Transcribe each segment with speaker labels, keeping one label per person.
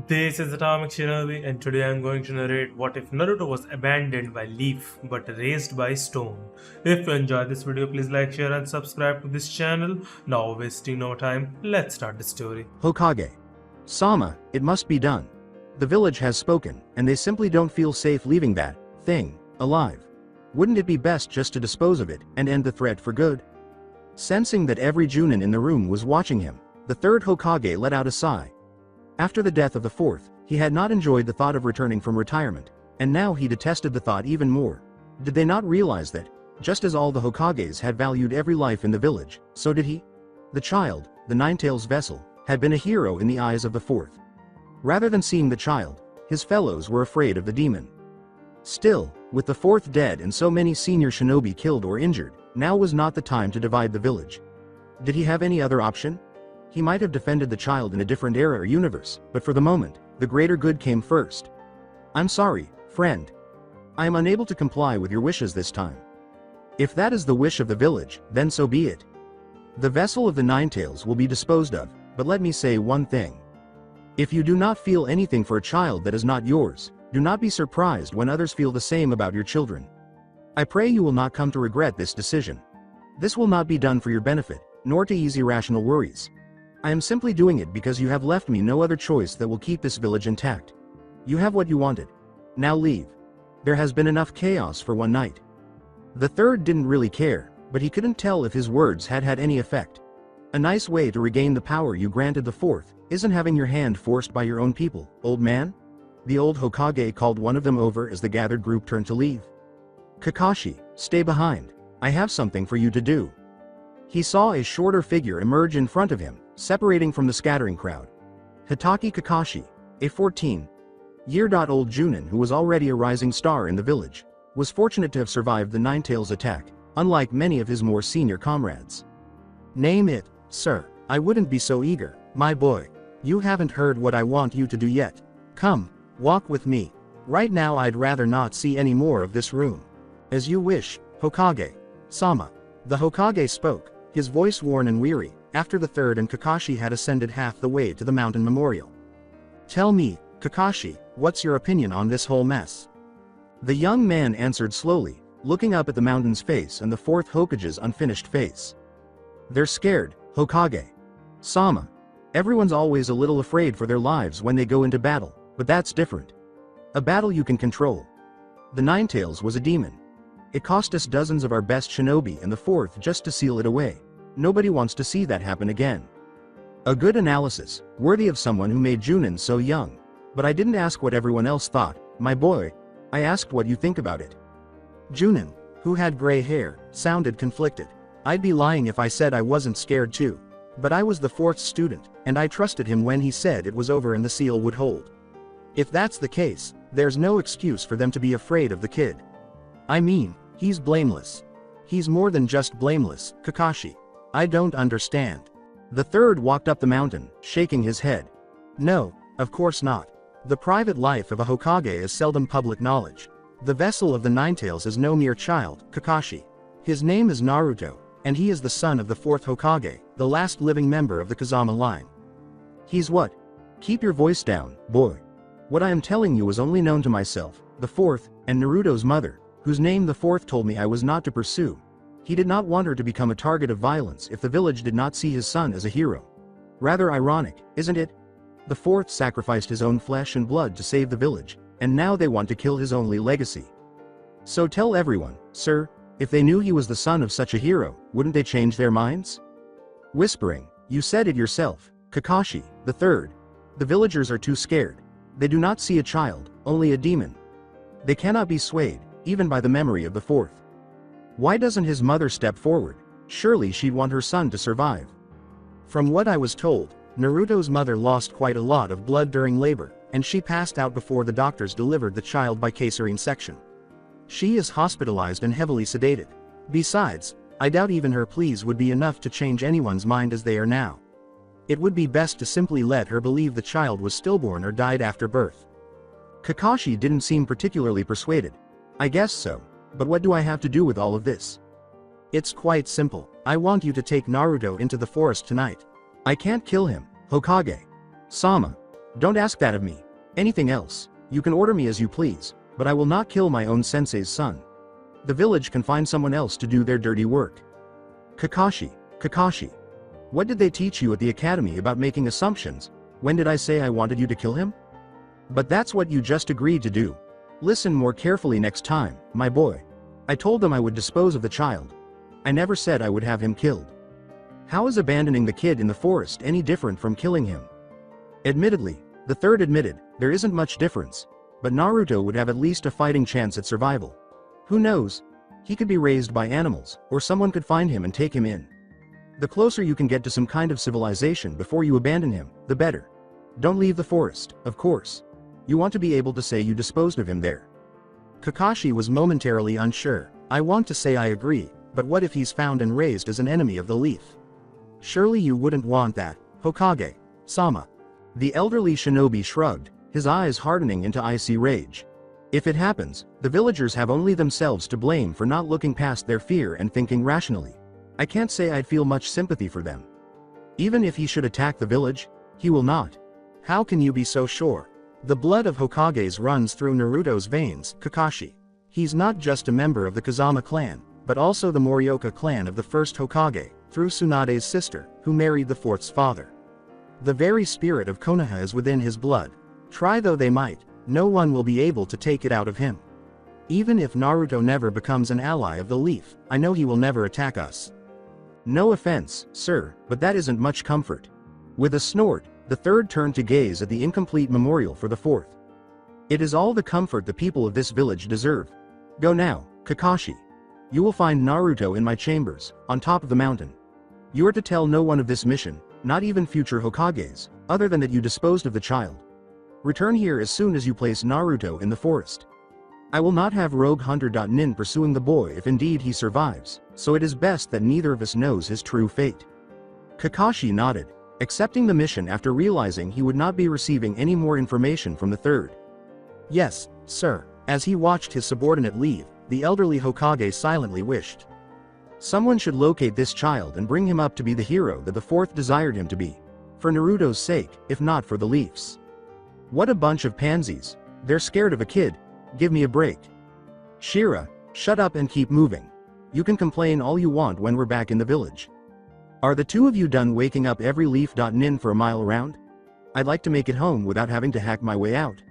Speaker 1: This is Atomic Shinobi, and today I'm going to narrate what if Naruto was abandoned by Leaf but raised by Stone. If you enjoyed this video, please like, share, and subscribe to this channel. Now, wasting no time, let's start the story.
Speaker 2: Hokage. Sama, it must be done. The village has spoken, and they simply don't feel safe leaving that thing alive. Wouldn't it be best just to dispose of it and end the threat for good? Sensing that every Junin in the room was watching him, the third Hokage let out a sigh. After the death of the fourth, he had not enjoyed the thought of returning from retirement, and now he detested the thought even more. Did they not realize that, just as all the Hokages had valued every life in the village, so did he? The child, the Ninetales vessel, had been a hero in the eyes of the fourth. Rather than seeing the child, his fellows were afraid of the demon. Still, with the fourth dead and so many senior shinobi killed or injured, now was not the time to divide the village. Did he have any other option? He might have defended the child in a different era or universe, but for the moment, the greater good came first. I'm sorry, friend. I am unable to comply with your wishes this time. If that is the wish of the village, then so be it. The vessel of the Ninetales will be disposed of, but let me say one thing. If you do not feel anything for a child that is not yours, do not be surprised when others feel the same about your children. I pray you will not come to regret this decision. This will not be done for your benefit, nor to ease irrational worries. I am simply doing it because you have left me no other choice that will keep this village intact. You have what you wanted. Now leave. There has been enough chaos for one night. The third didn't really care, but he couldn't tell if his words had had any effect. A nice way to regain the power you granted the fourth, isn't having your hand forced by your own people, old man? The old Hokage called one of them over as the gathered group turned to leave. Kakashi, stay behind. I have something for you to do. He saw a shorter figure emerge in front of him, separating from the scattering crowd. Hitaki Kakashi, a 14-year-old Junin who was already a rising star in the village, was fortunate to have survived the Ninetales attack, unlike many of his more senior comrades. Name it, sir. I wouldn't be so eager, my boy. You haven't heard what I want you to do yet. Come, walk with me. Right now I'd rather not see any more of this room. As you wish, Hokage. Sama. The Hokage spoke, his voice worn and weary, after the third and Kakashi had ascended half the way to the mountain memorial. Tell me, Kakashi, what's your opinion on this whole mess? The young man answered slowly, looking up at the mountain's face and the fourth Hokage's unfinished face. They're scared, Hokage. Sama. Everyone's always a little afraid for their lives when they go into battle, but that's different. A battle you can control. The Ninetales was a demon. It cost us dozens of our best shinobi and the fourth just to seal it away. Nobody wants to see that happen again. A good analysis, worthy of someone who made Junin so young. But I didn't ask what everyone else thought, my boy. I asked what you think about it. Junin, who had gray hair, sounded conflicted. I'd be lying if I said I wasn't scared too. But I was the fourth student, and I trusted him when he said it was over and the seal would hold. If that's the case, there's no excuse for them to be afraid of the kid. I mean, he's blameless. He's more than just blameless, Kakashi. I don't understand. The third walked up the mountain, shaking his head. No, of course not. The private life of a Hokage is seldom public knowledge. The vessel of the Ninetales is no mere child, Kakashi. His name is Naruto, and he is the son of the fourth Hokage, the last living member of the Kazama line. He's what? Keep your voice down, boy. What I am telling you is only known to myself, the fourth, and Naruto's mother, whose name the fourth told me I was not to pursue. He did not want her to become a target of violence if the village did not see his son as a hero. Rather ironic, isn't it? The fourth sacrificed his own flesh and blood to save the village, and now they want to kill his only legacy. So tell everyone, sir, if they knew he was the son of such a hero, wouldn't they change their minds? Whispering, you said it yourself, Kakashi, the third. The villagers are too scared. They do not see a child, only a demon. They cannot be swayed, even by the memory of the fourth. Why doesn't his mother step forward? Surely she'd want her son to survive. From what I was told, Naruto's mother lost quite a lot of blood during labor, and she passed out before the doctors delivered the child by caesarean section. She is hospitalized and heavily sedated. Besides, I doubt even her pleas would be enough to change anyone's mind as they are now. It would be best to simply let her believe the child was stillborn or died after birth. Kakashi didn't seem particularly persuaded. I guess so. But what do I have to do with all of this? It's quite simple. I want you to take Naruto into the forest tonight. I can't kill him, Hokage. Sama. Don't ask that of me. Anything else, you can order me as you please, but I will not kill my own sensei's son. The village can find someone else to do their dirty work. Kakashi. What did they teach you at the academy about making assumptions? When did I say I wanted you to kill him? But that's what you just agreed to do. Listen more carefully next time, my boy. I told them I would dispose of the child. I never said I would have him killed. How is abandoning the kid in the forest any different from killing him? Admittedly, the third admitted, there isn't much difference, but Naruto would have at least a fighting chance at survival. Who knows? He could be raised by animals, or someone could find him and take him in. The closer you can get to some kind of civilization before you abandon him, the better. Don't leave the forest, of course. You want to be able to say you disposed of him there. Kakashi was momentarily unsure. I want to say I agree, but what if he's found and raised as an enemy of the leaf? Surely you wouldn't want that, Hokage-sama. The elderly shinobi shrugged, his eyes hardening into icy rage. If it happens, the villagers have only themselves to blame for not looking past their fear and thinking rationally. I can't say I'd feel much sympathy for them. Even if he should attack the village, he will not. How can you be so sure? The blood of Hokages runs through Naruto's veins, Kakashi. He's not just a member of the Kazama clan, but also the Morioka clan of the first Hokage, through Tsunade's sister, who married the fourth's father. The very spirit of Konoha is within his blood. Try though they might, no one will be able to take it out of him. Even if Naruto never becomes an ally of the leaf, I know he will never attack us. No offense, sir, but that isn't much comfort. With a snort, the third turned to gaze at the incomplete memorial for the fourth. It is all the comfort the people of this village deserve. Go now, Kakashi. You will find Naruto in my chambers, on top of the mountain. You are to tell no one of this mission, not even future Hokages, other than that you disposed of the child. Return here as soon as you place Naruto in the forest. I will not have Rogue Hunter.nin pursuing the boy if indeed he survives, so it is best that neither of us knows his true fate. Kakashi nodded, accepting the mission after realizing he would not be receiving any more information from the third. Yes, sir. As he watched his subordinate leave, the elderly Hokage silently wished. Someone should locate this child and bring him up to be the hero that the fourth desired him to be. For Naruto's sake, if not for the Leaf's. What a bunch of pansies. They're scared of a kid. Give me a break. Shira, shut up and keep moving. You can complain all you want when we're back in the village. Are the two of you done waking up every leaf.nin for a mile around? I'd like to make it home without having to hack my way out.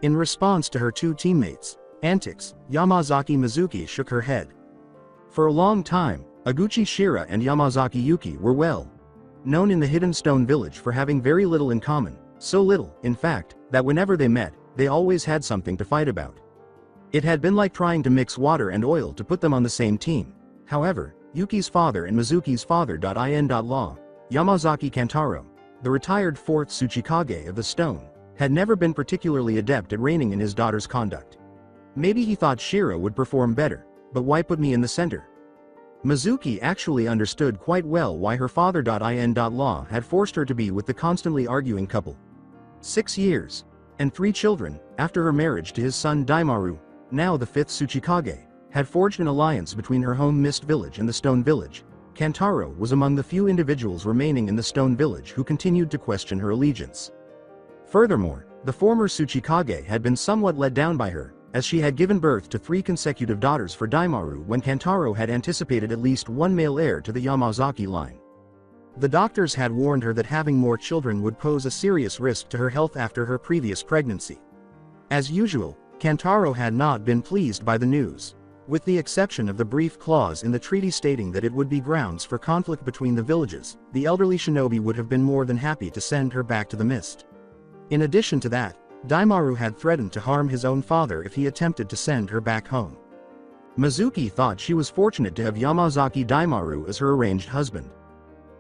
Speaker 2: In response to her two teammates' antics, Yamazaki Mizuki shook her head. For a long time, Aguchi Shira and Yamazaki Yuki were well known in the Hidden Stone Village for having very little in common, so little, in fact, that whenever they met, they always had something to fight about. It had been like trying to mix water and oil to put them on the same team. However, Yuki's father and Mizuki's father.in.law, Yamazaki Kantaro, the retired 4th Tsuchikage of the Stone, had never been particularly adept at reining in his daughter's conduct. Maybe he thought Shira would perform better, but why put me in the center? Mizuki actually understood quite well why her father.in.law had forced her to be with the constantly arguing couple. 6 years, and 3 children, after her marriage to his son Daimaru, now the 5th Tsuchikage, had forged an alliance between her home Mist Village and the Stone Village. Kantaro was among the few individuals remaining in the Stone Village who continued to question her allegiance. Furthermore, the former Tsuchikage had been somewhat let down by her, as she had given birth to 3 consecutive daughters for Daimaru when Kantaro had anticipated at least one male heir to the Yamazaki line. The doctors had warned her that having more children would pose a serious risk to her health after her previous pregnancy. As usual, Kantaro had not been pleased by the news. With the exception of the brief clause in the treaty stating that it would be grounds for conflict between the villages, the elderly shinobi would have been more than happy to send her back to the mist. In addition to that, Daimaru had threatened to harm his own father if he attempted to send her back home. Mizuki thought she was fortunate to have Yamazaki Daimaru as her arranged husband.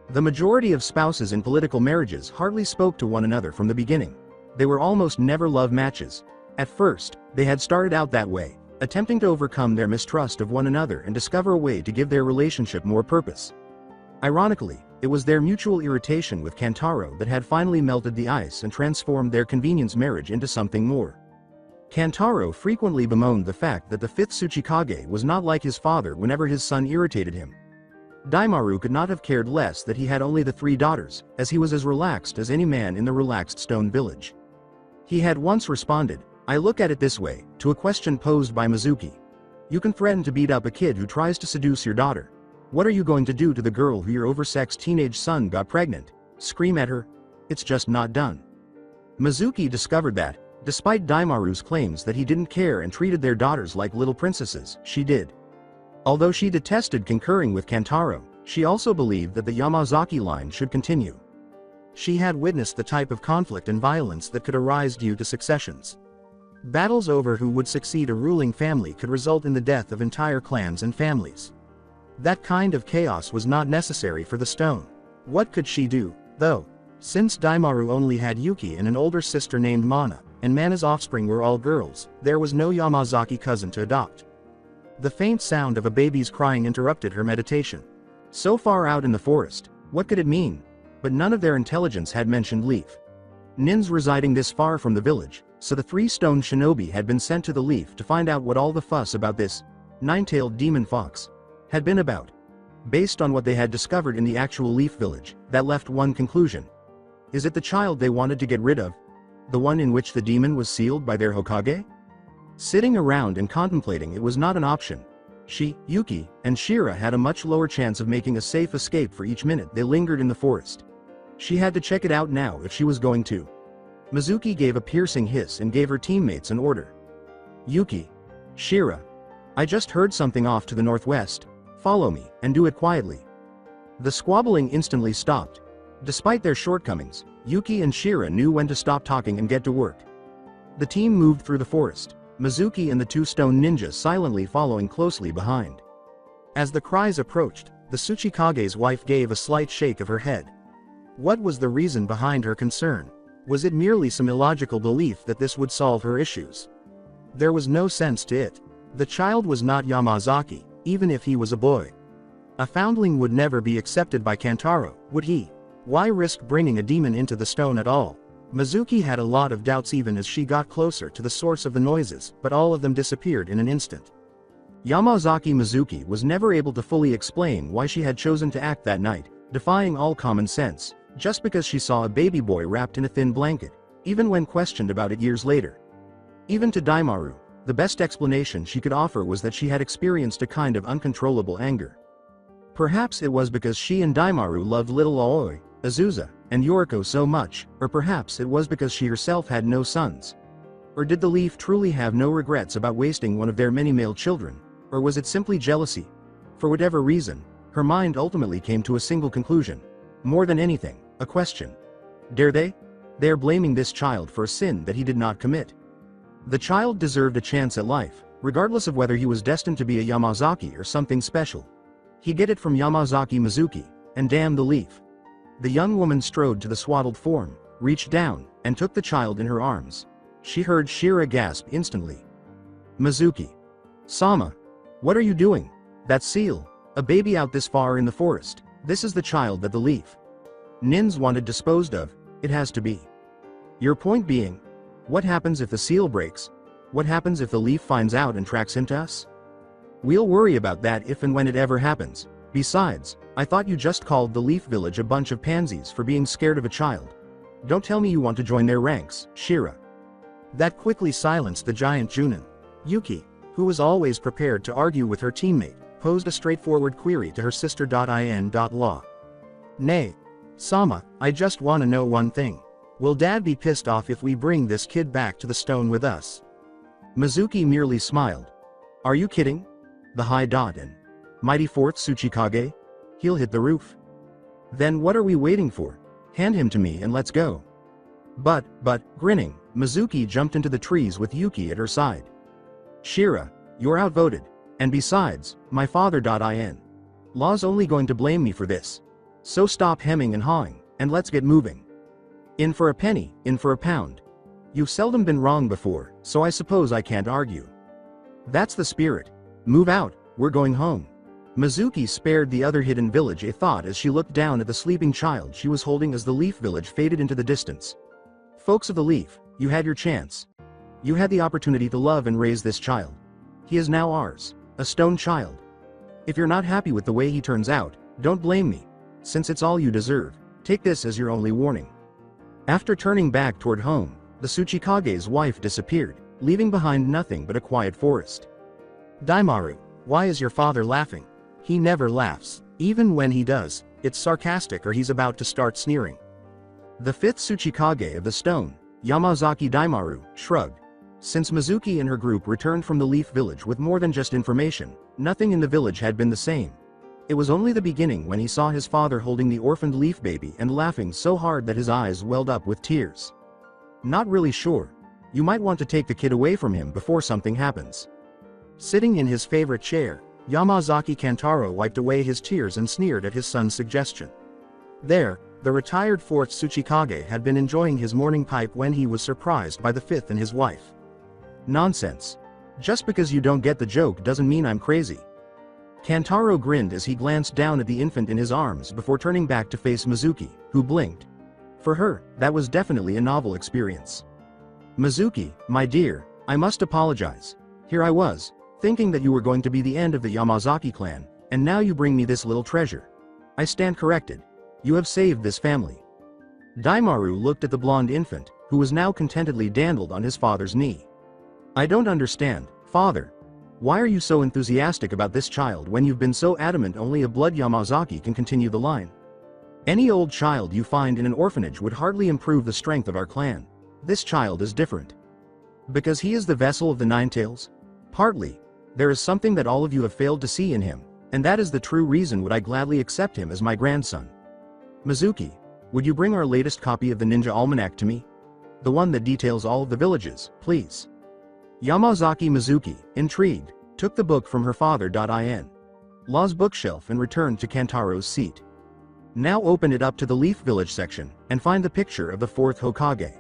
Speaker 2: The majority of spouses in political marriages hardly spoke to one another from the beginning. They were almost never love matches. At first, they had started out that way, attempting to overcome their mistrust of one another and discover a way to give their relationship more purpose. Ironically, it was their mutual irritation with Kantaro that had finally melted the ice and transformed their convenience marriage into something more. Kantaro frequently bemoaned the fact that the 5th Tsuchikage was not like his father whenever his son irritated him. Daimaru could not have cared less that he had only the 3 daughters, as he was as relaxed as any man in the relaxed stone village. He had once responded, "I look at it this way," to a question posed by Mizuki. "You can threaten to beat up a kid who tries to seduce your daughter. What are you going to do to the girl who your oversexed teenage son got pregnant? Scream at her? It's just not done." Mizuki discovered that, despite Daimaru's claims that he didn't care and treated their daughters like little princesses, she did. Although she detested concurring with Kantaro, she also believed that the Yamazaki line should continue. She had witnessed the type of conflict and violence that could arise due to successions. Battles over who would succeed a ruling family could result in the death of entire clans and families. That kind of chaos was not necessary for the stone. What could she do, though? Since Daimaru only had Yuki and an older sister named Mana, and Mana's offspring were all girls, there was no Yamazaki cousin to adopt. The faint sound of a baby's crying interrupted her meditation. So far out in the forest, what could it mean? But none of their intelligence had mentioned Leaf. Nins residing this far from the village, so the 3 stone shinobi had been sent to the Leaf to find out what all the fuss about this 9-tailed demon fox had been about. Based on what they had discovered in the actual Leaf village, that left one conclusion. Is it the child they wanted to get rid of? The one in which the demon was sealed by their Hokage? Sitting around and contemplating it was not an option. She, Yuki, and Shira had a much lower chance of making a safe escape for each minute they lingered in the forest. She had to check it out now if she was going to. Mizuki gave a piercing hiss and gave her teammates an order. "Yuki. Shira. I just heard something off to the northwest. Follow me, and do it quietly." The squabbling instantly stopped. Despite their shortcomings, Yuki and Shira knew when to stop talking and get to work. The team moved through the forest, Mizuki and the 2 stone ninjas silently following closely behind. As the cries approached, the Tsuchikage's wife gave a slight shake of her head. What was the reason behind her concern? Was it merely some illogical belief that this would solve her issues? There was no sense to it. The child was not Yamazaki, even if he was a boy. A foundling would never be accepted by Kantaro, would he? Why risk bringing a demon into the stone at all? Mizuki had a lot of doubts even as she got closer to the source of the noises, but all of them disappeared in an instant. Yamazaki Mizuki was never able to fully explain why she had chosen to act that night, defying all common sense, just because she saw a baby boy wrapped in a thin blanket, even when questioned about it years later. Even to Daimaru, the best explanation she could offer was that she had experienced a kind of uncontrollable anger. Perhaps it was because she and Daimaru loved little Aoi, Azusa, and Yoriko so much, or perhaps it was because she herself had no sons. Or did the Leaf truly have no regrets about wasting one of their many male children, or was it simply jealousy? For whatever reason, her mind ultimately came to a single conclusion. More than anything, a question. Dare they? They are blaming this child for a sin that he did not commit. The child deserved a chance at life, regardless of whether he was destined to be a Yamazaki or something special. He'd get it from Yamazaki Mizuki, and damn the Leaf. The young woman strode to the swaddled form, reached down, and took the child in her arms. She heard Shira gasp instantly. "Mizuki. Sama. What are you doing? That seal. A baby out this far in the forest. This is the child that the Leaf Nins wanted disposed of. It has to be. Your point being, what happens if the seal breaks? What happens if the Leaf finds out and tracks him to us? We'll worry about that if and when it ever happens. Besides, I thought you just called the Leaf Village a bunch of pansies for being scared of a child. Don't tell me you want to join their ranks, Shira." That quickly silenced the giant Junin. Yuki, who was always prepared to argue with her teammate, posed a straightforward query to her sister. In.law. "Nay. Sama, I just wanna know one thing. Will Dad be pissed off if we bring this kid back to the stone with us?" Mizuki merely smiled. "Are you kidding? The high dot and mighty 4th Tsuchikage? He'll hit the roof. Then what are we waiting for? Hand him to me and let's go." But, grinning, Mizuki jumped into the trees with Yuki at her side. "Shira, you're outvoted. And besides, my father. In. Law's only going to blame me for this. So stop hemming and hawing, and let's get moving. In for a penny, in for a pound. You've seldom been wrong before, so I suppose I can't argue." "That's the spirit. Move out, we're going home." Mizuki spared the other hidden village a thought as she looked down at the sleeping child she was holding as the Leaf Village faded into the distance. "Folks of the Leaf, you had your chance. You had the opportunity to love and raise this child. He is now ours, a stone child. If you're not happy with the way he turns out, Don't blame me. Since it's all you deserve, take this as your only warning. After turning back toward home, the Tsuchikage's wife disappeared, leaving behind nothing but a quiet forest. Daimaru, why is your father laughing? He never laughs. Even when he does, it's sarcastic or he's about to start sneering. The fifth Tsuchikage of the stone, Yamazaki Daimaru, shrugged. Since Mizuki and her group returned from the Leaf Village with more than just information, nothing in the village had been the same. It was only the beginning when he saw his father holding the orphaned Leaf baby and laughing so hard that his eyes welled up with tears. Not really sure. You might want to take the kid away from him before something happens. Sitting in his favorite chair, Yamazaki Kantaro wiped away his tears and sneered at his son's suggestion. There, the retired 4th Tsuchikage had been enjoying his morning pipe when he was surprised by the 5th and his wife. Nonsense. Just because you don't get the joke doesn't mean I'm crazy. Kantaro grinned as he glanced down at the infant in his arms before turning back to face Mizuki, who blinked. For her, that was definitely a novel experience. Mizuki, my dear, I must apologize. Here I was, thinking that you were going to be the end of the Yamazaki clan, and now you bring me this little treasure. I stand corrected. You have saved this family. Daimaru looked at the blonde infant, who was now contentedly dandled on his father's knee. I don't understand, father. Why are you so enthusiastic about this child when you've been so adamant only a blood Yamazaki can continue the line? Any old child you find in an orphanage would hardly improve the strength of our clan. This child is different. Because he is the vessel of the Ninetales? Partly. There is something that all of you have failed to see in him, and that is the true reason would I gladly accept him as my grandson. Mizuki, would you bring our latest copy of the Ninja Almanac to me? The one that details all of the villages, please. Yamazaki Mizuki, intrigued, took the book from her father.in law's bookshelf and returned to Kantaro's seat. Now open it up to the Leaf Village section, and find the picture of the 4th Hokage.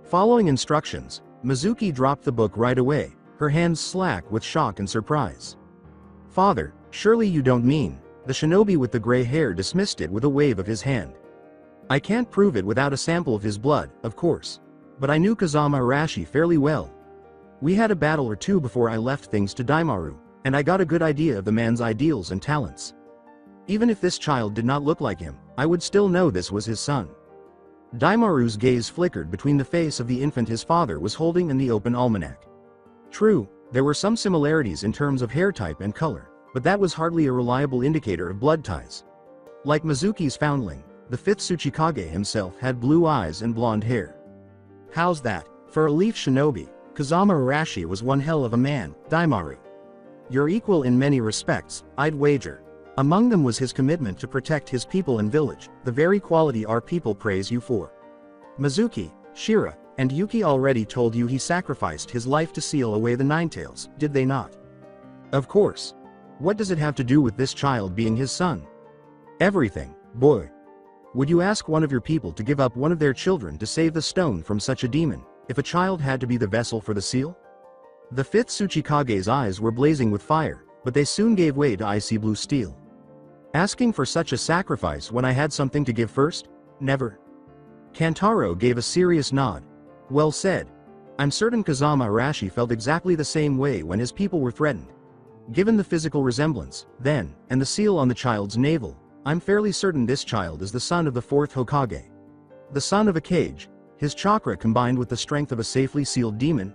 Speaker 2: Following instructions, Mizuki dropped the book right away, her hands slack with shock and surprise. Father, surely you don't mean, the shinobi with the gray hair dismissed it with a wave of his hand. I can't prove it without a sample of his blood, of course. But I knew Kazama Arashi fairly well. We had a battle or two before I left things to Daimaru, and I got a good idea of the man's ideals and talents. Even if this child did not look like him, I would still know this was his son. Daimaru's gaze flickered between the face of the infant his father was holding and the open almanac. True, there were some similarities in terms of hair type and color, but that was hardly a reliable indicator of blood ties. Like Mizuki's foundling, the 5th Tsuchikage himself had blue eyes and blonde hair. How's that? For a leaf shinobi, Kazama Arashi was one hell of a man, Daimaru. You're equal in many respects, I'd wager. Among them was his commitment to protect his people and village, the very quality our people praise you for. Mizuki, Shira, and Yuki already told you he sacrificed his life to seal away the Ninetales, did they not? Of course. What does it have to do with this child being his son? Everything, boy. Would you ask one of your people to give up one of their children to save the stone from such a demon, if a child had to be the vessel for the seal? The 5th Tsuchikage's eyes were blazing with fire, but they soon gave way to icy blue steel. Asking for such a sacrifice when I had something to give first? Never. Kantaro gave a serious nod. Well said. I'm certain Kazama Arashi felt exactly the same way when his people were threatened. Given the physical resemblance, then, and the seal on the child's navel, I'm fairly certain this child is the son of the 4th Hokage. The son of a cage, his chakra combined with the strength of a safely sealed demon.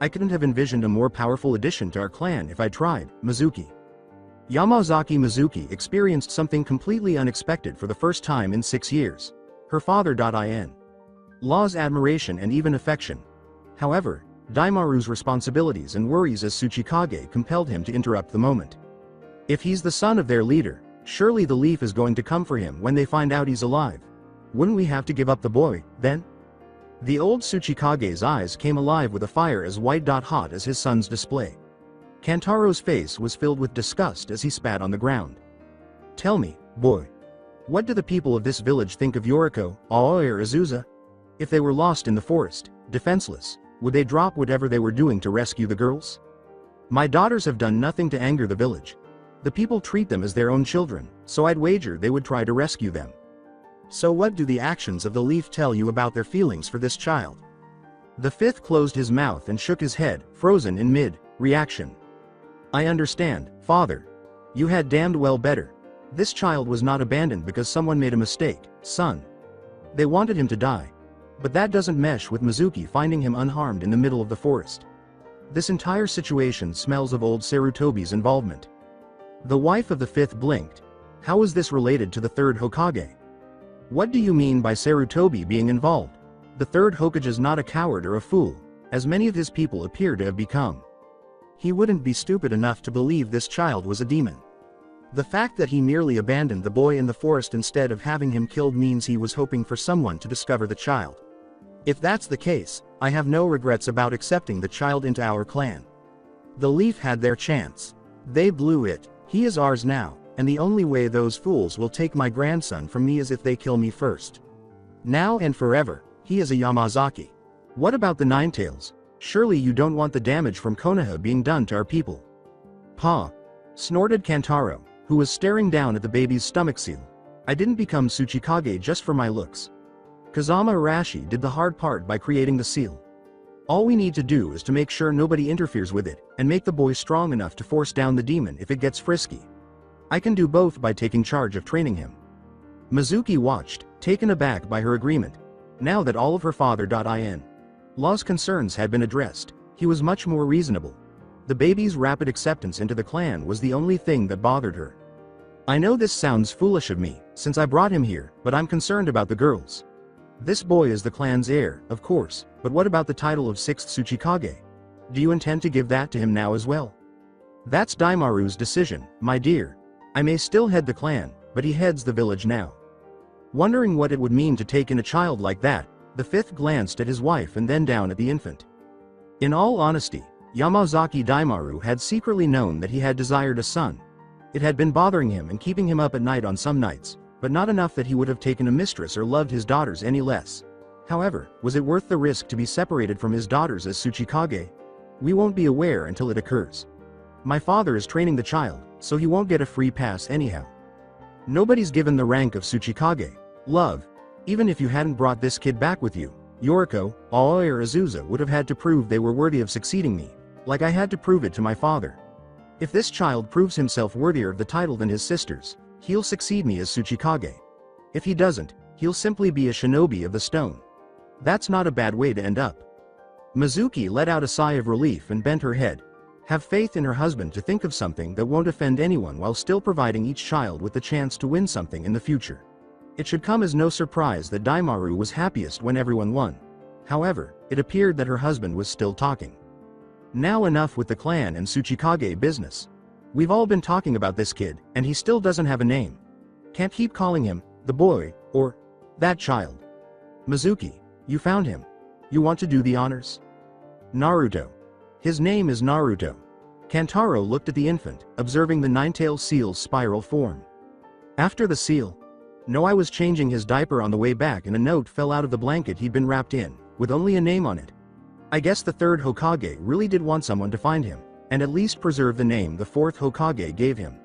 Speaker 2: I couldn't have envisioned a more powerful addition to our clan if I tried, Mizuki. Yamazaki Mizuki experienced something completely unexpected for the first time in 6 years. Her father.in law's admiration and even affection. However, Daimaru's responsibilities and worries as Tsuchikage compelled him to interrupt the moment. If he's the son of their leader, surely the leaf is going to come for him when they find out he's alive. Wouldn't we have to give up the boy, then? The old Tsuchikage's eyes came alive with a fire as white-hot as his son's display. Kantaro's face was filled with disgust as he spat on the ground. Tell me, boy. What do the people of this village think of Yoriko, Aoi or Azusa? If they were lost in the forest, defenseless, would they drop whatever they were doing to rescue the girls? My daughters have done nothing to anger the village. The people treat them as their own children, so I'd wager they would try to rescue them. So what do the actions of the leaf tell you about their feelings for this child? The 5th closed his mouth and shook his head, frozen in mid-reaction. I understand, father. You had damned well better. This child was not abandoned because someone made a mistake, son. They wanted him to die. But that doesn't mesh with Mizuki finding him unharmed in the middle of the forest. This entire situation smells of old Sarutobi's involvement. The wife of the fifth blinked. How is this related to the third Hokage? What do you mean by Sarutobi being involved? The third Hokage is not a coward or a fool, as many of his people appear to have become. He wouldn't be stupid enough to believe this child was a demon. The fact that he merely abandoned the boy in the forest instead of having him killed means he was hoping for someone to discover the child. If that's the case, I have no regrets about accepting the child into our clan. The Leaf had their chance. They blew it. He is ours now, and the only way those fools will take my grandson from me is if they kill me first. Now and forever, he is a Yamazaki. What about the Ninetales? Surely you don't want the damage from Konoha being done to our people. Pa! Snorted Kantaro, who was staring down at the baby's stomach seal. I didn't become Tsuchikage just for my looks. Kazama Arashi did the hard part by creating the seal. All we need to do is to make sure nobody interferes with it, and make the boy strong enough to force down the demon if it gets frisky. I can do both by taking charge of training him. Mizuki watched, taken aback by her agreement. Now that all of her father.in law's concerns had been addressed, he was much more reasonable. The baby's rapid acceptance into the clan was the only thing that bothered her. I know this sounds foolish of me, since I brought him here, but I'm concerned about the girls. This boy is the clan's heir, of course, but what about the title of 6th Tsuchikage? Do you intend to give that to him now as well? That's Daimaru's decision, my dear. I may still head the clan, but he heads the village now. Wondering what it would mean to take in a child like that, the fifth glanced at his wife and then down at the infant. In all honesty, Yamazaki Daimaru had secretly known that he had desired a son. It had been bothering him and keeping him up at night on some nights, but not enough that he would have taken a mistress or loved his daughters any less. However, was it worth the risk to be separated from his daughters as Tsuchikage? We won't be aware until it occurs. My father is training the child, so he won't get a free pass anyhow. Nobody's given the rank of Tsuchikage. Love. Even if you hadn't brought this kid back with you, Yoriko, Aoi or Azusa would have had to prove they were worthy of succeeding me, like I had to prove it to my father. If this child proves himself worthier of the title than his sisters, he'll succeed me as Tsuchikage. If he doesn't, he'll simply be a shinobi of the stone. That's not a bad way to end up. Mizuki let out a sigh of relief and bent her head. Have faith in her husband to think of something that won't offend anyone while still providing each child with the chance to win something in the future. It should come as no surprise that Daimaru was happiest when everyone won. However, it appeared that her husband was still talking. Now enough with the clan and Tsuchikage business. We've all been talking about this kid, and he still doesn't have a name. Can't keep calling him, the boy, or that child. Mizuki, you found him. You want to do the honors? Naruto. His name is Naruto. Kantaro looked at the infant, observing the nine-tailed seal's spiral form. After the seal. No, I was changing his diaper on the way back and a note fell out of the blanket he'd been wrapped in, with only a name on it. I guess the third Hokage really did want someone to find him, and at least preserve the name the fourth Hokage gave him.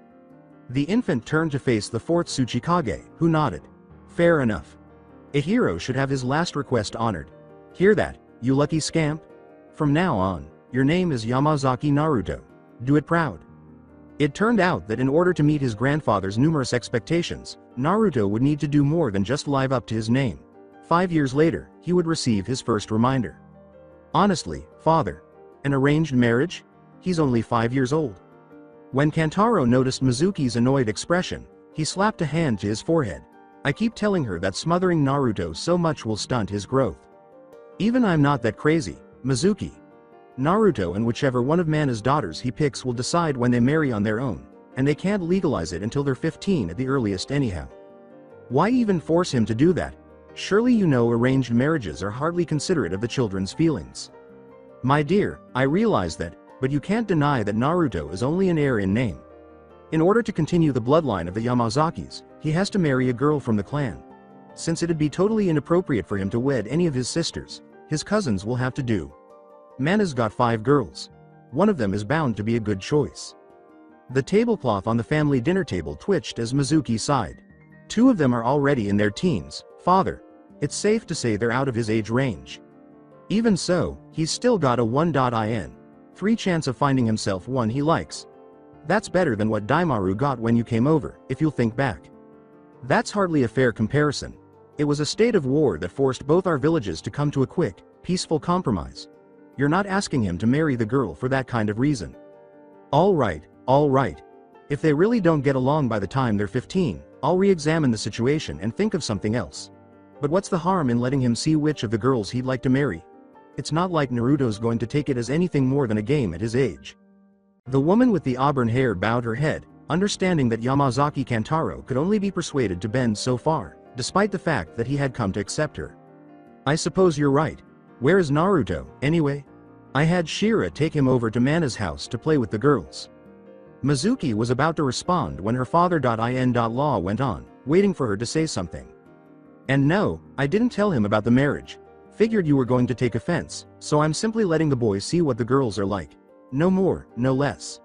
Speaker 2: The infant turned to face the fourth Tsuchikage, who nodded. Fair enough. A hero should have his last request honored. Hear that, you lucky scamp? From now on, your name is Yamazaki Naruto. Do it proud. It turned out that in order to meet his grandfather's numerous expectations, Naruto would need to do more than just live up to his name. 5 years later, he would receive his first reminder. Honestly, father. An arranged marriage? He's only 5 years old. When Kantaro noticed Mizuki's annoyed expression, he slapped a hand to his forehead. I keep telling her that smothering Naruto so much will stunt his growth. Even I'm not that crazy, Mizuki. Naruto and whichever one of Mana's daughters he picks will decide when they marry on their own, and they can't legalize it until they're 15 at the earliest anyhow. Why even force him to do that? Surely you know arranged marriages are hardly considerate of the children's feelings. My dear, I realize that, but you can't deny that Naruto is only an heir in name. In order to continue the bloodline of the Yamazakis, he has to marry a girl from the clan. Since it'd be totally inappropriate for him to wed any of his sisters, his cousins will have to do. Mana's got 5 girls. One of them is bound to be a good choice. The tablecloth on the family dinner table twitched as Mizuki sighed. 2 of them are already in their teens, father. It's safe to say they're out of his age range. Even so, he's still got a 1.in 3 chance of finding himself one he likes. That's better than what Daimaru got when you came over, if you'll think back. That's hardly a fair comparison. It was a state of war that forced both our villages to come to a quick, peaceful compromise. You're not asking him to marry the girl for that kind of reason. All right. If they really don't get along by the time they're 15, I'll re-examine the situation and think of something else. But what's the harm in letting him see which of the girls he'd like to marry? It's not like Naruto's going to take it as anything more than a game at his age. The woman with the auburn hair bowed her head, understanding that Yamazaki Kantaro could only be persuaded to bend so far, despite the fact that he had come to accept her. I suppose you're right. Where is Naruto, anyway? I had Shira take him over to Mana's house to play with the girls. Mizuki was about to respond when her father.in.law went on, waiting for her to say something. And no, I didn't tell him about the marriage. Figured you were going to take offense, so I'm simply letting the boys see what the girls are like. No more, no less.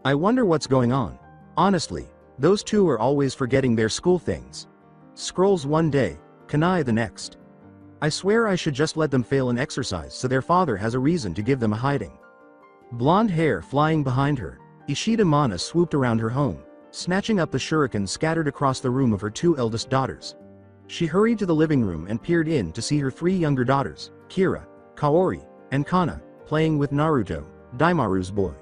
Speaker 2: I wonder what's going on. Honestly, those two are always forgetting their school things. Scrolls one day, Kanai the next. I swear I should just let them fail an exercise so their father has a reason to give them a hiding. Blonde hair flying behind her, Ishida Mana swooped around her home, snatching up the shuriken scattered across the room of her two eldest daughters. She hurried to the living room and peered in to see her three younger daughters, Kira, Kaori, and Kana, playing with Naruto, Daimaru's boy.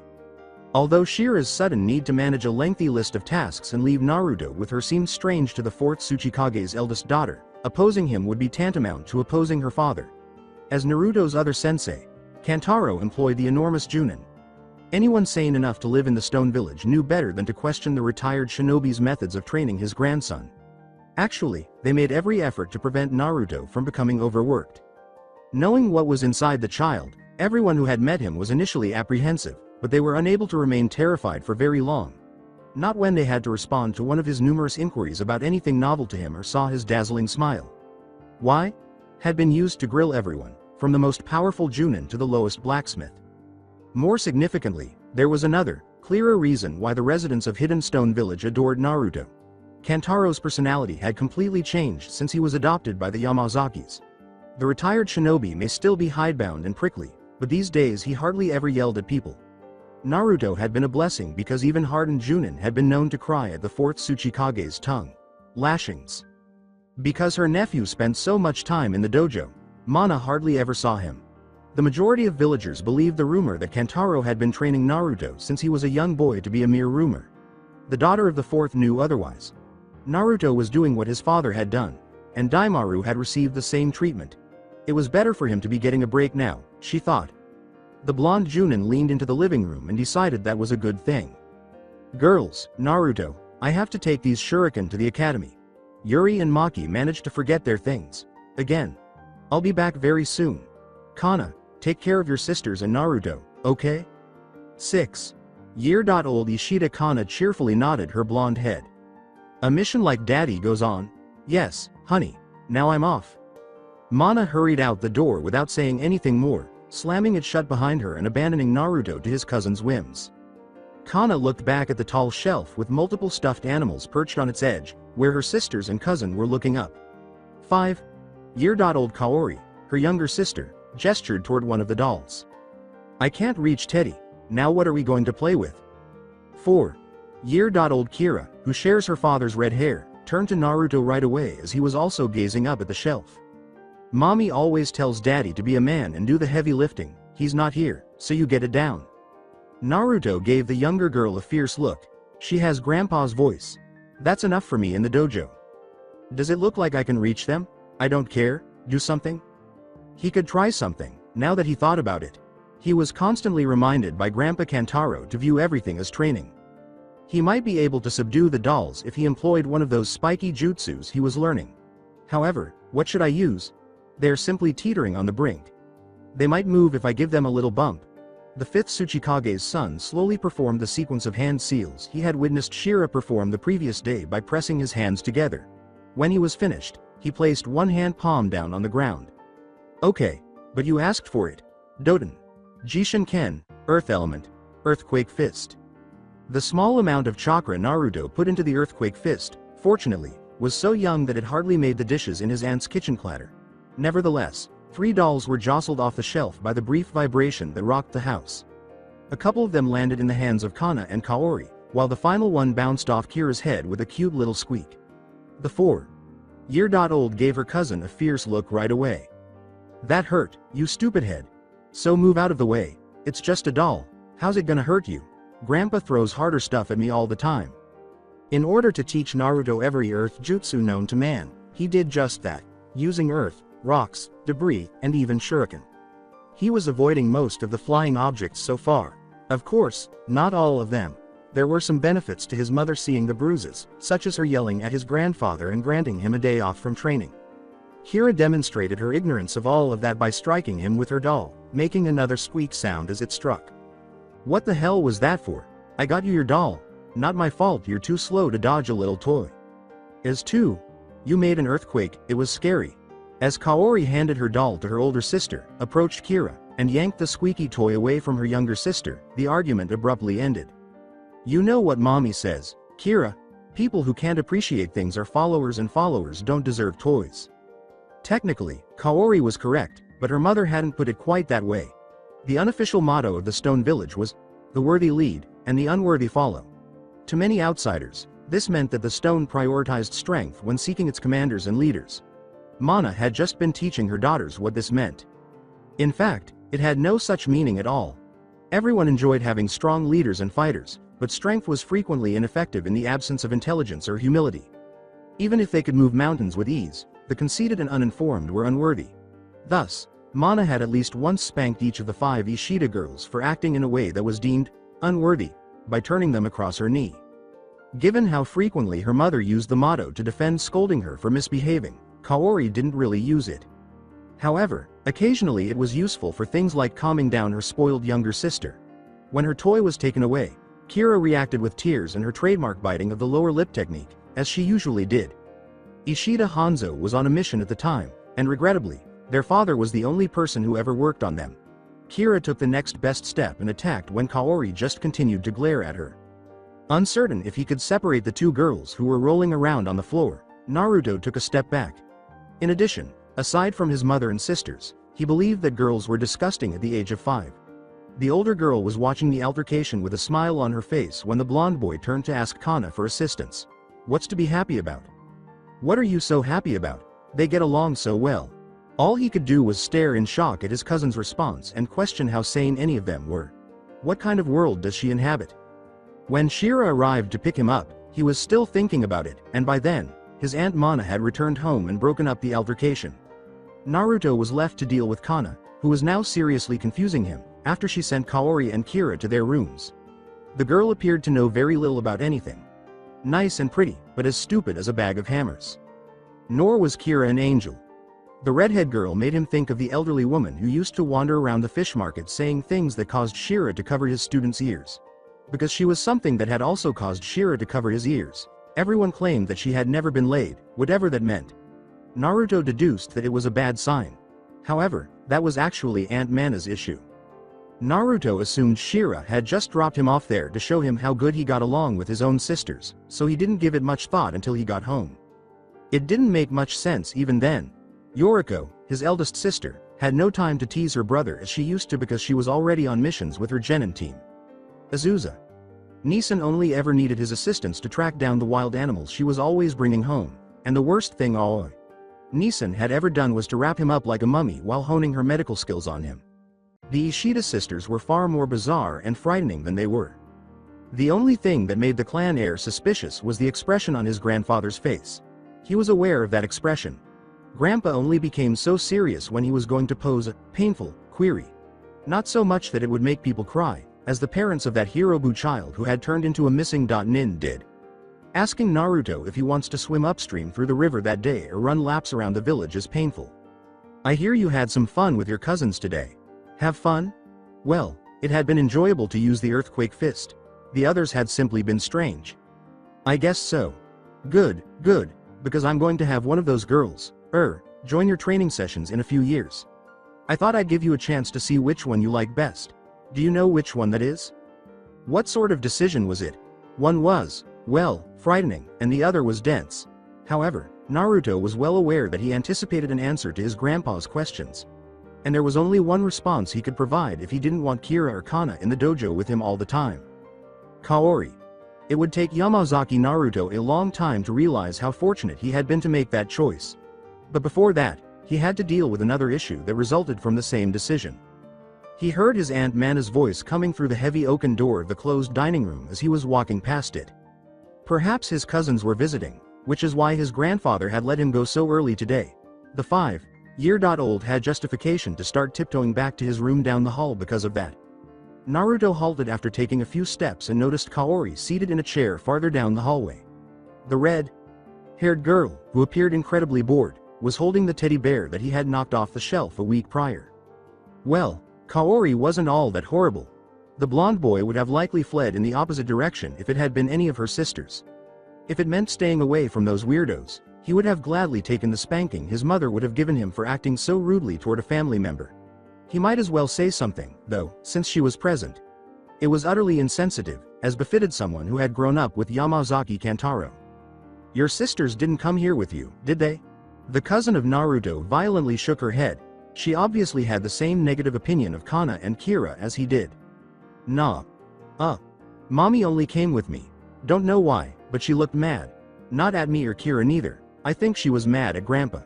Speaker 2: Although Shira's sudden need to manage a lengthy list of tasks and leave Naruto with her seemed strange to the 4th Tsuchikage's eldest daughter, opposing him would be tantamount to opposing her father. As Naruto's other sensei, Kantaro employed the enormous genin. Anyone sane enough to live in the Stone Village knew better than to question the retired shinobi's methods of training his grandson. Actually, they made every effort to prevent Naruto from becoming overworked. Knowing what was inside the child, everyone who had met him was initially apprehensive, but they were unable to remain terrified for very long. Not when they had to respond to one of his numerous inquiries about anything novel to him or saw his dazzling smile. Why? Had been used to grill everyone, from the most powerful Junin to the lowest blacksmith. More significantly, there was another, clearer reason why the residents of Hidden Stone Village adored Naruto. Kantaro's personality had completely changed since he was adopted by the Yamazakis. The retired shinobi may still be hidebound and prickly, but these days he hardly ever yelled at people. Naruto had been a blessing because even hardened Junin had been known to cry at the 4th Tsuchikage's tongue lashings. Because her nephew spent so much time in the dojo, Mana hardly ever saw him. The majority of villagers believed the rumor that Kantaro had been training Naruto since he was a young boy to be a mere rumor. The daughter of the 4th knew otherwise. Naruto was doing what his father had done, and Daimaru had received the same treatment. It was better for him to be getting a break now, she thought. The blonde Junin leaned into the living room and decided that was a good thing. Girls, Naruto, I have to take these shuriken to the academy. Yuri and Maki managed to forget their things. Again. I'll be back very soon. Kana, take care of your sisters and Naruto, okay? 6-year-old Ishida Kana cheerfully nodded her blonde head. A mission like daddy goes on. Yes, honey, now I'm off. Mana hurried out the door without saying anything more, slamming it shut behind her and abandoning Naruto to his cousin's whims. Kana looked back at the tall shelf with multiple stuffed animals perched on its edge, where her sisters and cousin were looking up. 5-year-old Kaori, her younger sister, gestured toward one of the dolls. I can't reach Teddy, now what are we going to play with? 4-year-old Kira, who shares her father's red hair, turned to Naruto right away as he was also gazing up at the shelf. Mommy always tells daddy to be a man and do the heavy lifting, he's not here, so you get it down. Naruto gave the younger girl a fierce look. She has grandpa's voice. That's enough for me in the dojo. Does it look like I can reach them? I don't care, do something? He could try something, now that he thought about it. He was constantly reminded by Grandpa Kantaro to view everything as training. He might be able to subdue the dolls if he employed one of those spiky jutsus he was learning. However, what should I use? They're simply teetering on the brink. They might move if I give them a little bump. The 5th Tsuchikage's son slowly performed the sequence of hand seals he had witnessed Shira perform the previous day by pressing his hands together. When he was finished, he placed one hand palm down on the ground. Okay, but you asked for it. Doten. Jishin Ken, Earth Element, Earthquake Fist. The small amount of chakra Naruto put into the Earthquake Fist, fortunately, was so young that it hardly made the dishes in his aunt's kitchen clatter. Nevertheless, 3 dolls were jostled off the shelf by the brief vibration that rocked the house. A couple of them landed in the hands of Kana and Kaori, while the final one bounced off Kira's head with a cute little squeak. The 4-year-old gave her cousin a fierce look right away. "That hurt, you stupid head. So move out of the way, it's just a doll, how's it gonna hurt you? Grandpa throws harder stuff at me all the time." In order to teach Naruto every earth jutsu known to man, he did just that, using earth, rocks, debris, and even shuriken. He was avoiding most of the flying objects so far. Of course, not all of them. There were some benefits to his mother seeing the bruises, such as her yelling at his grandfather and granting him a day off from training. Kira demonstrated her ignorance of all of that by striking him with her doll, making another squeak sound as it struck. "What the hell was that for? I got you your doll. Not my fault you're too slow to dodge a little toy." "As too. You made an earthquake, it was scary." As Kaori handed her doll to her older sister, approached Kira, and yanked the squeaky toy away from her younger sister, the argument abruptly ended. "You know what mommy says, Kira, people who can't appreciate things are followers and followers don't deserve toys." Technically, Kaori was correct, but her mother hadn't put it quite that way. The unofficial motto of the Stone Village was, "The worthy lead, and the unworthy follow." To many outsiders, this meant that the stone prioritized strength when seeking its commanders and leaders. Mana had just been teaching her daughters what this meant. In fact, it had no such meaning at all. Everyone enjoyed having strong leaders and fighters, but strength was frequently ineffective in the absence of intelligence or humility. Even if they could move mountains with ease, the conceited and uninformed were unworthy. Thus, Mana had at least once spanked each of the 5 Ishida girls for acting in a way that was deemed unworthy, by turning them across her knee. Given how frequently her mother used the motto to defend scolding her for misbehaving, Kaori didn't really use it. However, occasionally it was useful for things like calming down her spoiled younger sister. When her toy was taken away, Kira reacted with tears and her trademark biting of the lower lip technique, as she usually did. Ishida Hanzo was on a mission at the time, and regrettably, their father was the only person who ever worked on them. Kira took the next best step and attacked when Kaori just continued to glare at her. Uncertain if he could separate the 2 girls who were rolling around on the floor, Naruto took a step back. In addition, aside from his mother and sisters, he believed that girls were disgusting at the age of 5. The older girl was watching the altercation with a smile on her face when the blonde boy turned to ask Kana for assistance. "What's to be happy about? What are you so happy about? They get along so well." All he could do was stare in shock at his cousin's response and question how sane any of them were. What kind of world does she inhabit? When Shira arrived to pick him up, he was still thinking about it, and by then, his Aunt Mana had returned home and broken up the altercation. Naruto was left to deal with Kana, who was now seriously confusing him, after she sent Kaori and Kira to their rooms. The girl appeared to know very little about anything. Nice and pretty, but as stupid as a bag of hammers. Nor was Kira an angel. The redhead girl made him think of the elderly woman who used to wander around the fish market saying things that caused Shira to cover his students' ears. Because she was something that had also caused Shira to cover his ears, everyone claimed that she had never been laid, whatever that meant. Naruto deduced that it was a bad sign. However, that was actually Aunt Mana's issue. Naruto assumed Shira had just dropped him off there to show him how good he got along with his own sisters, so he didn't give it much thought until he got home. It didn't make much sense even then. Yoriko, his eldest sister, had no time to tease her brother as she used to because she was already on missions with her genin team. Azusa. Nisan only ever needed his assistance to track down the wild animals she was always bringing home, and the worst thing Nisan had ever done was to wrap him up like a mummy while honing her medical skills on him. The Ishida sisters were far more bizarre and frightening than they were. The only thing that made the clan heir suspicious was the expression on his grandfather's face. He was aware of that expression. Grandpa only became so serious when he was going to pose a painful query. Not so much that it would make people cry, as the parents of that Hirobu child who had turned into a missing nin did. Asking Naruto if he wants to swim upstream through the river that day or run laps around the village is painful. "I hear you had some fun with your cousins today. Have fun?" Well, it had been enjoyable to use the earthquake fist. The others had simply been strange. "I guess so." Good, because I'm going to have one of those girls, join your training sessions in a few years. I thought I'd give you a chance to see which one you like best. Do you know which one that is? What sort of decision was it? One was, well, frightening, and the other was dense. However, Naruto was well aware that he anticipated an answer to his grandpa's questions. and there was only one response he could provide if he didn't want Kira or Kana in the dojo with him all the time. Kaori. It would take Yamazaki Naruto a long time to realize how fortunate he had been to make that choice. But before that, he had to deal with another issue that resulted from the same decision. He heard his Aunt Mana's voice coming through the heavy oaken door of the closed dining room as he was walking past it. Perhaps his cousins were visiting, which is why his grandfather had let him go so early today. The 5-year-old had justification to start tiptoeing back to his room down the hall because of that. Naruto halted after taking a few steps and noticed Kaori seated in a chair farther down the hallway. The red-haired girl, who appeared incredibly bored, was holding the teddy bear that he had knocked off the shelf a week prior. Well, Kaori wasn't all that horrible. The blonde boy would have likely fled in the opposite direction if it had been any of her sisters. If it meant staying away from those weirdos, he would have gladly taken the spanking his mother would have given him for acting so rudely toward a family member. He might as well say something, though, since she was present. It was utterly insensitive, as befitted someone who had grown up with Yamazaki Kantaro. Your sisters didn't come here with you, did they? The cousin of Naruto violently shook her head. She obviously had the same negative opinion of Kana and Kira as he did. Nah. Mommy only came with me. Don't know why, but she looked mad. Not at me or Kira neither. I think she was mad at Grandpa.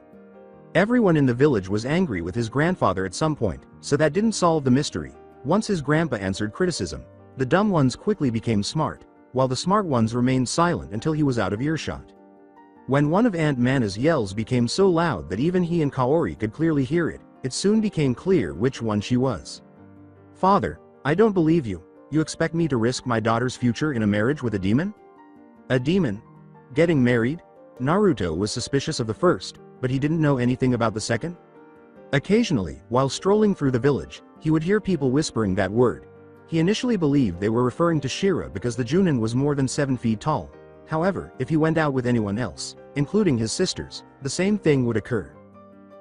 Speaker 2: Everyone in the village was angry with his grandfather at some point, so that didn't solve the mystery. Once his grandpa answered criticism, the dumb ones quickly became smart, while the smart ones remained silent until he was out of earshot. When one of Aunt Mana's yells became so loud that even he and Kaori could clearly hear it, it soon became clear which one she was. Father, I don't believe you. You expect me to risk my daughter's future in a marriage with a demon? A demon? Getting married? Naruto was suspicious of the first, but he didn't know anything about the second? Occasionally, while strolling through the village, he would hear people whispering that word. He initially believed they were referring to Shira because the genin was more than 7 feet tall. However, if he went out with anyone else, including his sisters, the same thing would occur.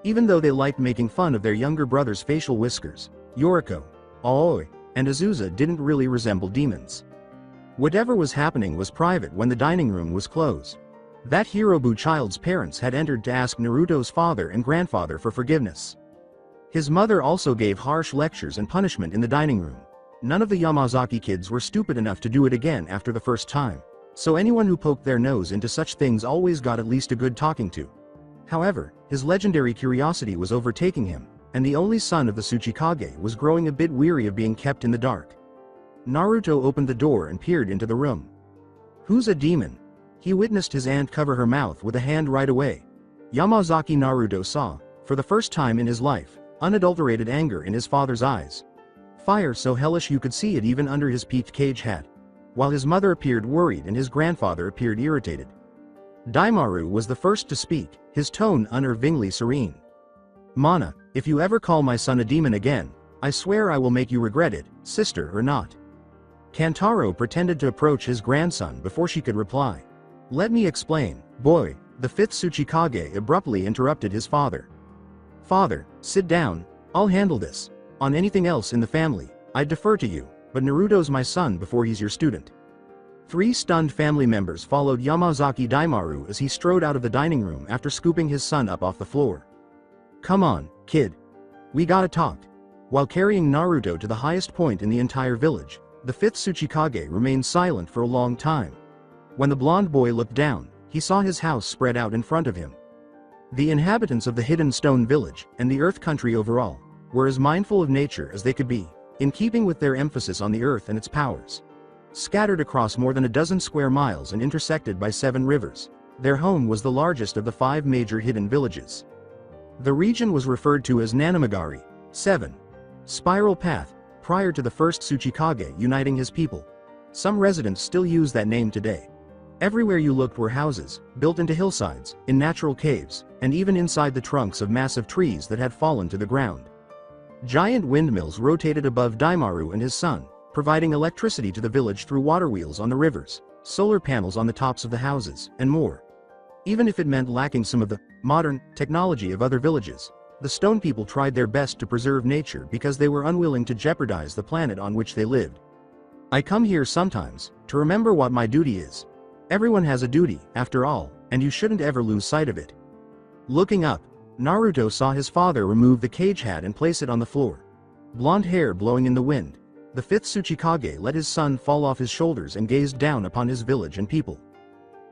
Speaker 2: Even though they liked making fun of their younger brother's facial whiskers, Yoriko, Aoi, and Azusa didn't really resemble demons. Whatever was happening was private when the dining room was closed. That Hirobu child's parents had entered to ask Naruto's father and grandfather for forgiveness. His mother also gave harsh lectures and punishment in the dining room. None of the Yamazaki kids were stupid enough to do it again after the first time, so anyone who poked their nose into such things always got at least a good talking to. However, his legendary curiosity was overtaking him, and the only son of the Tsuchikage was growing a bit weary of being kept in the dark. Naruto opened the door and peered into the room. Who's a demon? He witnessed his aunt cover her mouth with a hand right away. Yamazaki Naruto saw, for the first time in his life, unadulterated anger in his father's eyes. Fire so hellish you could see it even under his peaked cage hat. While his mother appeared worried and his grandfather appeared irritated. Daimaru was the first to speak, his tone unnervingly serene. Mana, if you ever call my son a demon again, I swear I will make you regret it, sister or not. Kantaro pretended to approach his grandson before she could reply. Let me explain, boy, the 5th Tsuchikage abruptly interrupted his father. Father, sit down, I'll handle this. On anything else in the family, I'd defer to you, but Naruto's my son before he's your student. 3 stunned family members followed Yamazaki Daimaru as he strode out of the dining room after scooping his son up off the floor. Come on, kid. We gotta talk. While carrying Naruto to the highest point in the entire village, the 5th Tsuchikage remained silent for a long time. When the blonde boy looked down, he saw his house spread out in front of him. The inhabitants of the hidden stone village, and the earth country overall, were as mindful of nature as they could be, in keeping with their emphasis on the earth and its powers. Scattered across more than a dozen square miles and intersected by 7 rivers, their home was the largest of the 5 major hidden villages. The region was referred to as Nanamagari, 7. Spiral Path, prior to the first Tsuchikage uniting his people. Some residents still use that name today. Everywhere you looked were houses, built into hillsides, in natural caves, and even inside the trunks of massive trees that had fallen to the ground. Giant windmills rotated above Daimaru and his son, providing electricity to the village through water wheels on the rivers, solar panels on the tops of the houses, and more. Even if it meant lacking some of the modern technology of other villages, the stone people tried their best to preserve nature because they were unwilling to jeopardize the planet on which they lived. I come here sometimes to remember what my duty is. Everyone has a duty, after all, and you shouldn't ever lose sight of it. Looking up, Naruto saw his father remove the cage hat and place it on the floor. Blonde hair blowing in the wind. The fifth Tsuchikage let his son fall off his shoulders and gazed down upon his village and people.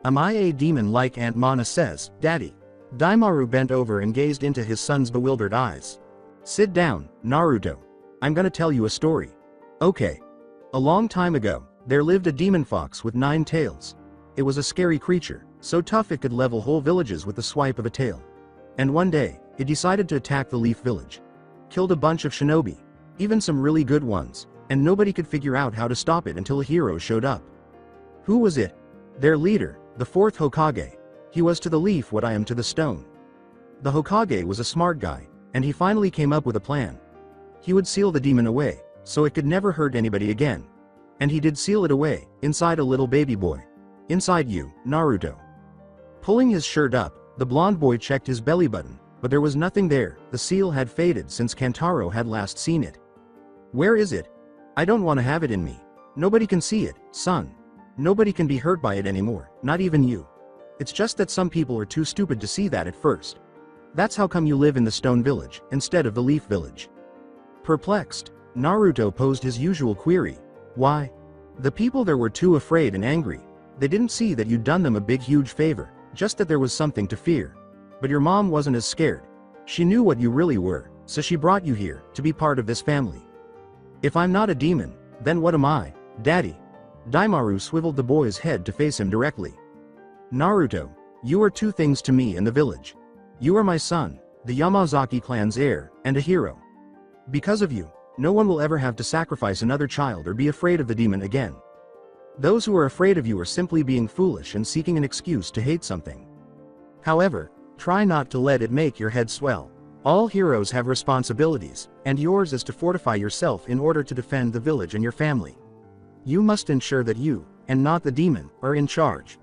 Speaker 2: Am I a demon like Aunt Mana says, Daddy? Daimaru bent over and gazed into his son's bewildered eyes. Sit down, Naruto. I'm gonna tell you a story. Okay. A long time ago, there lived a demon fox with 9 tails. It was a scary creature, so tough it could level whole villages with the swipe of a tail. And one day, it decided to attack the Leaf Village. Killed a bunch of shinobi, even some really good ones, and nobody could figure out how to stop it until a hero showed up. Who was it? Their leader, the 4th Hokage. He was to the leaf what I am to the stone. The Hokage was a smart guy, and he finally came up with a plan. He would seal the demon away, so it could never hurt anybody again. And he did seal it away, inside a little baby boy. Inside you, Naruto. Pulling his shirt up, the blonde boy checked his belly button, but there was nothing there. The seal had faded since Kantaro had last seen it. Where is it? I don't want to have it in me. Nobody can see it, son. Nobody can be hurt by it anymore, not even you. It's just that some people are too stupid to see that at first. That's how come you live in the Stone Village, instead of the Leaf Village. Perplexed, Naruto posed his usual query. Why? The people there were too afraid and angry. They didn't see that you'd done them a big huge favor, just that there was something to fear. But your mom wasn't as scared. She knew what you really were, so she brought you here, to be part of this family. If I'm not a demon, then what am I, Daddy? Daimaru swiveled the boy's head to face him directly. Naruto, you are 2 things to me in the village. You are my son, the Yamazaki clan's heir, and a hero. Because of you, no one will ever have to sacrifice another child or be afraid of the demon again. Those who are afraid of you are simply being foolish and seeking an excuse to hate something. However, try not to let it make your head swell. All heroes have responsibilities, and yours is to fortify yourself in order to defend the village and your family. You must ensure that you, and not the demon, are in charge.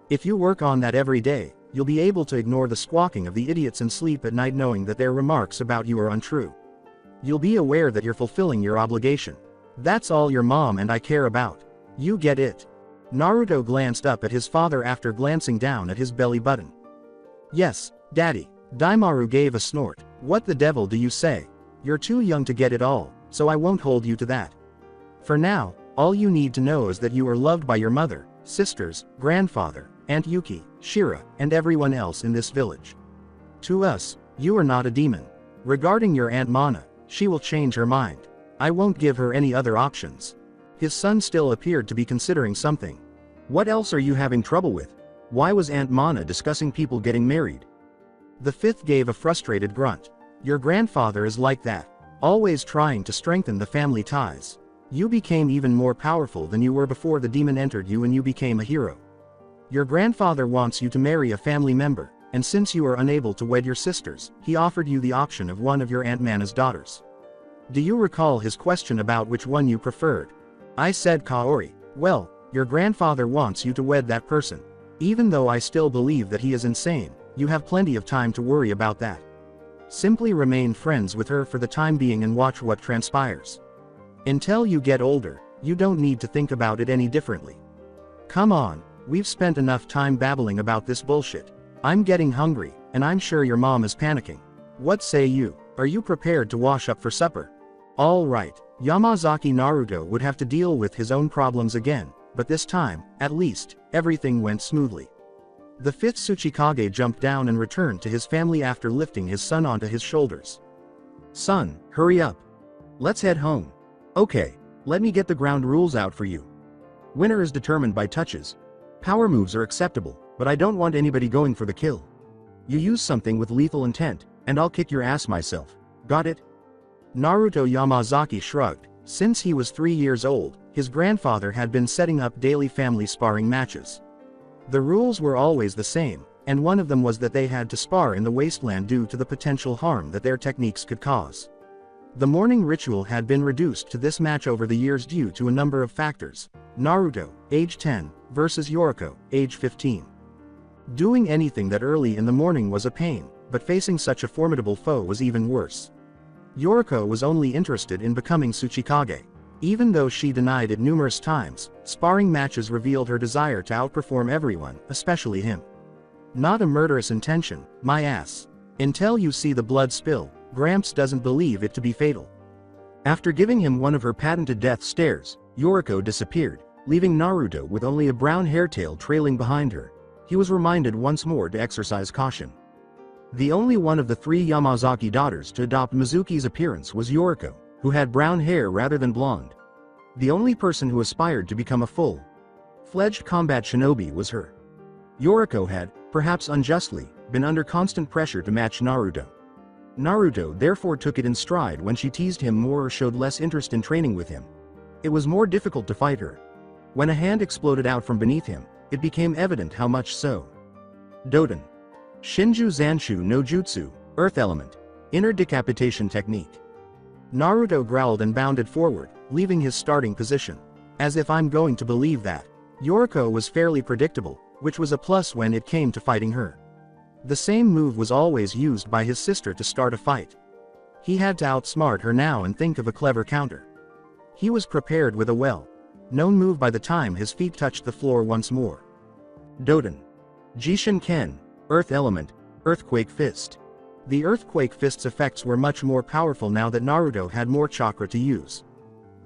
Speaker 2: If you work on that every day, you'll be able to ignore the squawking of the idiots and sleep at night knowing that their remarks about you are untrue. You'll be aware that you're fulfilling your obligation. That's all your mom and I care about. You get it? Naruto glanced up at his father after glancing down at his belly button. Yes, Daddy. Daimaru gave a snort. What the devil do you say? You're too young to get it all, so I won't hold you to that. For now, all you need to know is that you are loved by your mother, sisters, grandfather, Aunt Yuki, Shira, and everyone else in this village. To us, you are not a demon. Regarding your Aunt Mana, she will change her mind. I won't give her any other options. His son still appeared to be considering something. What else are you having trouble with? Why was Aunt Mana discussing people getting married? The 5th gave a frustrated grunt. Your grandfather is like that, always trying to strengthen the family ties. You became even more powerful than you were before the demon entered you and you became a hero. Your grandfather wants you to marry a family member, and since you are unable to wed your sisters, he offered you the option of one of your Aunt Mana's daughters. Do you recall his question about which one you preferred? I said Kaori. Well, your grandfather wants you to wed that person. Even though I still believe that he is insane, you have plenty of time to worry about that. Simply remain friends with her for the time being and watch what transpires. Until you get older, you don't need to think about it any differently. Come on, we've spent enough time babbling about this bullshit. I'm getting hungry, and I'm sure your mom is panicking. What say you? Are you prepared to wash up for supper? All right, Yamazaki Naruto would have to deal with his own problems again, but this time, at least, everything went smoothly. The 5th Tsuchikage jumped down and returned to his family after lifting his son onto his shoulders. Son, hurry up. Let's head home. Okay, let me get the ground rules out for you. Winner is determined by touches. Power moves are acceptable, but I don't want anybody going for the kill. You use something with lethal intent, and I'll kick your ass myself. Got it? Naruto Yamazaki shrugged. Since he was 3 years old, his grandfather had been setting up daily family sparring matches. The rules were always the same, and one of them was that they had to spar in the wasteland due to the potential harm that their techniques could cause. The morning ritual had been reduced to this match over the years due to a number of factors. Naruto, age 10, versus Yoriko, age 15. Doing anything that early in the morning was a pain, but facing such a formidable foe was even worse. Yoriko was only interested in becoming Tsuchikage. Even though she denied it numerous times, sparring matches revealed her desire to outperform everyone, especially him. Not a murderous intention, my ass. Until you see the blood spill, Gramps doesn't believe it to be fatal. After giving him one of her patented death stares, Yoriko disappeared, leaving Naruto with only a brown hairtail trailing behind her. He was reminded once more to exercise caution. The only one of the 3 Yamazaki daughters to adopt Mizuki's appearance was Yoriko, who had brown hair rather than blonde. The only person who aspired to become a full-fledged combat shinobi was her. Yoriko had, perhaps unjustly, been under constant pressure to match Naruto. Naruto therefore took it in stride when she teased him more or showed less interest in training with him. It was more difficult to fight her. When a hand exploded out from beneath him, it became evident how much so. Doden. Shinju Zanshu no Jutsu, Earth Element. Inner Decapitation Technique. Naruto growled and bounded forward, leaving his starting position. As if I'm going to believe that. Yoriko was fairly predictable, which was a plus when it came to fighting her. The same move was always used by his sister to start a fight. He had to outsmart her now and think of a clever counter. He was prepared with a well-known move by the time his feet touched the floor once more. Doden. Jishin Ken, Earth Element, Earthquake Fist. The Earthquake Fist's effects were much more powerful now that Naruto had more chakra to use.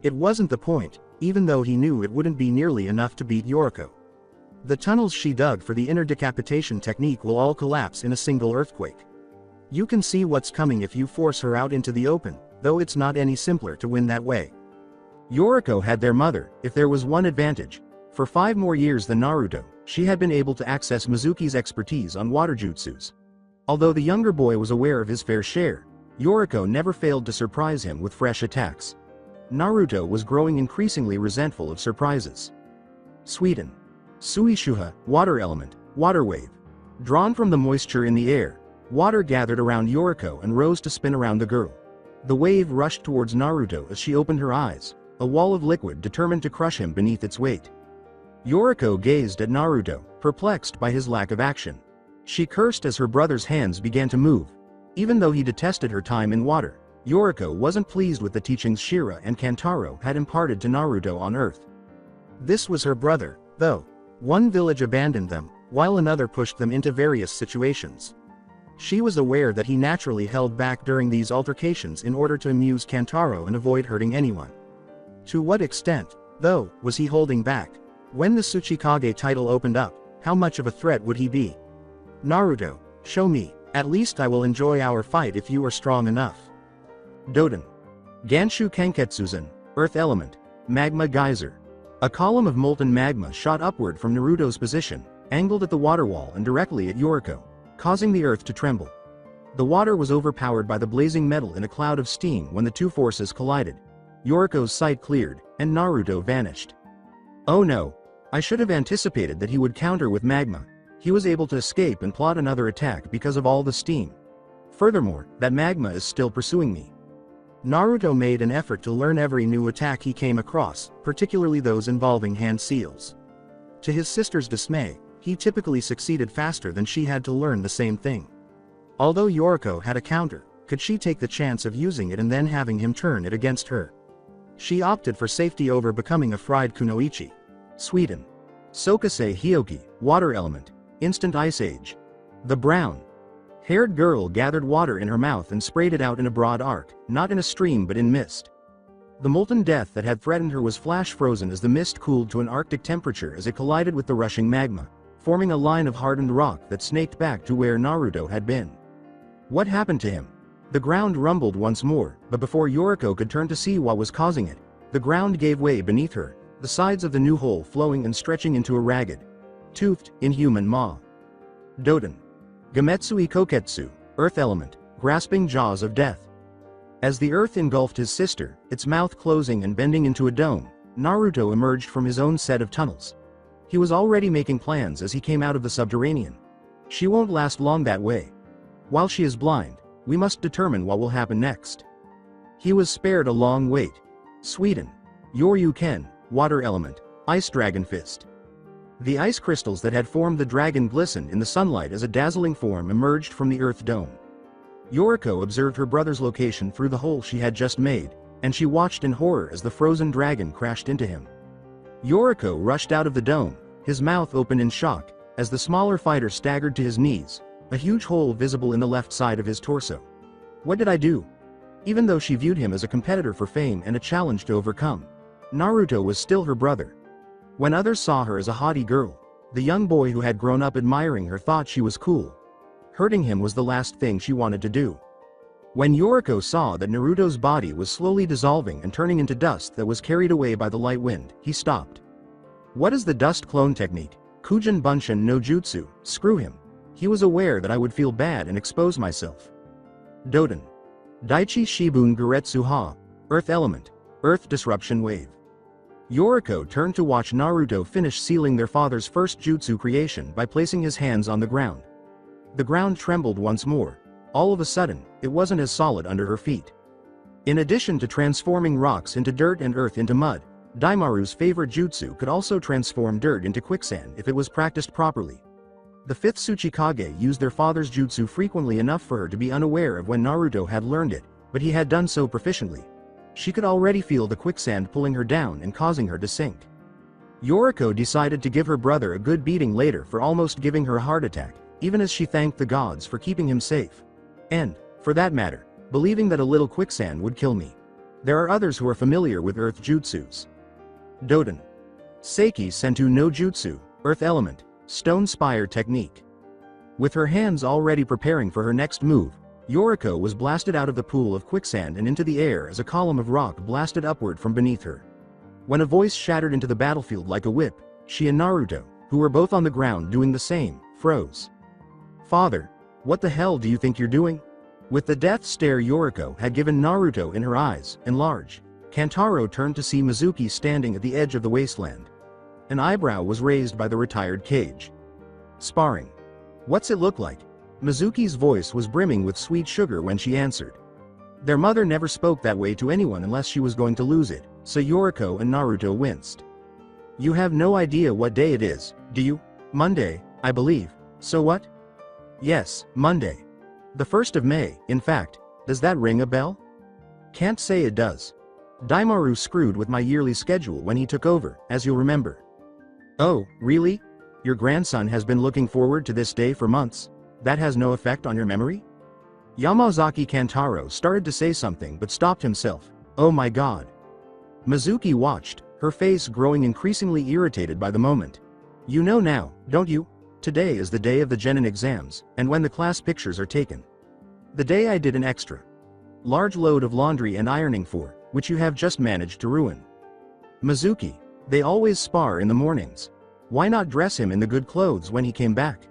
Speaker 2: It wasn't the point, even though he knew it wouldn't be nearly enough to beat Yoriko. The tunnels she dug for the inner decapitation technique will all collapse in a single earthquake. You can see what's coming if you force her out into the open, though it's not any simpler to win that way. Yoriko had their mother, if there was one advantage. For 5 more years than Naruto, she had been able to access Mizuki's expertise on water jutsus. Although the younger boy was aware of his fair share, Yoriko never failed to surprise him with fresh attacks. Naruto was growing increasingly resentful of surprises. Sweden. Suishuha, Water Element, Water Wave. Drawn from the moisture in the air, water gathered around Yoriko and rose to spin around the girl. The wave rushed towards Naruto as she opened her eyes, a wall of liquid determined to crush him beneath its weight. Yoriko gazed at Naruto, perplexed by his lack of action. She cursed as her brother's hands began to move. Even though he detested her time in water, Yoriko wasn't pleased with the teachings Shira and Kantaro had imparted to Naruto on Earth. This was her brother, though. One village abandoned them, while another pushed them into various situations. She was aware that he naturally held back during these altercations in order to amuse Kantaro and avoid hurting anyone. To what extent, though, was he holding back? When the Tsuchikage title opened up, how much of a threat would he be? Naruto, show me, at least I will enjoy our fight if you are strong enough. Doden. Ganshu Kanketsuzen, Earth Element, Magma Geyser. A column of molten magma shot upward from Naruto's position, angled at the water wall and directly at Yoriko, causing the earth to tremble. The water was overpowered by the blazing metal in a cloud of steam when the two forces collided. Yoriko's sight cleared, and Naruto vanished. Oh no! I should have anticipated that he would counter with magma. He was able to escape and plot another attack because of all the steam. Furthermore, that magma is still pursuing me. Naruto made an effort to learn every new attack he came across, particularly those involving hand seals. To his sister's dismay, he typically succeeded faster than she had to learn the same thing. Although Yoriko had a counter, could she take the chance of using it and then having him turn it against her? She opted for safety over becoming a fried kunoichi. Sweden. Sokase Hyoki, Water Element, Instant Ice Age. The brown-haired girl gathered water in her mouth and sprayed it out in a broad arc, not in a stream but in mist. The molten death that had threatened her was flash frozen as the mist cooled to an arctic temperature as it collided with the rushing magma, forming a line of hardened rock that snaked back to where Naruto had been. What happened to him? The ground rumbled once more, but before Yoriko could turn to see what was causing it, the ground gave way beneath her, the sides of the new hole flowing and stretching into a ragged, toothed, inhuman maw. Doden. Gametsui Koketsu, Earth Element, Grasping Jaws of Death. As the earth engulfed his sister, its mouth closing and bending into a dome, Naruto emerged from his own set of tunnels. He was already making plans as he came out of the subterranean. She won't last long that way. While she is blind, we must determine what will happen next. He was spared a long wait. Sweden. Yoryu Ken, Water Element, Ice Dragon Fist. The ice crystals that had formed the dragon glistened in the sunlight as a dazzling form emerged from the earth dome. Yoriko observed her brother's location through the hole she had just made, and she watched in horror as the frozen dragon crashed into him. Yoriko rushed out of the dome, his mouth open in shock, as the smaller fighter staggered to his knees, a huge hole visible in the left side of his torso. What did I do? Even though she viewed him as a competitor for fame and a challenge to overcome, Naruto was still her brother. When others saw her as a haughty girl, the young boy who had grown up admiring her thought she was cool. Hurting him was the last thing she wanted to do. When Yoriko saw that Naruto's body was slowly dissolving and turning into dust that was carried away by the light wind, he stopped. What is the dust clone technique? Kujin Bunshin no Jutsu, screw him. He was aware that I would feel bad and expose myself. Doden. Daichi Shibun Guretsu Ha, Earth Element, Earth Disruption Wave. Yoriko turned to watch Naruto finish sealing their father's first jutsu creation by placing his hands on the ground. The ground trembled once more. All of a sudden, it wasn't as solid under her feet. In addition to transforming rocks into dirt and earth into mud, Daimaru's favorite jutsu could also transform dirt into quicksand if it was practiced properly. The 5th Tsuchikage used their father's jutsu frequently enough for her to be unaware of when Naruto had learned it, but he had done so proficiently. She could already feel the quicksand pulling her down and causing her to sink. Yoriko decided to give her brother a good beating later for almost giving her a heart attack, even as she thanked the gods for keeping him safe. And, for that matter, believing that a little quicksand would kill me. There are others who are familiar with earth jutsus. Doden. Seiki Sentu no Jutsu, Earth Element, Stone Spire Technique. With her hands already preparing for her next move, Yoriko was blasted out of the pool of quicksand and into the air as a column of rock blasted upward from beneath her. When a voice shattered into the battlefield like a whip, she and Naruto, who were both on the ground doing the same, froze. Father, what the hell do you think you're doing? With the death stare Yoriko had given Naruto in her eyes, enlarged, Kantaro turned to see Mizuki standing at the edge of the wasteland. An eyebrow was raised by the retired Kage. Sparring. What's it look like? Mizuki's voice was brimming with sweet sugar when she answered. Their mother never spoke that way to anyone unless she was going to lose it, so Yoriko and Naruto winced. You have no idea what day it is, do you? Monday, I believe. So what? Yes, Monday. The 1st of May, in fact. Does that ring a bell? Can't say it does. Daimaru screwed with my yearly schedule when he took over, as you'll remember. Oh, really? Your grandson has been looking forward to this day for months. That has no effect on your memory? Yamazaki Kantaro started to say something but stopped himself. Oh my god. Mizuki watched, her face growing increasingly irritated by the moment. You know now, don't you? Today is the day of the genin exams, and when the class pictures are taken. The day I did an extra large load of laundry and ironing for, which you have just managed to ruin. Mizuki, they always spar in the mornings. Why not dress him in the good clothes when he came back?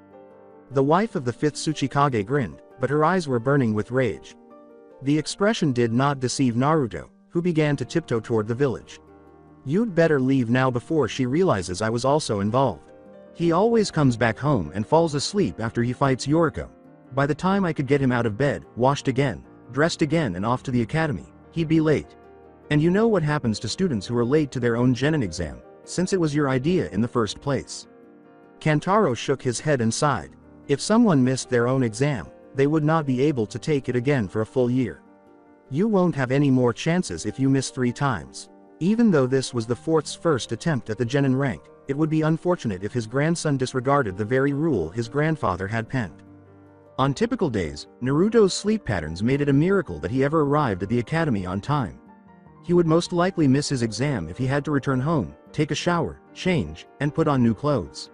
Speaker 2: The wife of the 5th Tsuchikage grinned, but her eyes were burning with rage. The expression did not deceive Naruto, who began to tiptoe toward the village. You'd better leave now before she realizes I was also involved. He always comes back home and falls asleep after he fights Yoriko. By the time I could get him out of bed, washed again, dressed again and off to the academy, he'd be late. And you know what happens to students who are late to their own genin exam, since it was your idea in the first place. Kantaro shook his head and sighed. If someone missed their own exam, they would not be able to take it again for a full year. You won't have any more chances if you miss 3 times. Even though this was the 4th's first attempt at the genin rank, it would be unfortunate if his grandson disregarded the very rule his grandfather had penned. On typical days, Naruto's sleep patterns made it a miracle that he ever arrived at the academy on time. He would most likely miss his exam if he had to return home, take a shower, change, and put on new clothes.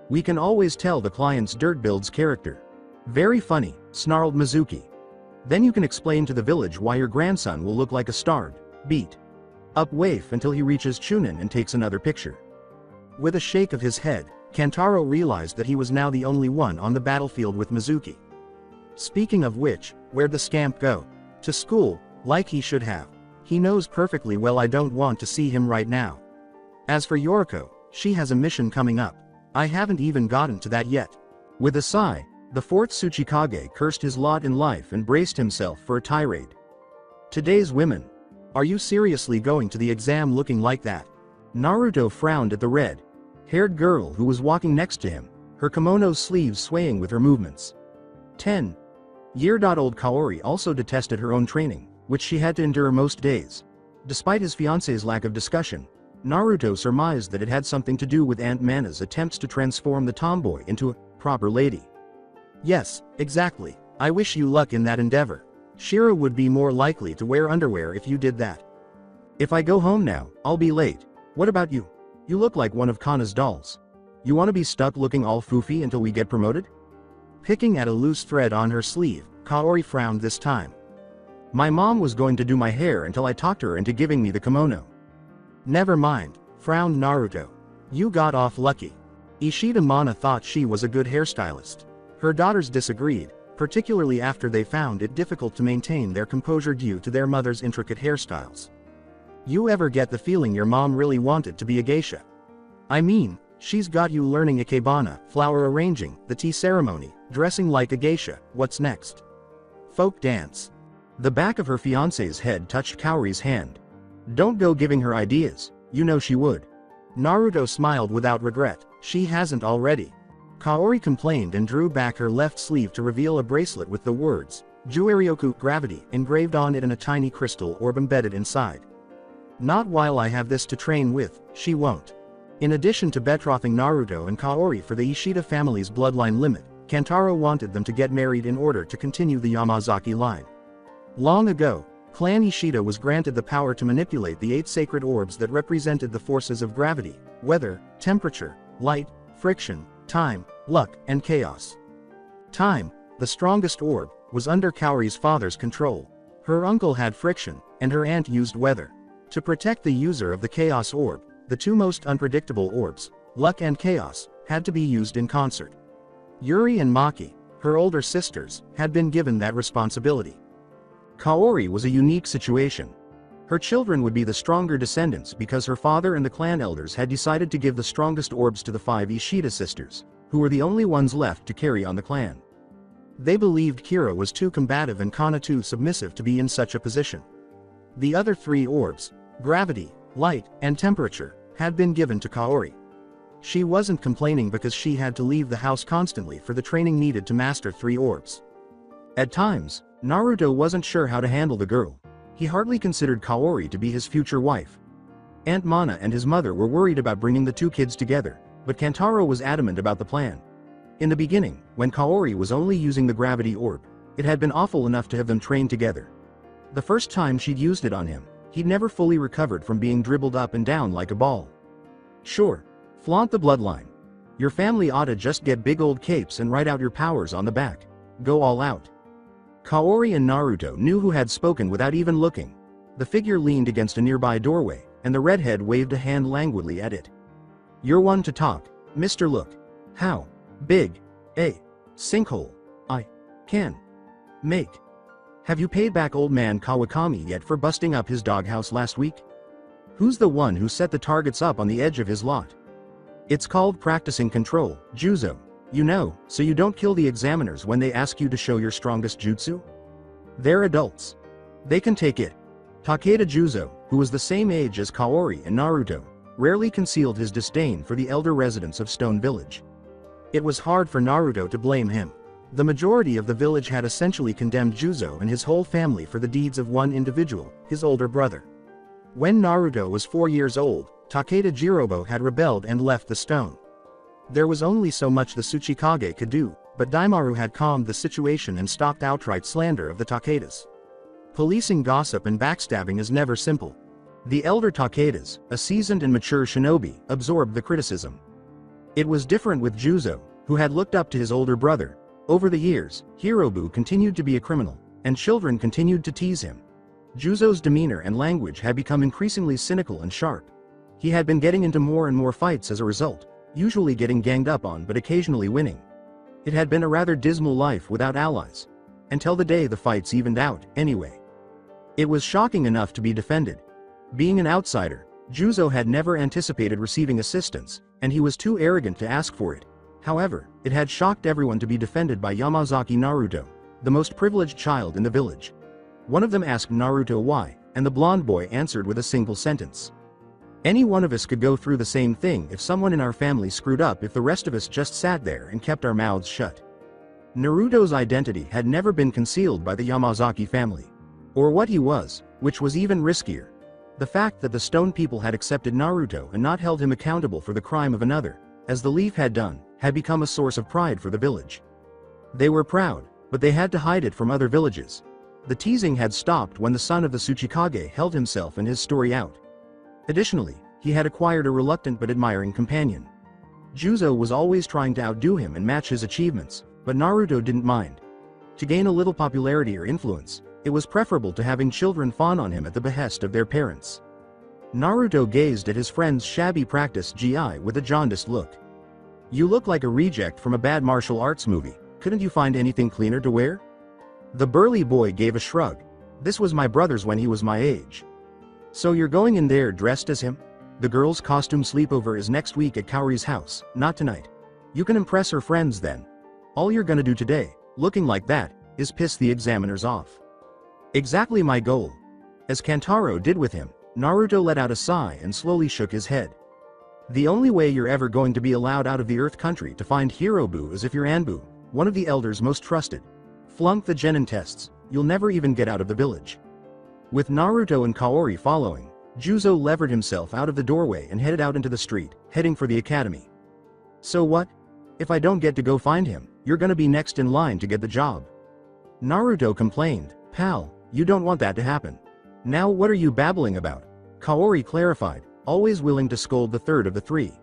Speaker 2: We can always tell the client's dirt builds character. Very funny, snarled Mizuki. Then you can explain to the village why your grandson will look like a starved, beat up waif until he reaches Chunin and takes another picture. With a shake of his head, Kantaro realized that he was now the only one on the battlefield with Mizuki. Speaking of which, where'd the scamp go? To school, like he should have. He knows perfectly well I don't want to see him right now. As for Yoriko, she has a mission coming up. I haven't even gotten to that yet. With a sigh, the 4th Tsuchikage cursed his lot in life and braced himself for a tirade. Today's women. Are you seriously going to the exam looking like that? Naruto frowned at the red-haired girl who was walking next to him, her kimono sleeves swaying with her movements. 10-year-old Kaori also detested her own training, which she had to endure most days. Despite his fiance's lack of discussion, Naruto surmised that it had something to do with Aunt Mana's attempts to transform the tomboy into a proper lady. Yes, exactly. I wish you luck in that endeavor. Shiro would be more likely to wear underwear if you did that. If I go home now, I'll be late. What about you? You look like one of Kana's dolls. You want to be stuck looking all foofy until we get promoted? Picking at a loose thread on her sleeve, Kaori frowned this time. My mom was going to do my hair until I talked her into giving me the kimono. Never mind, frowned Naruto. You got off lucky. Ishida Mana thought she was a good hairstylist. Her daughters disagreed, particularly after they found it difficult to maintain their composure due to their mother's intricate hairstyles. You ever get the feeling your mom really wanted to be a geisha? I mean, she's got you learning ikebana, flower arranging, the tea ceremony, dressing like a geisha. What's next? Folk dance. The back of her fiancé's head touched Kaori's hand. Don't go giving her ideas, you know she would. Naruto smiled without regret. She hasn't already. Kaori complained and drew back her left sleeve to reveal a bracelet with the words, Jueryoku Gravity, engraved on it and a tiny crystal orb embedded inside. Not while I have this to train with, she won't. In addition to betrothing Naruto and Kaori for the Ishida family's bloodline limit, Kantaro wanted them to get married in order to continue the Yamazaki line. Long ago, Clan Ishida was granted the power to manipulate the 8 sacred orbs that represented the forces of gravity, weather, temperature, light, friction, time, luck, and chaos. Time, the strongest orb, was under Kaori's father's control. Her uncle had friction, and her aunt used weather. To protect the user of the chaos orb, the two most unpredictable orbs, luck and chaos, had to be used in concert. Yuri and Maki, her older sisters, had been given that responsibility. Kaori was a unique situation. Her children would be the stronger descendants because her father and the clan elders had decided to give the strongest orbs to the 5 Ishida sisters, who were the only ones left to carry on the clan. They believed Kira was too combative and Kana too submissive to be in such a position. The other 3 orbs, gravity, light, and temperature, had been given to Kaori. She wasn't complaining because she had to leave the house constantly for the training needed to master 3 orbs. At times, Naruto wasn't sure how to handle the girl. He hardly considered Kaori to be his future wife. Aunt Mana and his mother were worried about bringing the 2 kids together, but Kantaro was adamant about the plan. In the beginning, when Kaori was only using the gravity orb, it had been awful enough to have them train together. The first time she'd used it on him, he'd never fully recovered from being dribbled up and down like a ball. Sure, flaunt the bloodline. Your family ought to just get big old capes and write out your powers on the back. Go all out. Kaori and Naruto knew who had spoken without even looking. The figure leaned against a nearby doorway, and the redhead waved a hand languidly at it. You're one to talk, Mr. Look. How big a sinkhole I can make. Have you paid back old man Kawakami yet for busting up his doghouse last week? Who's the one who set the targets up on the edge of his lot? It's called practicing control, Juzo. You know, so you don't kill the examiners when they ask you to show your strongest jutsu? They're adults. They can take it. Takeda Juzo, who was the same age as Kaori and Naruto, rarely concealed his disdain for the elder residents of Stone Village. It was hard for Naruto to blame him. The majority of the village had essentially condemned Juzo and his whole family for the deeds of one individual, his older brother. When Naruto was 4 years old, Takeda Jirobo had rebelled and left the stone. There was only so much the Tsuchikage could do, but Daimaru had calmed the situation and stopped outright slander of the Takedas. Policing gossip and backstabbing is never simple. The elder Takedas, a seasoned and mature shinobi, absorbed the criticism. It was different with Juzo, who had looked up to his older brother. Over the years, Hirobu continued to be a criminal, and children continued to tease him. Juzo's demeanor and language had become increasingly cynical and sharp. He had been getting into more and more fights as a result, usually getting ganged up on but occasionally winning. It had been a rather dismal life without allies. Until the day the fights evened out, anyway. It was shocking enough to be defended. Being an outsider, Juzo had never anticipated receiving assistance, and he was too arrogant to ask for it. However, it had shocked everyone to be defended by Yamazaki Naruto, the most privileged child in the village. One of them asked Naruto why, and the blonde boy answered with a single sentence. Any one of us could go through the same thing if someone in our family screwed up if the rest of us just sat there and kept our mouths shut. Naruto's identity had never been concealed by the Yamazaki family. Or what he was, which was even riskier. The fact that the stone people had accepted Naruto and not held him accountable for the crime of another, as the leaf had done, had become a source of pride for the village. They were proud, but they had to hide it from other villages. The teasing had stopped when the son of the Tsuchikage held himself and his story out. Additionally, he had acquired a reluctant but admiring companion. Juzo was always trying to outdo him and match his achievements, but Naruto didn't mind. To gain a little popularity or influence, it was preferable to having children fawn on him at the behest of their parents. Naruto gazed at his friend's shabby practice gi with a jaundiced look. "You look like a reject from a bad martial arts movie. Couldn't you find anything cleaner to wear?" The burly boy gave a shrug. "This was my brother's when he was my age." "So you're going in there dressed as him? The girl's costume sleepover is next week at Kaori's house, not tonight. You can impress her friends then. All you're gonna do today, looking like that, is piss the examiners off." "Exactly my goal." As Kantaro did with him, Naruto let out a sigh and slowly shook his head. "The only way you're ever going to be allowed out of the Earth Country to find Hirobu is if you're Anbu, one of the elders most trusted. Flunk the genin tests, you'll never even get out of the village." With Naruto and Kaori following, Juzo levered himself out of the doorway and headed out into the street, heading for the academy. "So what? If I don't get to go find him, you're gonna be next in line to get the job." Naruto complained. "Pal, you don't want that to happen." "Now what are you babbling about?" Kaori clarified, always willing to scold the third of the three.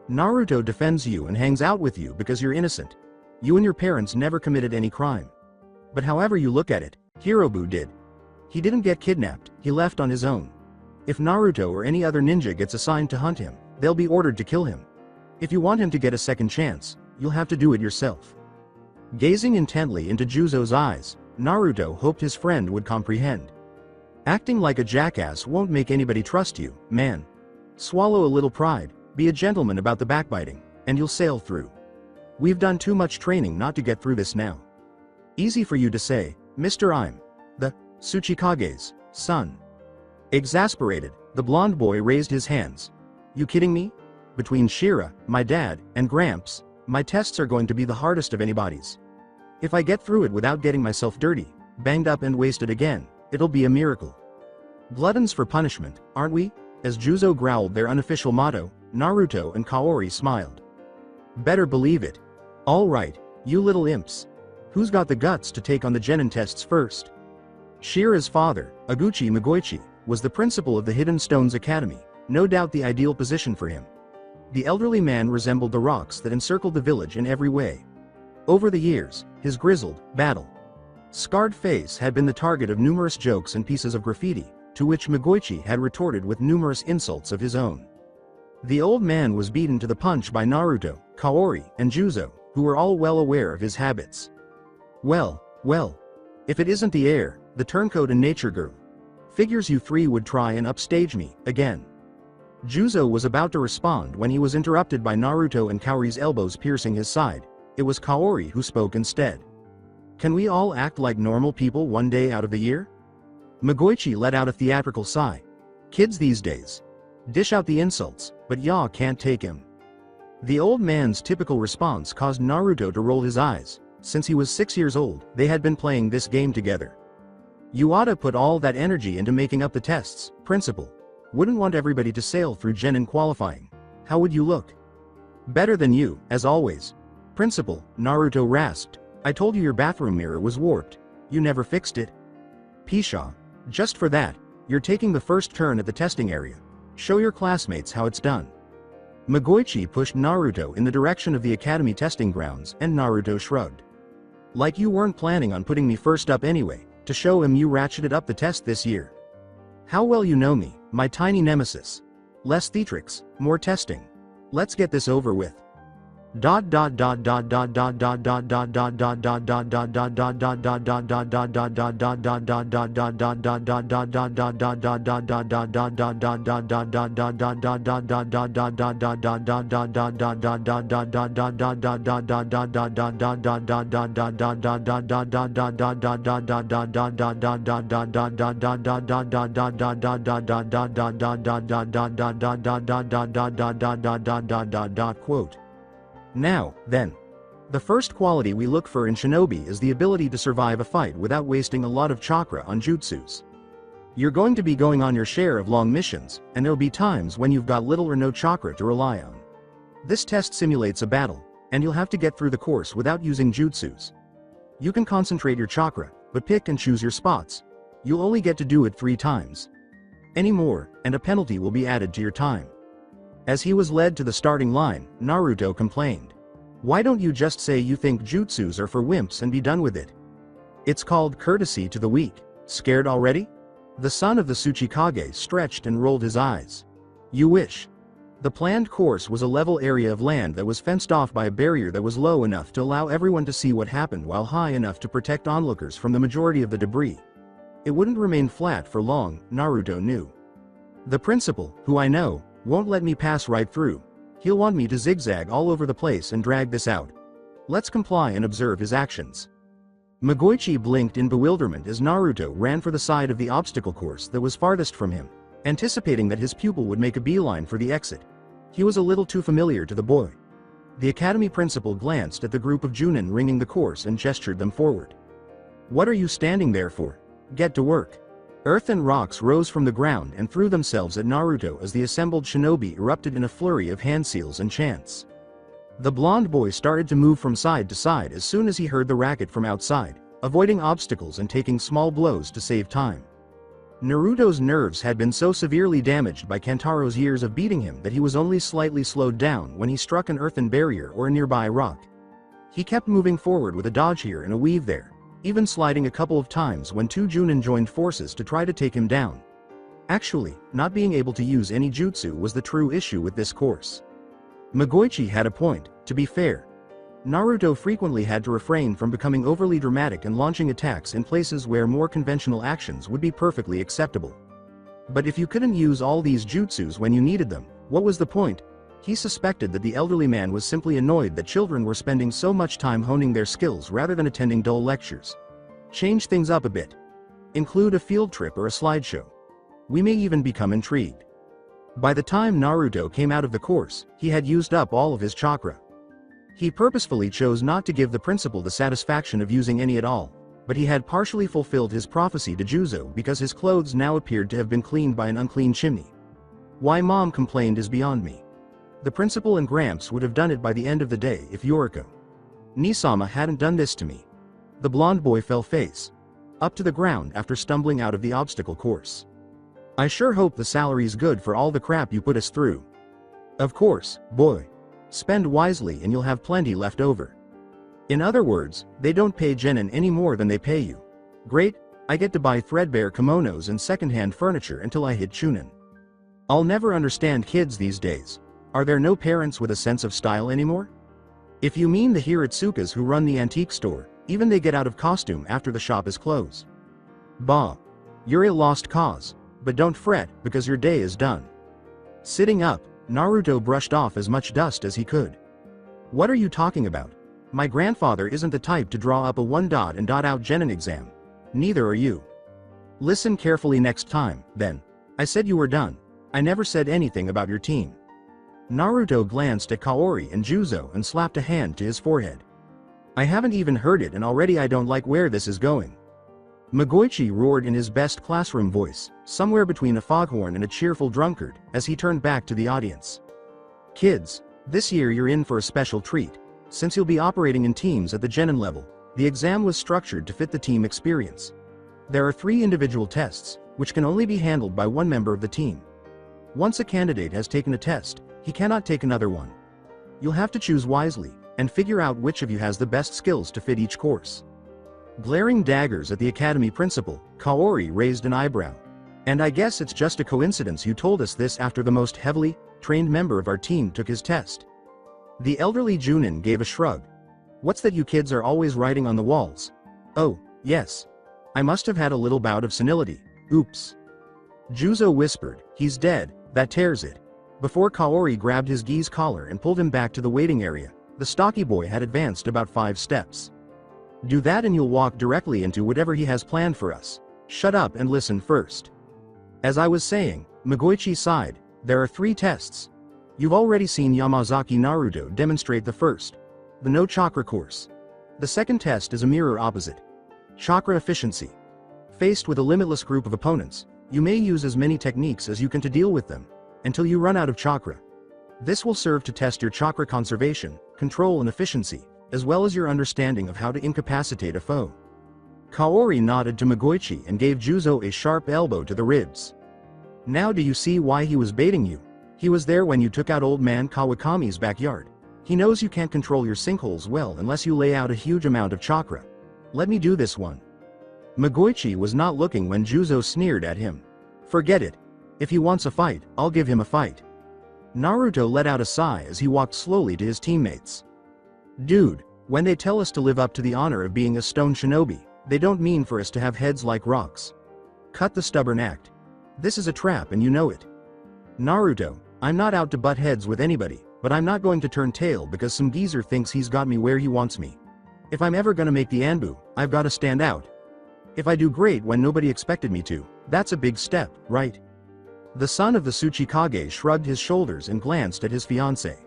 Speaker 2: "Naruto defends you and hangs out with you because you're innocent. You and your parents never committed any crime. But however you look at it, Hirobu did. He didn't get kidnapped, he left on his own. If Naruto or any other ninja gets assigned to hunt him, they'll be ordered to kill him. If you want him to get a second chance, you'll have to do it yourself." Gazing intently into Juzo's eyes, Naruto hoped his friend would comprehend. "Acting like a jackass won't make anybody trust you, man. Swallow a little pride, be a gentleman about the backbiting, and you'll sail through. We've done too much training not to get through this now. Easy for you to say, Mr. I'm the Tsuchikage's son." Exasperated, the blond boy raised his hands. "You kidding me? Between Shira, my dad, and Gramps, my tests are going to be the hardest of anybody's. If I get through it without getting myself dirty, banged up and wasted again, it'll be a miracle. Gluttons for punishment, aren't we?" As Juzo growled their unofficial motto, Naruto and Kaori smiled. "Better believe it. All right, you little imps. Who's got the guts to take on the genin tests first?" Shira's father, Aguchi Magoichi, was the principal of the Hidden Stones Academy, no doubt the ideal position for him. The elderly man resembled the rocks that encircled the village in every way. Over the years, his grizzled, battle-scarred face had been the target of numerous jokes and pieces of graffiti, to which Magoichi had retorted with numerous insults of his own. The old man was beaten to the punch by Naruto, Kaori, and Juzo, who were all well aware of his habits. Well, if it isn't the heir, the turncoat and nature girl. Figures you three would try and upstage me, again." Juzo was about to respond when he was interrupted by Naruto and Kaori's elbows piercing his side. It was Kaori who spoke instead. "Can we all act like normal people one day out of the year?" Magoichi let out a theatrical sigh. "Kids these days dish out the insults, but y'all can't take him." The old man's typical response caused Naruto to roll his eyes. Since he was 6 years old, they had been playing this game together. "You oughta put all that energy into making up the tests, principal. Wouldn't want everybody to sail through genin qualifying. How would you look?" "Better than you, as always." "Principal," Naruto rasped, "I told you your bathroom mirror was warped. You never fixed it." "Pshaw. Just for that, you're taking the first turn at the testing area. Show your classmates how it's done." Magoichi pushed Naruto in the direction of the academy testing grounds, and Naruto shrugged. "Like you weren't planning on putting me first up anyway, to show him you ratcheted up the test this year. How well you know me, my tiny nemesis. Less theatrics, more testing. Let's get this over with." Now, then. The first quality we look for in shinobi is the ability to survive a fight without wasting a lot of chakra on jutsus. You're going to be going on your share of long missions, and there'll be times when you've got little or no chakra to rely on. This test simulates a battle, and you'll have to get through the course without using jutsus. You can concentrate your chakra, but pick and choose your spots. You'll only get to do it 3 times. Any more, and a penalty will be added to your time. As he was led to the starting line, Naruto complained. Why don't you just say you think jutsus are for wimps and be done with it? It's called courtesy to the weak. Scared already? The son of the Tsuchikage stretched and rolled his eyes. You wish. The planned course was a level area of land that was fenced off by a barrier that was low enough to allow everyone to see what happened while high enough to protect onlookers from the majority of the debris. It wouldn't remain flat for long, Naruto knew. The principal, who I know, won't let me pass right through. He'll want me to zigzag all over the place and drag this out. Let's comply and observe his actions. Magoichi blinked in bewilderment as Naruto ran for the side of the obstacle course that was farthest from him, anticipating that his pupil would make a beeline for the exit. He was a little too familiar to the boy. The academy principal glanced at the group of Junin ringing the course and gestured them forward. What are you standing there for? Get to work. Earth and rocks rose from the ground and threw themselves at Naruto as the assembled shinobi erupted in a flurry of hand seals and chants. The blonde boy started to move from side to side as soon as he heard the racket from outside, avoiding obstacles and taking small blows to save time. Naruto's nerves had been so severely damaged by Kantaro's years of beating him that he was only slightly slowed down when he struck an earthen barrier or a nearby rock. He kept moving forward with a dodge here and a weave there, even sliding a couple of times when 2 Junin joined forces to try to take him down. Actually, not being able to use any jutsu was the true issue with this course. Magoichi had a point, to be fair. Naruto frequently had to refrain from becoming overly dramatic and launching attacks in places where more conventional actions would be perfectly acceptable. But if you couldn't use all these jutsus when you needed them, what was the point? He suspected that the elderly man was simply annoyed that children were spending so much time honing their skills rather than attending dull lectures. Change things up a bit. Include a field trip or a slideshow. We may even become intrigued. By the time Naruto came out of the course, he had used up all of his chakra. He purposefully chose not to give the principal the satisfaction of using any at all, but he had partially fulfilled his prophecy to Juzo because his clothes now appeared to have been cleaned by an unclean chimney. Why Mom complained is beyond me. The principal and Gramps would have done it by the end of the day if Yoriko Nisama hadn't done this to me. The blonde boy fell face up to the ground after stumbling out of the obstacle course. I sure hope the salary's good for all the crap you put us through. Of course, boy. Spend wisely and you'll have plenty left over. In other words, they don't pay genin any more than they pay you. Great, I get to buy threadbare kimonos and secondhand furniture until I hit chunin. I'll never understand kids these days. Are there no parents with a sense of style anymore? If you mean the Hiratsukas who run the antique store, even they get out of costume after the shop is closed. Bah. You're a lost cause, but don't fret because your day is done. Sitting up, Naruto brushed off as much dust as he could. What are you talking about? My grandfather isn't the type to draw up a 1 dot and dot out genin exam. Neither are you. Listen carefully next time, then. I said you were done. I never said anything about your team. Naruto glanced at Kaori and Juzo and slapped a hand to his forehead. I haven't even heard it and already I don't like where this is going. Magoichi roared in his best classroom voice, somewhere between a foghorn and a cheerful drunkard, as he turned back to the audience. Kids, this year you're in for a special treat. Since you'll be operating in teams at the genin level, the exam was structured to fit the team experience. There are 3 individual tests, which can only be handled by 1 member of the team. Once a candidate has taken a test, he cannot take another one. You'll have to choose wisely, and figure out which of you has the best skills to fit each course. Glaring daggers at the academy principal, Kaori raised an eyebrow. And I guess it's just a coincidence you told us this after the most heavily trained member of our team took his test. The elderly Junin gave a shrug. What's that you kids are always writing on the walls? Oh, yes. I must have had a little bout of senility. Oops. Juzo whispered, he's dead, that tears it. Before Kaori grabbed his gi's collar and pulled him back to the waiting area, the stocky boy had advanced about 5 steps. Do that and you'll walk directly into whatever he has planned for us. Shut up and listen first. As I was saying, Magoichi sighed, there are 3 tests. You've already seen Yamazaki Naruto demonstrate the first, the no chakra course. The second test is a mirror opposite. Chakra efficiency. Faced with a limitless group of opponents, you may use as many techniques as you can to deal with them, until you run out of chakra. This will serve to test your chakra conservation, control and efficiency, as well as your understanding of how to incapacitate a foe. Kaori nodded to Magoichi and gave Juzo a sharp elbow to the ribs. Now do you see why he was baiting you? He was there when you took out old man Kawakami's backyard. He knows you can't control your sinkholes well unless you lay out a huge amount of chakra. Let me do this one. Magoichi was not looking when Juzo sneered at him. Forget it. If he wants a fight, I'll give him a fight. Naruto let out a sigh as he walked slowly to his teammates. Dude, when they tell us to live up to the honor of being a stone shinobi, they don't mean for us to have heads like rocks. Cut the stubborn act. This is a trap and you know it. Naruto, I'm not out to butt heads with anybody, but I'm not going to turn tail because some geezer thinks he's got me where he wants me. If I'm ever gonna make the Anbu, I've gotta stand out. If I do great when nobody expected me to, that's a big step, right? The son of the Tsuchikage shrugged his shoulders and glanced at his fiancée.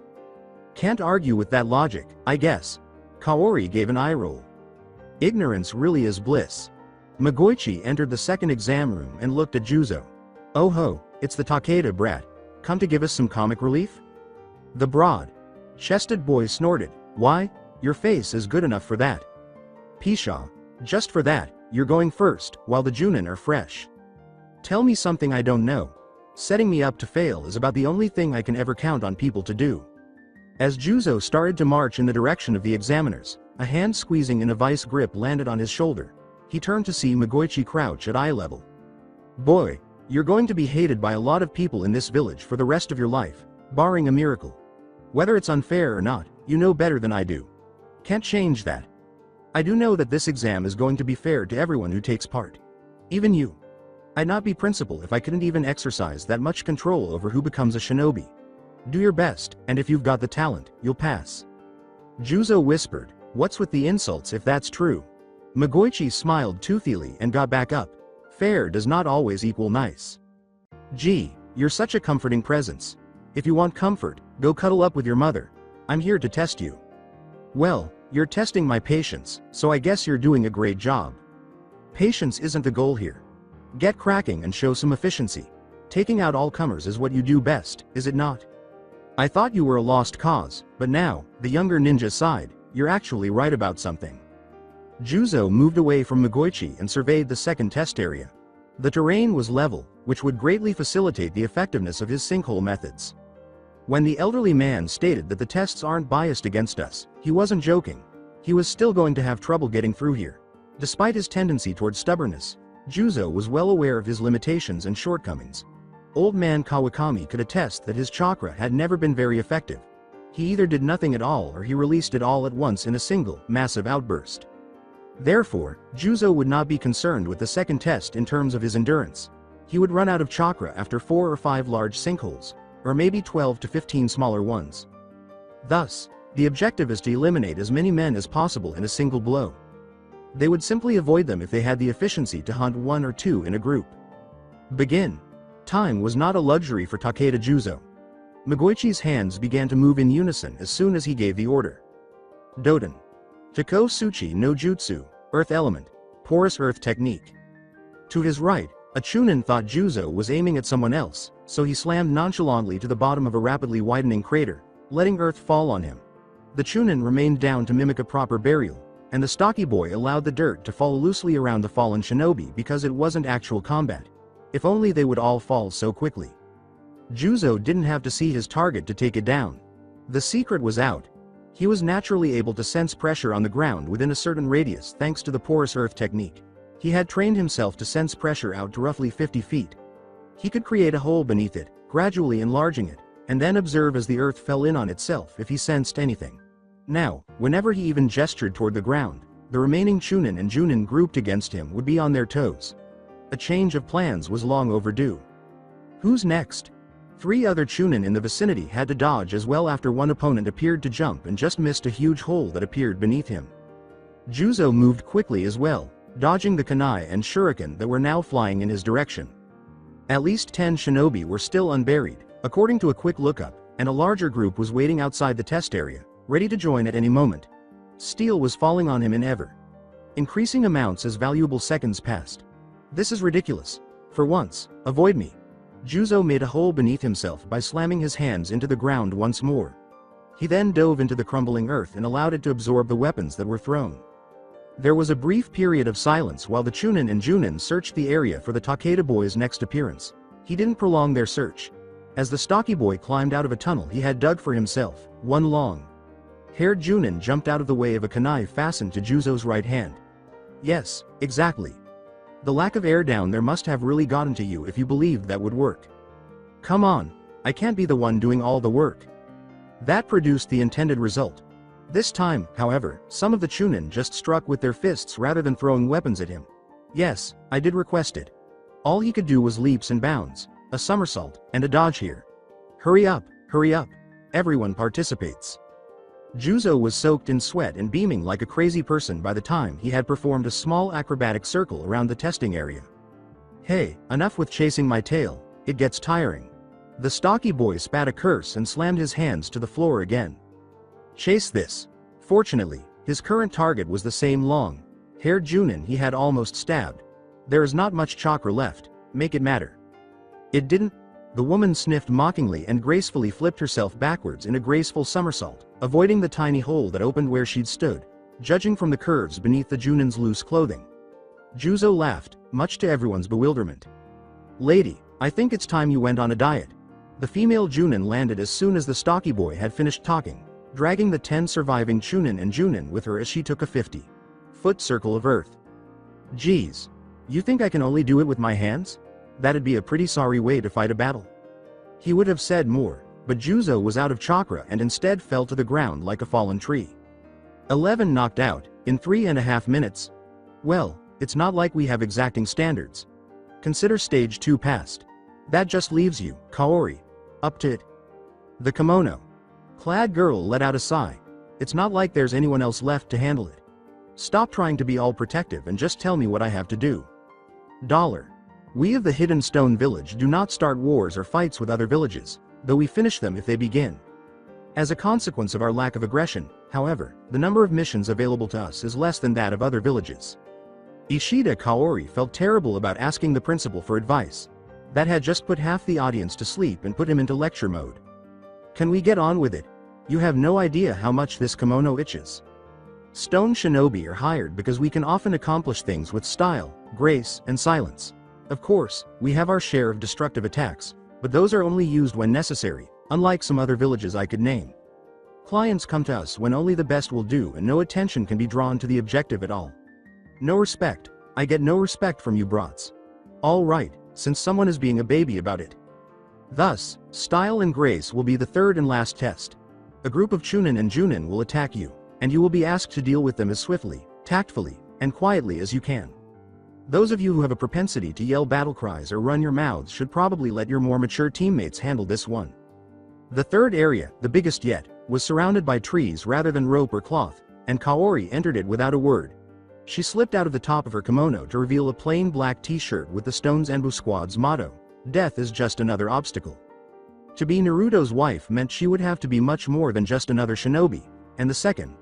Speaker 2: Can't argue with that logic, I guess. Kaori gave an eye roll. Ignorance really is bliss. Magoichi entered the second exam room and looked at Juzo. Oh ho, it's the Takeda brat. Come to give us some comic relief? The broad-chested boy snorted. Why? Your face is good enough for that. Pisha, just for that, you're going first, while the Junin are fresh. Tell me something I don't know. Setting me up to fail is about the only thing I can ever count on people to do. As Juzo started to march in the direction of the examiners, a hand squeezing in a vice grip landed on his shoulder. He turned to see Magoichi crouch at eye level. Boy, you're going to be hated by a lot of people in this village for the rest of your life, barring a miracle. Whether it's unfair or not, you know better than I do. Can't change that. I do know that this exam is going to be fair to everyone who takes part. Even you. I'd not be principal if I couldn't even exercise that much control over who becomes a shinobi. Do your best, and if you've got the talent, you'll pass. Juzo whispered, what's with the insults if that's true? Magoichi smiled toothily and got back up. Fair does not always equal nice. Gee, you're such a comforting presence. If you want comfort, go cuddle up with your mother. I'm here to test you. Well, you're testing my patience, so I guess you're doing a great job. Patience isn't the goal here. Get cracking and show some efficiency. Taking out all comers is what you do best, is it not? I thought you were a lost cause, but now, the younger ninja side, you're actually right about something. Juzo moved away from Magoichi and surveyed the second test area. The terrain was level, which would greatly facilitate the effectiveness of his sinkhole methods. When the elderly man stated that the tests aren't biased against us, he wasn't joking. He was still going to have trouble getting through here. Despite his tendency toward stubbornness, Juzo was well aware of his limitations and shortcomings. Old man Kawakami could attest that his chakra had never been very effective. He either did nothing at all or he released it all at once in a single, massive outburst. Therefore, Juzo would not be concerned with the second test in terms of his endurance. He would run out of chakra after 4 or 5 large sinkholes, or maybe 12 to 15 smaller ones. Thus, the objective is to eliminate as many men as possible in a single blow. They would simply avoid them if they had the efficiency to hunt 1 or 2 in a group. Begin. Time was not a luxury for Takeda Juzo. Magoichi's hands began to move in unison as soon as he gave the order. Doden. Tako Suchi no Jutsu, Earth Element, Porous Earth Technique. To his right, a Chunin thought Juzo was aiming at someone else, so he slammed nonchalantly to the bottom of a rapidly widening crater, letting earth fall on him. The Chunin remained down to mimic a proper burial, and the stocky boy allowed the dirt to fall loosely around the fallen shinobi because it wasn't actual combat. If only they would all fall so quickly. Juzo didn't have to see his target to take it down. The secret was out. He was naturally able to sense pressure on the ground within a certain radius thanks to the porous earth technique. He had trained himself to sense pressure out to roughly 50 feet. He could create a hole beneath it, gradually enlarging it, and then observe as the earth fell in on itself if he sensed anything. Now, whenever he even gestured toward the ground, the remaining Chunin and Junin grouped against him would be on their toes. A change of plans was long overdue. Who's next? 3 other Chunin in the vicinity had to dodge as well after one opponent appeared to jump and just missed a huge hole that appeared beneath him. Juzo moved quickly as well, dodging the kunai and shuriken that were now flying in his direction. At least 10 shinobi were still unburied, according to a quick lookup, and a larger group was waiting outside the test area, ready to join at any moment. Steel was falling on him in ever increasing amounts as valuable seconds passed. This is ridiculous. For once, avoid me. Juzo made a hole beneath himself by slamming his hands into the ground once more. He then dove into the crumbling earth and allowed it to absorb the weapons that were thrown. There was a brief period of silence while the Chunin and Junin searched the area for the Takeda boy's next appearance. He didn't prolong their search. As the stocky boy climbed out of a tunnel he had dug for himself, one long-haired Junin jumped out of the way of a kunai fastened to Juzo's right hand. Yes, exactly. The lack of air down there must have really gotten to you if you believed that would work. Come on, I can't be the one doing all the work. That produced the intended result. This time, however, some of the Chunin just struck with their fists rather than throwing weapons at him. Yes, I did request it. All he could do was leaps and bounds, a somersault, and a dodge here. Hurry up, everyone participates. Juzo was soaked in sweat and beaming like a crazy person by the time he had performed a small acrobatic circle around the testing area. Hey, enough with chasing my tail, it gets tiring. The stocky boy spat a curse and slammed his hands to the floor again. Chase this. Fortunately, his current target was the same long-haired Junin he had almost stabbed. There is not much chakra left, make it matter. It didn't. The woman sniffed mockingly and gracefully flipped herself backwards in a graceful somersault, avoiding the tiny hole that opened where she'd stood, judging from the curves beneath the Junin's loose clothing. Juzo laughed, much to everyone's bewilderment. Lady, I think it's time you went on a diet. The female Junin landed as soon as the stocky boy had finished talking, dragging the 10 surviving Chunin and Junin with her as she took a 50-foot circle of earth. Geez. You think I can only do it with my hands? That'd be a pretty sorry way to fight a battle. He would have said more, but Juzo was out of chakra and instead fell to the ground like a fallen tree. 11 knocked out, in 3.5 minutes. Well, it's not like we have exacting standards. Consider stage 2 passed. That just leaves you, Kaori. Up to it. The kimono-clad girl let out a sigh. It's not like there's anyone else left to handle it. Stop trying to be all protective and just tell me what I have to do. We of the Hidden Stone Village do not start wars or fights with other villages, though we finish them if they begin. As a consequence of our lack of aggression, however, the number of missions available to us is less than that of other villages. Ishida Kaori felt terrible about asking the principal for advice. That had just put half the audience to sleep and put him into lecture mode. Can we get on with it? You have no idea how much this kimono itches. Stone shinobi are hired because we can often accomplish things with style, grace, and silence. Of course, we have our share of destructive attacks, but those are only used when necessary, unlike some other villages I could name. Clients come to us when only the best will do and no attention can be drawn to the objective at all. No respect. I get no respect from you brats. All right, since someone is being a baby about it. Thus, style and grace will be the third and last test. A group of Chunin and Junin will attack you, and you will be asked to deal with them as swiftly, tactfully, and quietly as you can. Those of you who have a propensity to yell battle cries or run your mouths should probably let your more mature teammates handle this one. The third area, the biggest yet, was surrounded by trees rather than rope or cloth, and Kaori entered it without a word. She slipped out of the top of her kimono to reveal a plain black t-shirt with the Stone's Enbu Squad's motto, "Death is just another obstacle." To be Naruto's wife meant she would have to be much more than just another shinobi, and the second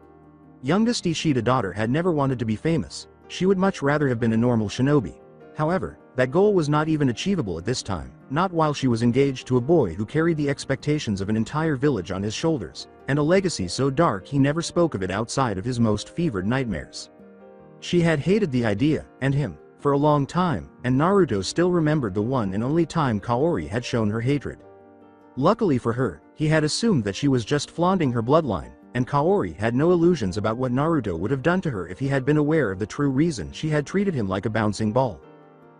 Speaker 2: youngest Ishida daughter had never wanted to be famous. She would much rather have been a normal shinobi. However, that goal was not even achievable at this time, not while she was engaged to a boy who carried the expectations of an entire village on his shoulders, and a legacy so dark he never spoke of it outside of his most fevered nightmares. She had hated the idea, and him, for a long time, and Naruto still remembered the one and only time Kaori had shown her hatred. Luckily for her, he had assumed that she was just flaunting her bloodline, and Kaori had no illusions about what Naruto would have done to her if he had been aware of the true reason she had treated him like a bouncing ball.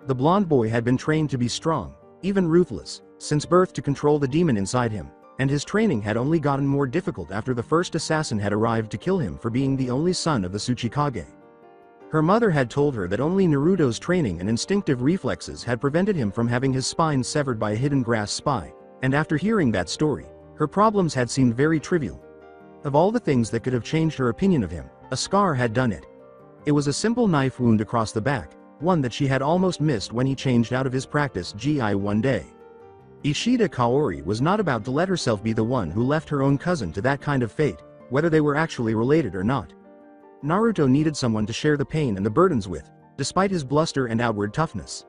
Speaker 2: The blonde boy had been trained to be strong, even ruthless, since birth to control the demon inside him, and his training had only gotten more difficult after the first assassin had arrived to kill him for being the only son of the Tsuchikage. Her mother had told her that only Naruto's training and instinctive reflexes had prevented him from having his spine severed by a hidden grass spy, and after hearing that story, her problems had seemed very trivial. Of all the things that could have changed her opinion of him, a scar had done it. It was a simple knife wound across the back, one that she had almost missed when he changed out of his practice GI one day. Ishida Kaori was not about to let herself be the one who left her own cousin to that kind of fate, whether they were actually related or not. Naruto needed someone to share the pain and the burdens with, despite his bluster and outward toughness.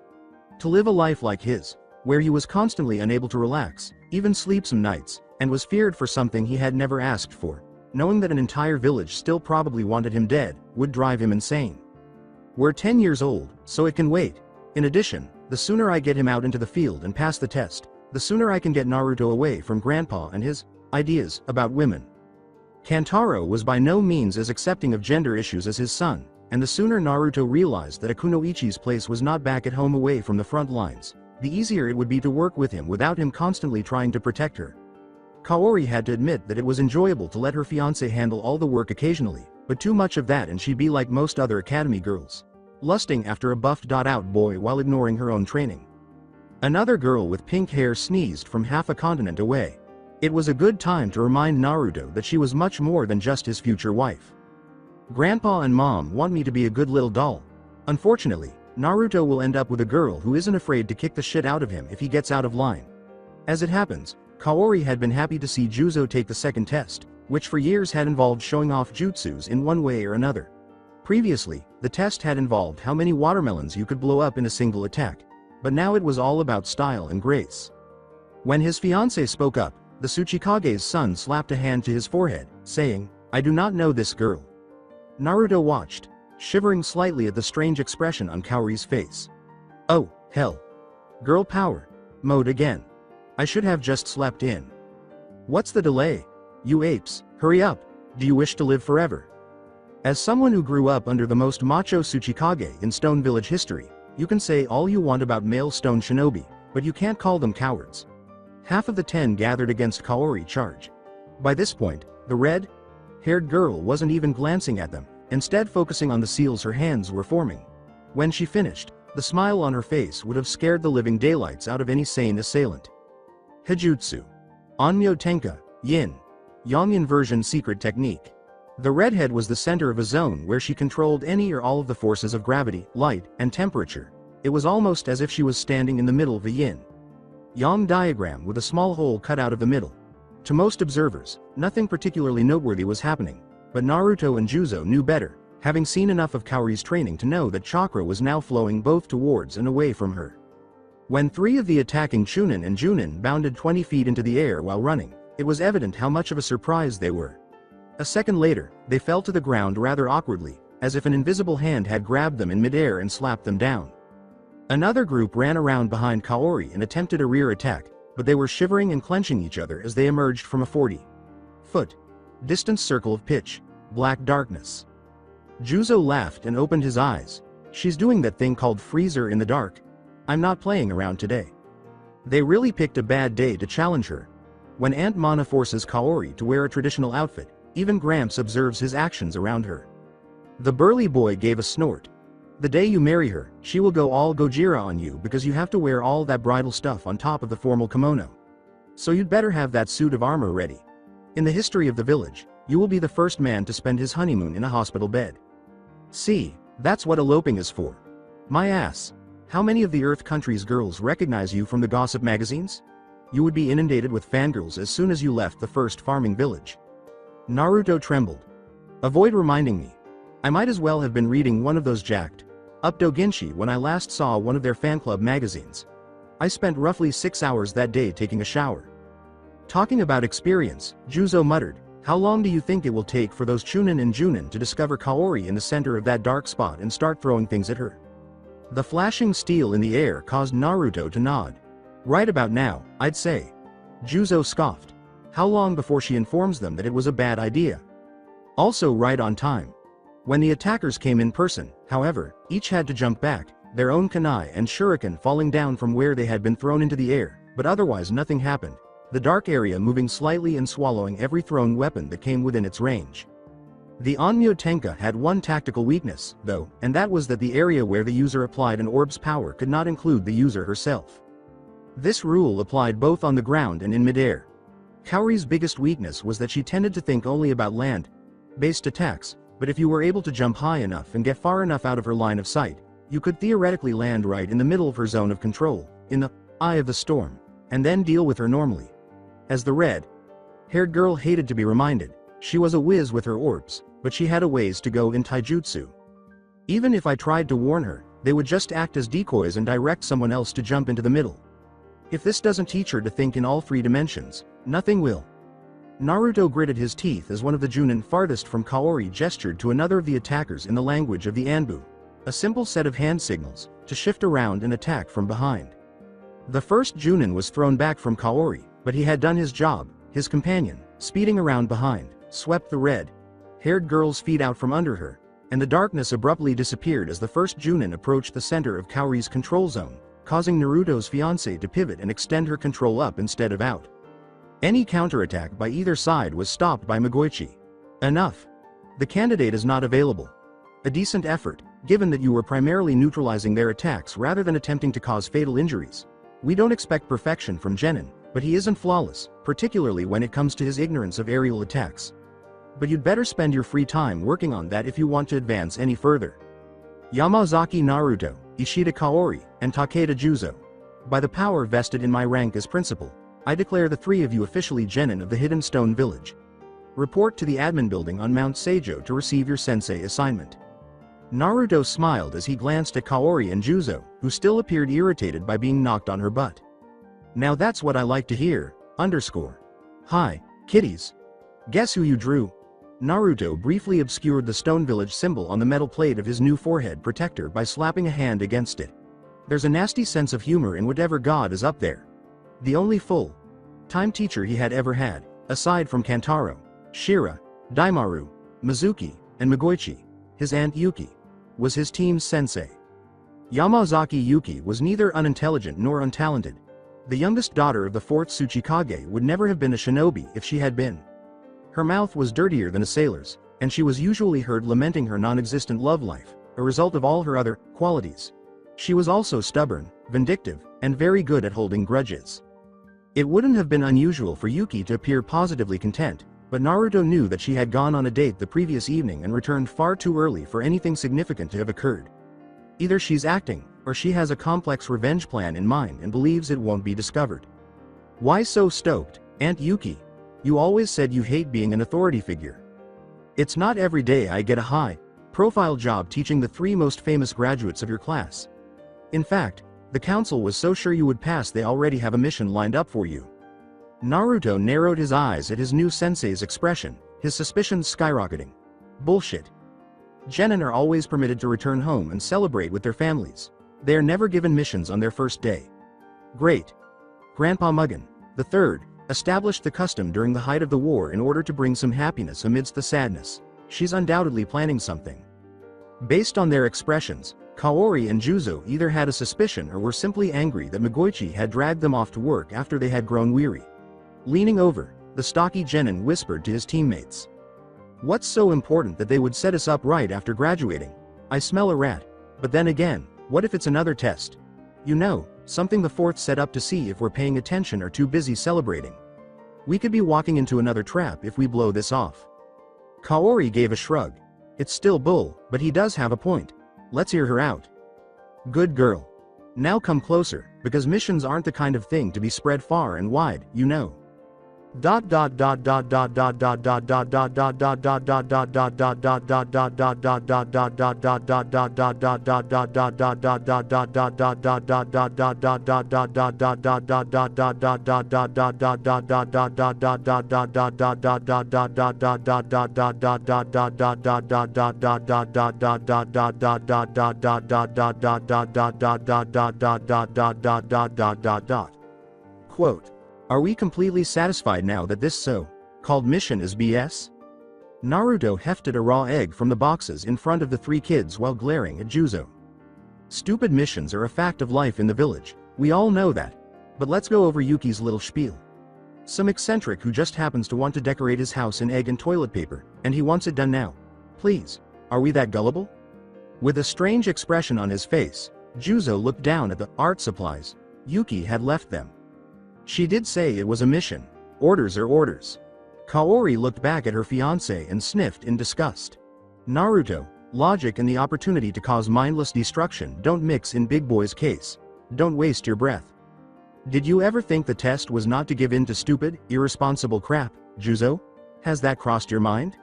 Speaker 2: To live a life like his, where he was constantly unable to relax, even sleep some nights, and was feared for something he had never asked for. Knowing that an entire village still probably wanted him dead would drive him insane. We're 10 years old, so it can wait. In addition, the sooner I get him out into the field and pass the test, the sooner I can get Naruto away from Grandpa and his ideas about women. Kantaro was by no means as accepting of gender issues as his son, and the sooner Naruto realized that Akunoichi's place was not back at home away from the front lines, the easier it would be to work with him without him constantly trying to protect her. Kaori had to admit that it was enjoyable to let her fiancé handle all the work occasionally, but too much of that and she'd be like most other academy girls, lusting after a buffed-out boy while ignoring her own training. Another girl with pink hair sneezed from half a continent away. It was a good time to remind Naruto that she was much more than just his future wife. Grandpa and Mom want me to be a good little doll. Unfortunately, Naruto will end up with a girl who isn't afraid to kick the shit out of him if he gets out of line. As it happens, Kaori had been happy to see Juzo take the second test, which for years had involved showing off jutsus in one way or another. Previously, the test had involved how many watermelons you could blow up in a single attack, but now it was all about style and grace. When his fiancé spoke up, the Tsuchikage's son slapped a hand to his forehead, saying, "I do not know this girl." Naruto watched, shivering slightly at the strange expression on Kaori's face. Oh, hell. Girl power mode again. I should have just slept in. What's the delay? You apes, hurry up, do you wish to live forever? As someone who grew up under the most macho Tsuchikage in Stone Village history, you can say all you want about male stone shinobi, but you can't call them cowards. Half of the 10 gathered against Kaori charge. By this point, the red-haired girl wasn't even glancing at them, instead focusing on the seals her hands were forming. When she finished, the smile on her face would have scared the living daylights out of any sane assailant. Hijutsu. Onmyo Tenka, Yin. Yang inversion secret technique. The redhead was the center of a zone where she controlled any or all of the forces of gravity, light, and temperature. It was almost as if she was standing in the middle of a yin yang diagram with a small hole cut out of the middle. To most observers, nothing particularly noteworthy was happening, but Naruto and Juzo knew better, having seen enough of Kaori's training to know that chakra was now flowing both towards and away from her. When 3 of the attacking Chunin and Junin bounded 20 feet into the air while running, it was evident how much of a surprise they were. A second later, they fell to the ground rather awkwardly, as if an invisible hand had grabbed them in midair and slapped them down. Another group ran around behind Kaori and attempted a rear attack, but they were shivering and clenching each other as they emerged from a 40-foot distance circle of pitch black darkness. Juzo laughed and opened his eyes. She's doing that thing called freezer in the dark. I'm not playing around today. They really picked a bad day to challenge her. When Aunt Mana forces Kaori to wear a traditional outfit, even Gramps observes his actions around her. The burly boy gave a snort. The day you marry her, she will go all Gojira on you because you have to wear all that bridal stuff on top of the formal kimono. So you'd better have that suit of armor ready. In the history of the village, you will be the first man to spend his honeymoon in a hospital bed. See, that's what eloping is for. My ass. How many of the Earth country's girls recognize you from the gossip magazines? You would be inundated with fangirls as soon as you left the first farming village. Naruto trembled. Avoid reminding me. I might as well have been reading one of those jacked up doujinshi when I last saw one of their fan club magazines. I spent roughly 6 hours that day taking a shower. Talking about experience, Juzo muttered, how long do you think it will take for those Chunin and Junin to discover Kaori in the center of that dark spot and start throwing things at her? The flashing steel in the air caused Naruto to nod. Right about now, I'd say. Juzo scoffed. How long before she informs them that it was a bad idea? Also right on time. When the attackers came in person, however, each had to jump back, their own kunai and shuriken falling down from where they had been thrown into the air, but otherwise nothing happened, the dark area moving slightly and swallowing every thrown weapon that came within its range. The Onmyo Tenka had one tactical weakness, though, and that was that the area where the user applied an orb's power could not include the user herself. This rule applied both on the ground and in midair. Kaori's biggest weakness was that she tended to think only about land-based attacks, but if you were able to jump high enough and get far enough out of her line of sight, you could theoretically land right in the middle of her zone of control, in the eye of the storm, and then deal with her normally. As the red-haired girl hated to be reminded, she was a whiz with her orbs, but she had a ways to go in taijutsu. Even if I tried to warn her, they would just act as decoys and direct someone else to jump into the middle. If this doesn't teach her to think in all 3 dimensions, nothing will. Naruto gritted his teeth as one of the Junin farthest from Kaori gestured to another of the attackers in the language of the Anbu. A simple set of hand signals, to shift around and attack from behind. The first Junin was thrown back from Kaori, but he had done his job. His companion, speeding around behind, swept the red-haired girl's feet out from under her, and the darkness abruptly disappeared as the first Junin approached the center of Kaori's control zone, causing Naruto's fiancée to pivot and extend her control up instead of out. Any counterattack by either side was stopped by Magoichi. Enough. The candidate is not available. A decent effort, given that you were primarily neutralizing their attacks rather than attempting to cause fatal injuries. We don't expect perfection from genin, but he isn't flawless, particularly when it comes to his ignorance of aerial attacks. But you'd better spend your free time working on that if you want to advance any further. Yamazaki Naruto, Ishida Kaori, and Takeda Juzo. By the power vested in my rank as principal, I declare the three of you officially genin of the Hidden Stone Village. Report to the admin building on Mount Seijo to receive your sensei assignment. Naruto smiled as he glanced at Kaori and Juzo, who still appeared irritated by being knocked on her butt. Now that's what I like to hear, underscore. Hi, kitties. Guess who you drew? Naruto briefly obscured the Stone Village symbol on the metal plate of his new forehead protector by slapping a hand against it. There's a nasty sense of humor in whatever god is up there. The only full-time teacher he had ever had, aside from Kantaro, Shira, Daimaru, Mizuki, and Magoichi, his aunt Yuki, was his team's sensei. Yamazaki Yuki was neither unintelligent nor untalented. The youngest daughter of the fourth Tsuchikage would never have been a shinobi if she had been. Her mouth was dirtier than a sailor's, and she was usually heard lamenting her non-existent love life, a result of all her other qualities. She was also stubborn, vindictive, and very good at holding grudges. It wouldn't have been unusual for Yuki to appear positively content, but Naruto knew that she had gone on a date the previous evening and returned far too early for anything significant to have occurred. Either she's acting, or she has a complex revenge plan in mind and believes it won't be discovered. Why so stoked, Aunt Yuki? You always said you hate being an authority figure. It's not every day I get a high-profile job teaching the three most famous graduates of your class. In fact, the council was so sure you would pass they already have a mission lined up for you. Naruto narrowed his eyes at his new sensei's expression, his suspicions skyrocketing. Bullshit. Genin are always permitted to return home and celebrate with their families. They are never given missions on their first day. Great. Grandpa Mugen, the third, established the custom during the height of the war in order to bring some happiness amidst the sadness. She's undoubtedly planning something. Based on their expressions, Kaori and Juzo either had a suspicion or were simply angry that Magoichi had dragged them off to work after they had grown weary. Leaning over, the stocky genin whispered to his teammates. What's so important that they would set us up right after graduating? I smell a rat. But then again, what if it's another test? You know, something the fourth set up to see if we're paying attention or too busy celebrating. We could be walking into another trap if we blow this off. Kaori gave a shrug. It's still bull, but he does have a point. Let's hear her out. Good girl. Now come closer, because missions aren't the kind of thing to be spread far and wide, you know. Quote. Are we completely satisfied now that this so-called mission is BS? Naruto hefted a raw egg from the boxes in front of the three kids while glaring at Juzo. Stupid missions are a fact of life in the village, we all know that. But let's go over Yuki's little spiel. Some eccentric who just happens to want to decorate his house in egg and toilet paper, and he wants it done now. Please, are we that gullible? With a strange expression on his face, Juzo looked down at the art supplies Yuki had left them. She did say it was a mission. Orders are orders. Kaori looked back at her fiancé and sniffed in disgust. Naruto, logic and the opportunity to cause mindless destruction don't mix in Big Boy's case. Don't waste your breath. Did you ever think the test was not to give in to stupid, irresponsible crap, Juzo? Has that crossed your mind?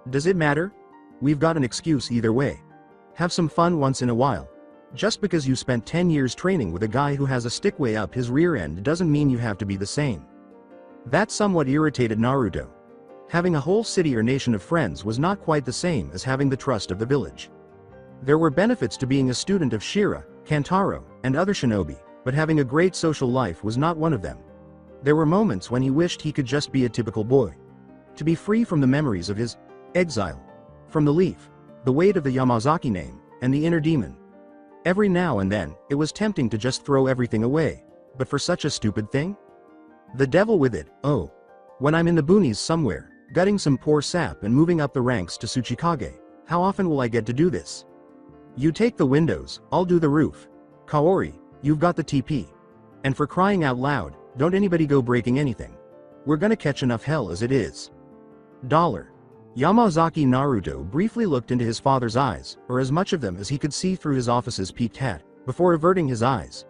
Speaker 2: Does it matter? We've got an excuse either way. Have some fun once in a while. Just because you spent 10 years training with a guy who has a stick way up his rear end doesn't mean you have to be the same. That somewhat irritated Naruto. Having a whole city or nation of friends was not quite the same as having the trust of the village. There were benefits to being a student of Shira, Kantaro, and other shinobi, but having a great social life was not one of them. There were moments when he wished he could just be a typical boy. To be free from the memories of his exile, from the leaf, the weight of the Yamazaki name, and the inner demon. Every now and then, it was tempting to just throw everything away, but for such a stupid thing? The devil with it, oh. When I'm in the boonies somewhere, gutting some poor sap and moving up the ranks to Tsuchikage, how often will I get to do this? You take the windows, I'll do the roof. Kaori, you've got the TP. And for crying out loud, don't anybody go breaking anything. We're gonna catch enough hell as it is. $. Yamazaki Naruto briefly looked into his father's eyes, or as much of them as he could see through his office's peaked hat, before averting his eyes.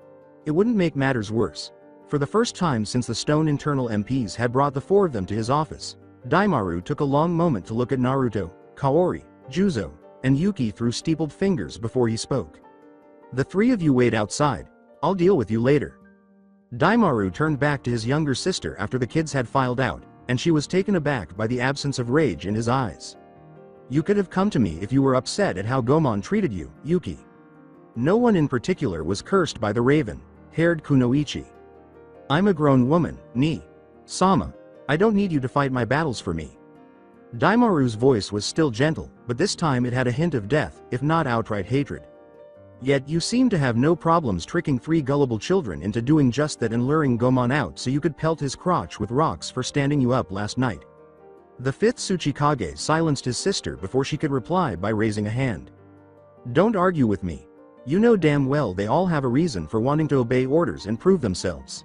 Speaker 2: It wouldn't make matters worse. For the first time since the Stone Internal MPs had brought the four of them to his office, Daimaru took a long moment to look at Naruto, Kaori, Juzo, and Yuki through steepled fingers before he spoke. The three of you wait outside. I'll deal with you later. Daimaru turned back to his younger sister after the kids had filed out, and she was taken aback by the absence of rage in his eyes. You could have come to me if you were upset at how Gomon treated you, Yuki. No one in particular was cursed by the raven-haired Kunoichi. I'm a grown woman, Sama. I don't need you to fight my battles for me. Daimaru's voice was still gentle, but this time it had a hint of death, if not outright hatred. Yet you seem to have no problems tricking three gullible children into doing just that and luring Gomon out so you could pelt his crotch with rocks for standing you up last night. The fifth Tsuchikage silenced his sister before she could reply by raising a hand. Don't argue with me. You know damn well they all have a reason for wanting to obey orders and prove themselves.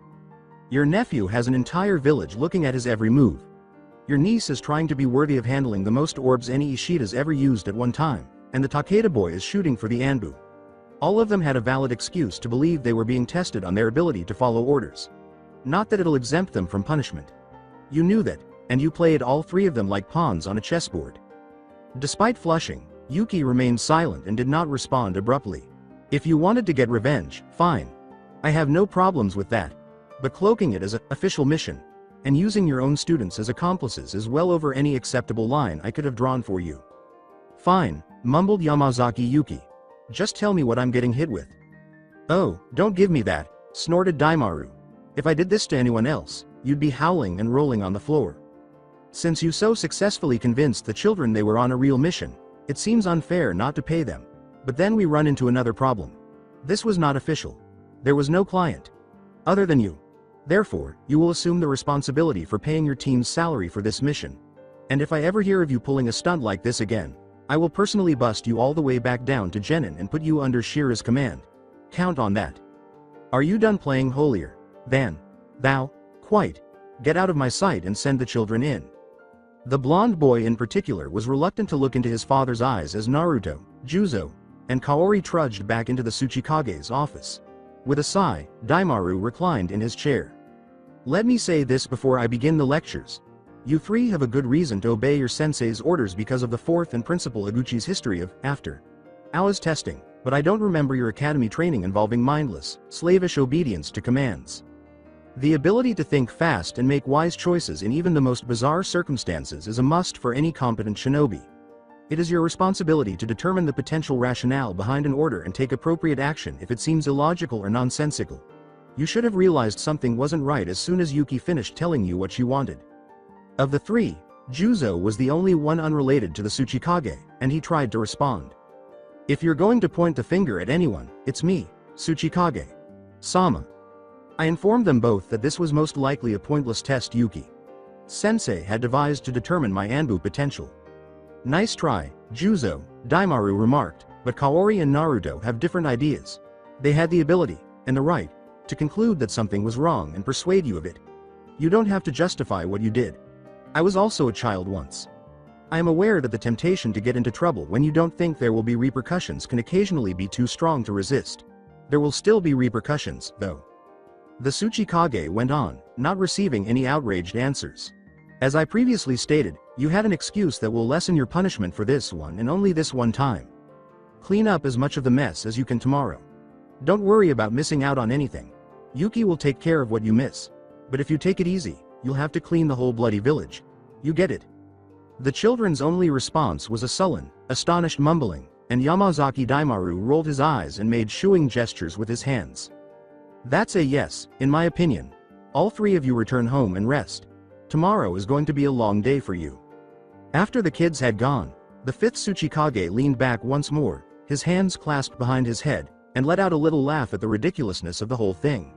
Speaker 2: Your nephew has an entire village looking at his every move. Your niece is trying to be worthy of handling the most orbs any Ishida's ever used at one time, and the Takeda boy is shooting for the Anbu. All of them had a valid excuse to believe they were being tested on their ability to follow orders. Not that it'll exempt them from punishment. You knew that, and you played all three of them like pawns on a chessboard. Despite flushing, Yuki remained silent and did not respond abruptly. If you wanted to get revenge, fine. I have no problems with that. But cloaking it as an official mission, and using your own students as accomplices is well over any acceptable line I could have drawn for you. Fine, mumbled Yamazaki Yuki. Just tell me what I'm getting hit with. Oh, don't give me that, snorted Daimaru. If I did this to anyone else, you'd be howling and rolling on the floor. Since you so successfully convinced the children they were on a real mission, it seems unfair not to pay them. But then we run into another problem. This was not official. There was no client. Other than you. Therefore, you will assume the responsibility for paying your team's salary for this mission. And if I ever hear of you pulling a stunt like this again, I will personally bust you all the way back down to genin and put you under Shira's command. Count on that. Are you done playing holier than thou? Quite. Get out of my sight and send the children in. The blonde boy in particular was reluctant to look into his father's eyes as Naruto, Juzo, and Kaori trudged back into the Tsuchikage's office. With a sigh, Daimaru reclined in his chair. Let me say this before I begin the lectures. You three have a good reason to obey your sensei's orders because of the fourth and principal Iguchi's history of after-hours testing, but I don't remember your academy training involving mindless, slavish obedience to commands. The ability to think fast and make wise choices in even the most bizarre circumstances is a must for any competent shinobi. It is your responsibility to determine the potential rationale behind an order and take appropriate action if it seems illogical or nonsensical. You should have realized something wasn't right as soon as Yuki finished telling you what she wanted. Of the three, Juzo was the only one unrelated to the Tsuchikage, and he tried to respond. If you're going to point the finger at anyone, it's me, Tsuchikage. Sama. I informed them both that this was most likely a pointless test Yuki Sensei had devised to determine my Anbu potential. Nice try, Juzo, Daimaru remarked, but Kaori and Naruto have different ideas. They had the ability, and the right, to conclude that something was wrong and persuade you of it. You don't have to justify what you did. I was also a child once. I am aware that the temptation to get into trouble when you don't think there will be repercussions can occasionally be too strong to resist. There will still be repercussions, though. The Tsuchikage went on, not receiving any outraged answers. As I previously stated, you had an excuse that will lessen your punishment for this one and only this one time. Clean up as much of the mess as you can tomorrow. Don't worry about missing out on anything. Yuki will take care of what you miss. But if you take it easy, you'll have to clean the whole bloody village. You get it?" The children's only response was a sullen, astonished mumbling, and Yamazaki Daimaru rolled his eyes and made shooing gestures with his hands. "That's a yes, in my opinion. All three of you return home and rest. Tomorrow is going to be a long day for you." After the kids had gone, the fifth Tsuchikage leaned back once more, his hands clasped behind his head, and let out a little laugh at the ridiculousness of the whole thing.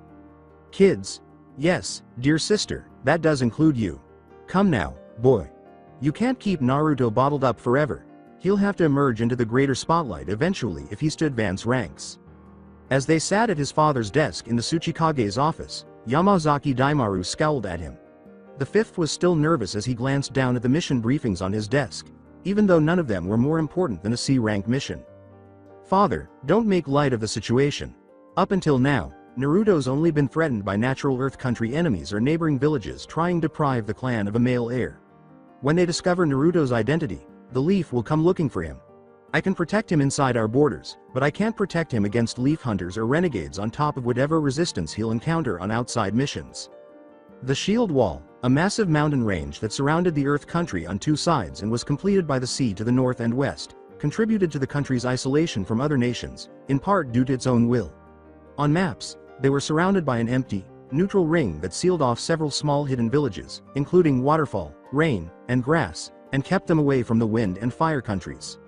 Speaker 2: "Kids. Yes, dear sister, that does include you. Come now, boy. You can't keep Naruto bottled up forever. He'll have to emerge into the greater spotlight eventually if he's to advance ranks." As they sat at his father's desk in the Tsuchikage's office, Yamazaki Daimaru scowled at him. The fifth was still nervous as he glanced down at the mission briefings on his desk, even though none of them were more important than a C-rank mission. "Father, don't make light of the situation. Up until now, Naruto's only been threatened by natural Earth country enemies or neighboring villages trying to deprive the clan of a male heir. When they discover Naruto's identity, the Leaf will come looking for him. I can protect him inside our borders, but I can't protect him against Leaf hunters or renegades on top of whatever resistance he'll encounter on outside missions." The Shield Wall, a massive mountain range that surrounded the Earth country on two sides and was completed by the sea to the north and west, contributed to the country's isolation from other nations, in part due to its own will. On maps, they were surrounded by an empty, neutral ring that sealed off several small hidden villages, including waterfall, rain, and grass, and kept them away from the wind and fire countries.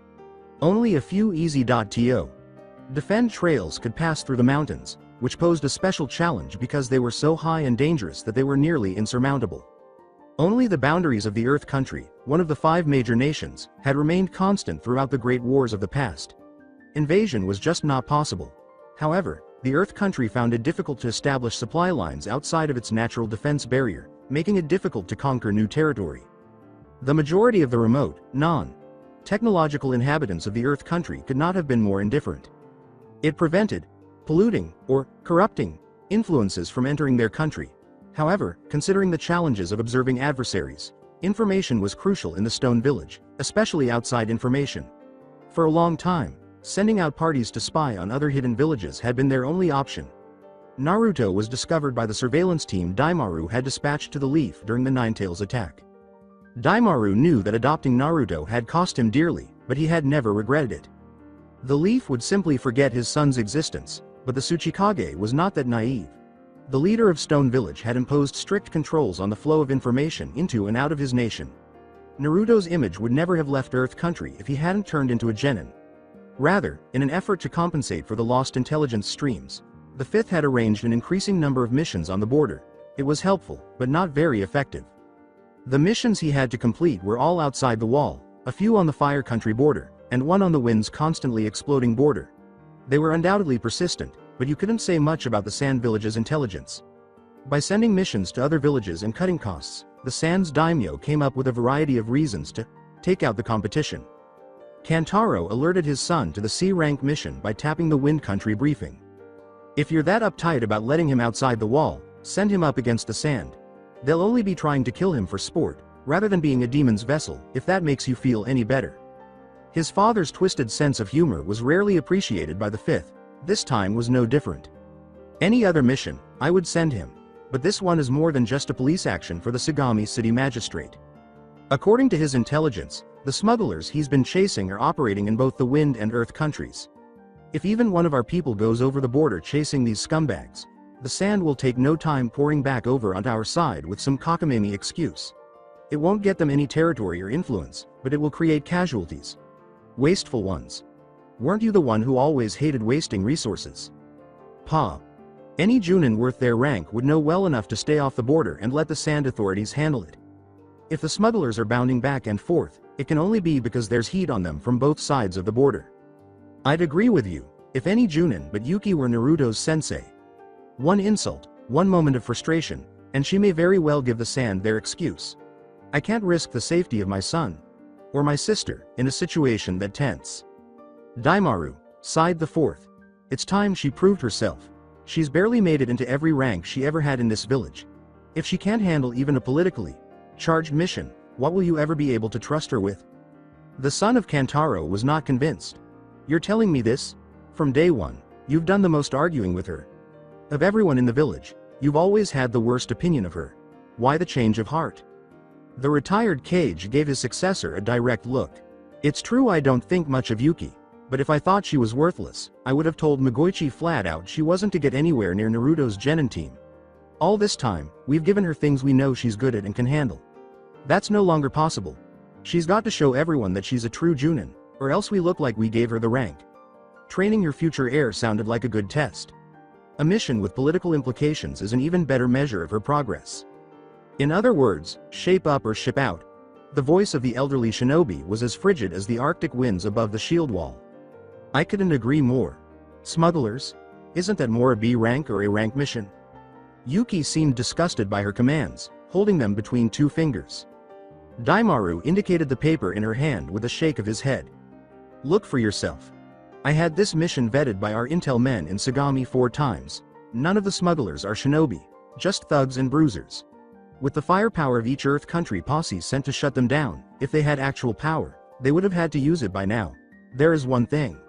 Speaker 2: Only a few easy-to defend trails could pass through the mountains, which posed a special challenge because they were so high and dangerous that they were nearly insurmountable. Only the boundaries of the Earth country, one of the 5 major nations, had remained constant throughout the great wars of the past. Invasion was just not possible. However, the Earth country found it difficult to establish supply lines outside of its natural defense barrier, making it difficult to conquer new territory. The majority of the remote, non-technological inhabitants of the Earth country could not have been more indifferent. It prevented polluting or corrupting influences from entering their country. However, considering the challenges of observing adversaries, information was crucial in the Stone Village, especially outside information. For a long time, sending out parties to spy on other hidden villages had been their only option. Naruto was discovered by the surveillance team Daimaru had dispatched to the Leaf during the Ninetales attack. Daimaru knew that adopting Naruto had cost him dearly, but he had never regretted it. The Leaf would simply forget his son's existence, but the Tsuchikage was not that naive. The leader of Stone Village had imposed strict controls on the flow of information into and out of his nation. Naruto's image would never have left Earth country if he hadn't turned into a genin. Rather, in an effort to compensate for the lost intelligence streams, the fifth had arranged an increasing number of missions on the border. It was helpful, but not very effective. The missions he had to complete were all outside the wall, a few on the Fire Country border, and one on the wind's constantly exploding border. They were undoubtedly persistent, but you couldn't say much about the Sand Village's intelligence. By sending missions to other villages and cutting costs, the Sand's daimyo came up with a variety of reasons to take out the competition. Kantaro alerted his son to the C-rank mission by tapping the Wind Country briefing. "If you're that uptight about letting him outside the wall, send him up against the Sand. They'll only be trying to kill him for sport, rather than being a demon's vessel, if that makes you feel any better." His father's twisted sense of humor was rarely appreciated by the fifth. This time was no different. "Any other mission, I would send him. But this one is more than just a police action for the Sagami City Magistrate. According to his intelligence, the smugglers he's been chasing are operating in both the Wind and Earth countries. If even one of our people goes over the border chasing these scumbags, the Sand will take no time pouring back over onto our side with some cockamamie excuse. It won't get them any territory or influence, but it will create casualties. Wasteful ones. Weren't you the one who always hated wasting resources? Pa. Any Junin worth their rank would know well enough to stay off the border and let the Sand authorities handle it. If the smugglers are bounding back and forth, it can only be because there's heat on them from both sides of the border. I'd agree with you, if any Junin but Yuki were Naruto's sensei. One insult, one moment of frustration, and she may very well give the Sand their excuse. I can't risk the safety of my son, or my sister, in a situation that tense. Daimaru, sighed the fourth. It's time she proved herself. She's barely made it into every rank she ever had in this village. If she can't handle even a politically charged mission, what will you ever be able to trust her with? The son of Kantaro was not convinced. You're telling me this? From day one, you've done the most arguing with her. Of everyone in the village, you've always had the worst opinion of her. Why the change of heart? The retired Cage gave his successor a direct look. It's true I don't think much of Yuki, but if I thought she was worthless, I would have told Magoichi flat out she wasn't to get anywhere near Naruto's genin team. All this time, we've given her things we know she's good at and can handle. That's no longer possible. She's got to show everyone that she's a true Junin, or else we look like we gave her the rank. Training your future heir sounded like a good test. A mission with political implications is an even better measure of her progress. In other words, shape up or ship out. The voice of the elderly shinobi was as frigid as the Arctic winds above the shield wall. I couldn't agree more. Smugglers? Isn't that more a B rank or A rank mission? Yuki seemed disgusted by her commands, holding them between two fingers. Daimaru indicated the paper in her hand with a shake of his head. Look for yourself. I had this mission vetted by our intel men in Sagami 4 times. None of the smugglers are shinobi, just thugs and bruisers. With the firepower of each Earth country posse sent to shut them down, if they had actual power, they would have had to use it by now. There is one thing.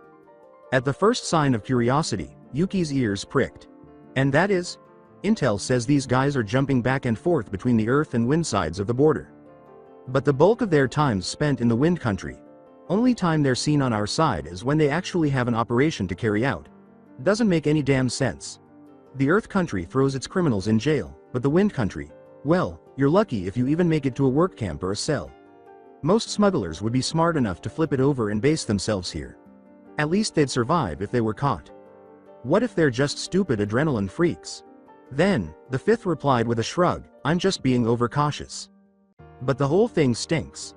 Speaker 2: At the first sign of curiosity, Yuki's ears pricked. And that is? Intel says these guys are jumping back and forth between the Earth and Wind sides of the border. But the bulk of their time's spent in the Wind country. Only time they're seen on our side is when they actually have an operation to carry out. Doesn't make any damn sense. The Earth country throws its criminals in jail, but the Wind country, well, you're lucky if you even make it to a work camp or a cell. Most smugglers would be smart enough to flip it over and base themselves here. At least they'd survive if they were caught. What if they're just stupid adrenaline freaks? Then, the fifth replied with a shrug, I'm just being overcautious. But the whole thing stinks.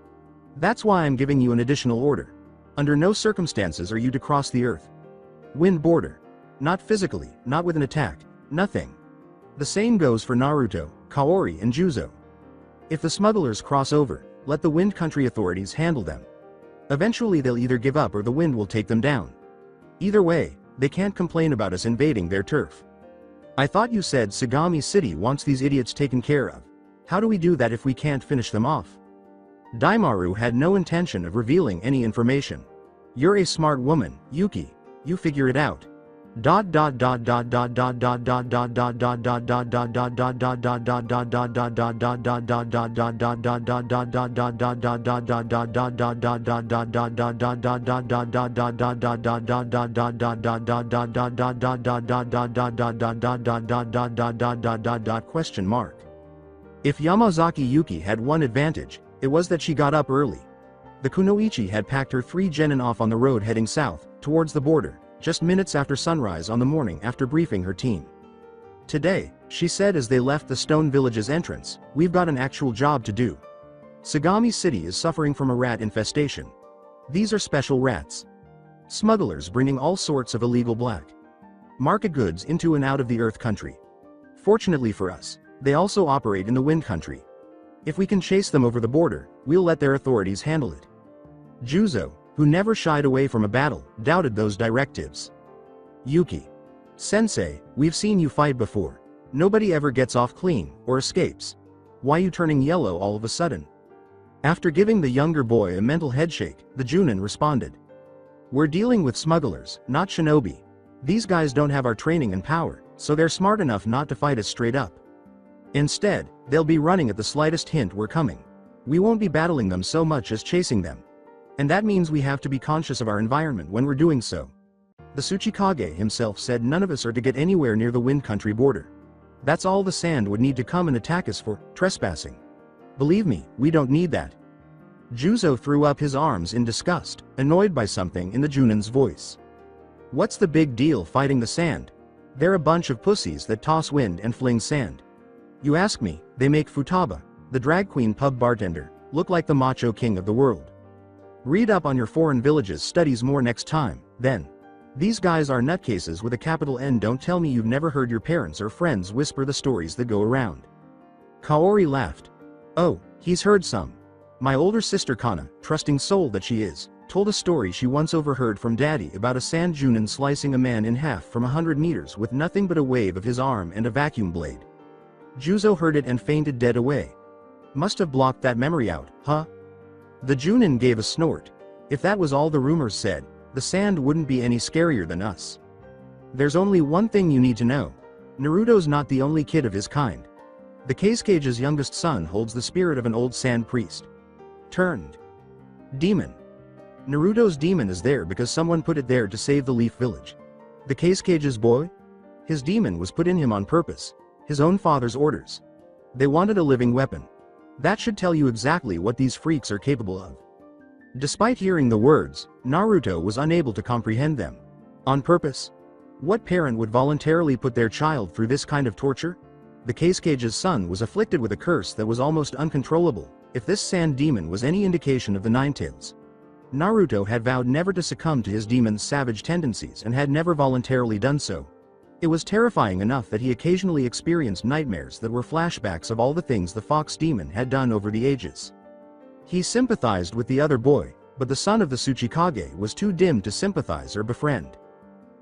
Speaker 2: That's why I'm giving you an additional order. Under no circumstances are you to cross the Earth. Wind border. Not physically, not with an attack, nothing. The same goes for Naruto, Kaori and Juzo. If the smugglers cross over, let the Wind country authorities handle them. Eventually they'll either give up or the wind will take them down. Either way, they can't complain about us invading their turf. I thought you said Sagami City wants these idiots taken care of. How do we do that if we can't finish them off? Daimaru had no intention of revealing any information. You're a smart woman, Yuki. You figure it out. Question mark. If Yamazaki Yuki had one advantage, it was that she got up early. The Kunoichi had packed her 3 genin off on the road heading south, towards the border, just minutes after sunrise on the morning after briefing her team. Today, she said as they left the Stone Village's entrance, we've got an actual job to do. Sagami City is suffering from a rat infestation. These are special rats. Smugglers bringing all sorts of illegal black market goods into and out of the Earth country. Fortunately for us, they also operate in the Wind country. If we can chase them over the border, we'll let their authorities handle it. Juzo, who never shied away from a battle, doubted those directives. Yuki. Sensei, we've seen you fight before. Nobody ever gets off clean, or escapes. Why you turning yellow all of a sudden? After giving the younger boy a mental headshake, the Junin responded. We're dealing with smugglers, not shinobi. These guys don't have our training and power, so they're smart enough not to fight us straight up. Instead, they'll be running at the slightest hint we're coming. We won't be battling them so much as chasing them. And that means we have to be conscious of our environment when we're doing so. The Tsuchikage himself said none of us are to get anywhere near the Wind country border. That's all the sand would need to come and attack us for trespassing. Believe me, we don't need that. Juzo threw up his arms in disgust, annoyed by something in the Junin's voice. What's the big deal fighting the sand? They're a bunch of pussies that toss wind and fling sand. You ask me, they make Futaba, the drag queen pub bartender, look like the macho king of the world. Read up on your foreign villages studies more next time, then. These guys are nutcases with a capital N. Don't tell me you've never heard your parents or friends whisper the stories that go around. Kaori laughed. Oh, he's heard some. My older sister Kana, trusting soul that she is, told a story she once overheard from Daddy about a sand Junin slicing a man in half from 100 meters with nothing but a wave of his arm and a vacuum blade. Juzo heard it and fainted dead away. Must have blocked that memory out, huh? The Junin gave a snort. If that was all the rumors said, the sand wouldn't be any scarier than us. There's only one thing you need to know. Naruto's not the only kid of his kind. The Cage's youngest son holds the spirit of an old sand priest. Turned demon. Naruto's demon is there because someone put it there to save the Leaf Village. The Cage's boy? His demon was put in him on purpose, his own father's orders. They wanted a living weapon. That should tell you exactly what these freaks are capable of. Despite hearing the words, Naruto was unable to comprehend them. On purpose? What parent would voluntarily put their child through this kind of torture? The Cage's son was afflicted with a curse that was almost uncontrollable, if this sand demon was any indication of the Ninetales. Naruto had vowed never to succumb to his demon's savage tendencies and had never voluntarily done so. It was terrifying enough that he occasionally experienced nightmares that were flashbacks of all the things the fox demon had done over the ages. He sympathized with the other boy, but the son of the Tsuchikage was too dim to sympathize or befriend.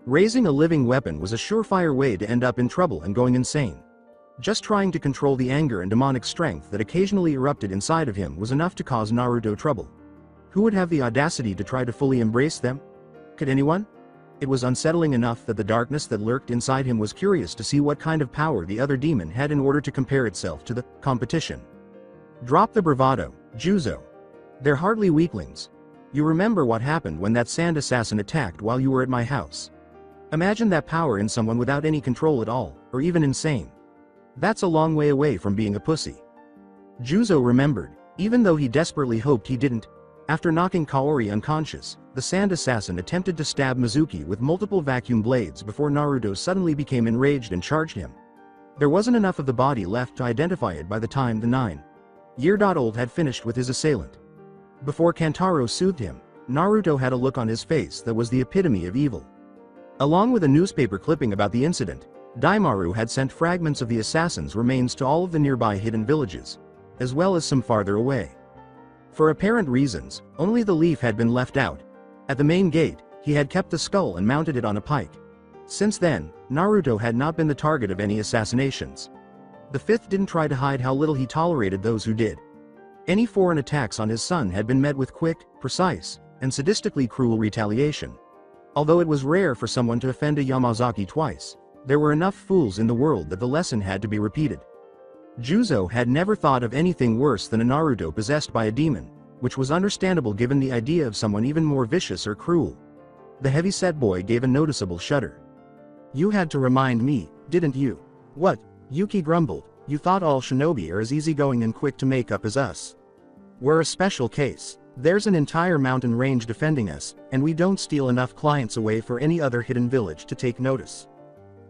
Speaker 2: Raising a living weapon was a surefire way to end up in trouble and going insane. Just trying to control the anger and demonic strength that occasionally erupted inside of him was enough to cause Naruto trouble. Who would have the audacity to try to fully embrace them? Could anyone? It was unsettling enough that the darkness that lurked inside him was curious to see what kind of power the other demon had in order to compare itself to the competition. Drop the bravado, Juzo. They're hardly weaklings. You remember what happened when that sand assassin attacked while you were at my house. Imagine that power in someone without any control at all, or even insane. That's a long way away from being a pussy. Juzo remembered, even though he desperately hoped he didn't. After knocking Kaori unconscious, the sand assassin attempted to stab Mizuki with multiple vacuum blades before Naruto suddenly became enraged and charged him. There wasn't enough of the body left to identify it by the time the 9-year-old had finished with his assailant. Before Kantaro soothed him, Naruto had a look on his face that was the epitome of evil. Along with a newspaper clipping about the incident, Daimaru had sent fragments of the assassin's remains to all of the nearby hidden villages, as well as some farther away. For apparent reasons, only the leaf had been left out. At the main gate, he had kept the skull and mounted it on a pike. Since then, Naruto had not been the target of any assassinations. The fifth didn't try to hide how little he tolerated those who did. Any foreign attacks on his son had been met with quick, precise, and sadistically cruel retaliation. Although it was rare for someone to offend a Yamazaki twice, there were enough fools in the world that the lesson had to be repeated. Juzo had never thought of anything worse than a Naruto possessed by a demon, which was understandable given the idea of someone even more vicious or cruel. The heavy-set boy gave a noticeable shudder. You had to remind me, didn't you? What? Yuki grumbled. You thought all shinobi are as easygoing and quick to make up as us. We're a special case. There's an entire mountain range defending us, and we don't steal enough clients away for any other hidden village to take notice.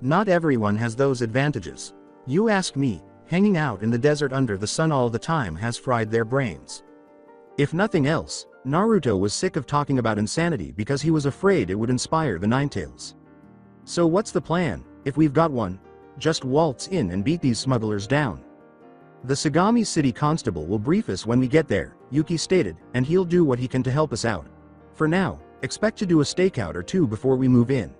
Speaker 2: Not everyone has those advantages. You ask me, hanging out in the desert under the sun all the time has fried their brains. If nothing else, Naruto was sick of talking about insanity because he was afraid it would inspire the Ninetales. So what's the plan, if we've got one? Just waltz in and beat these smugglers down. The Sagami City Constable will brief us when we get there, Yuki stated, and he'll do what he can to help us out. For now, expect to do a stakeout or two before we move in.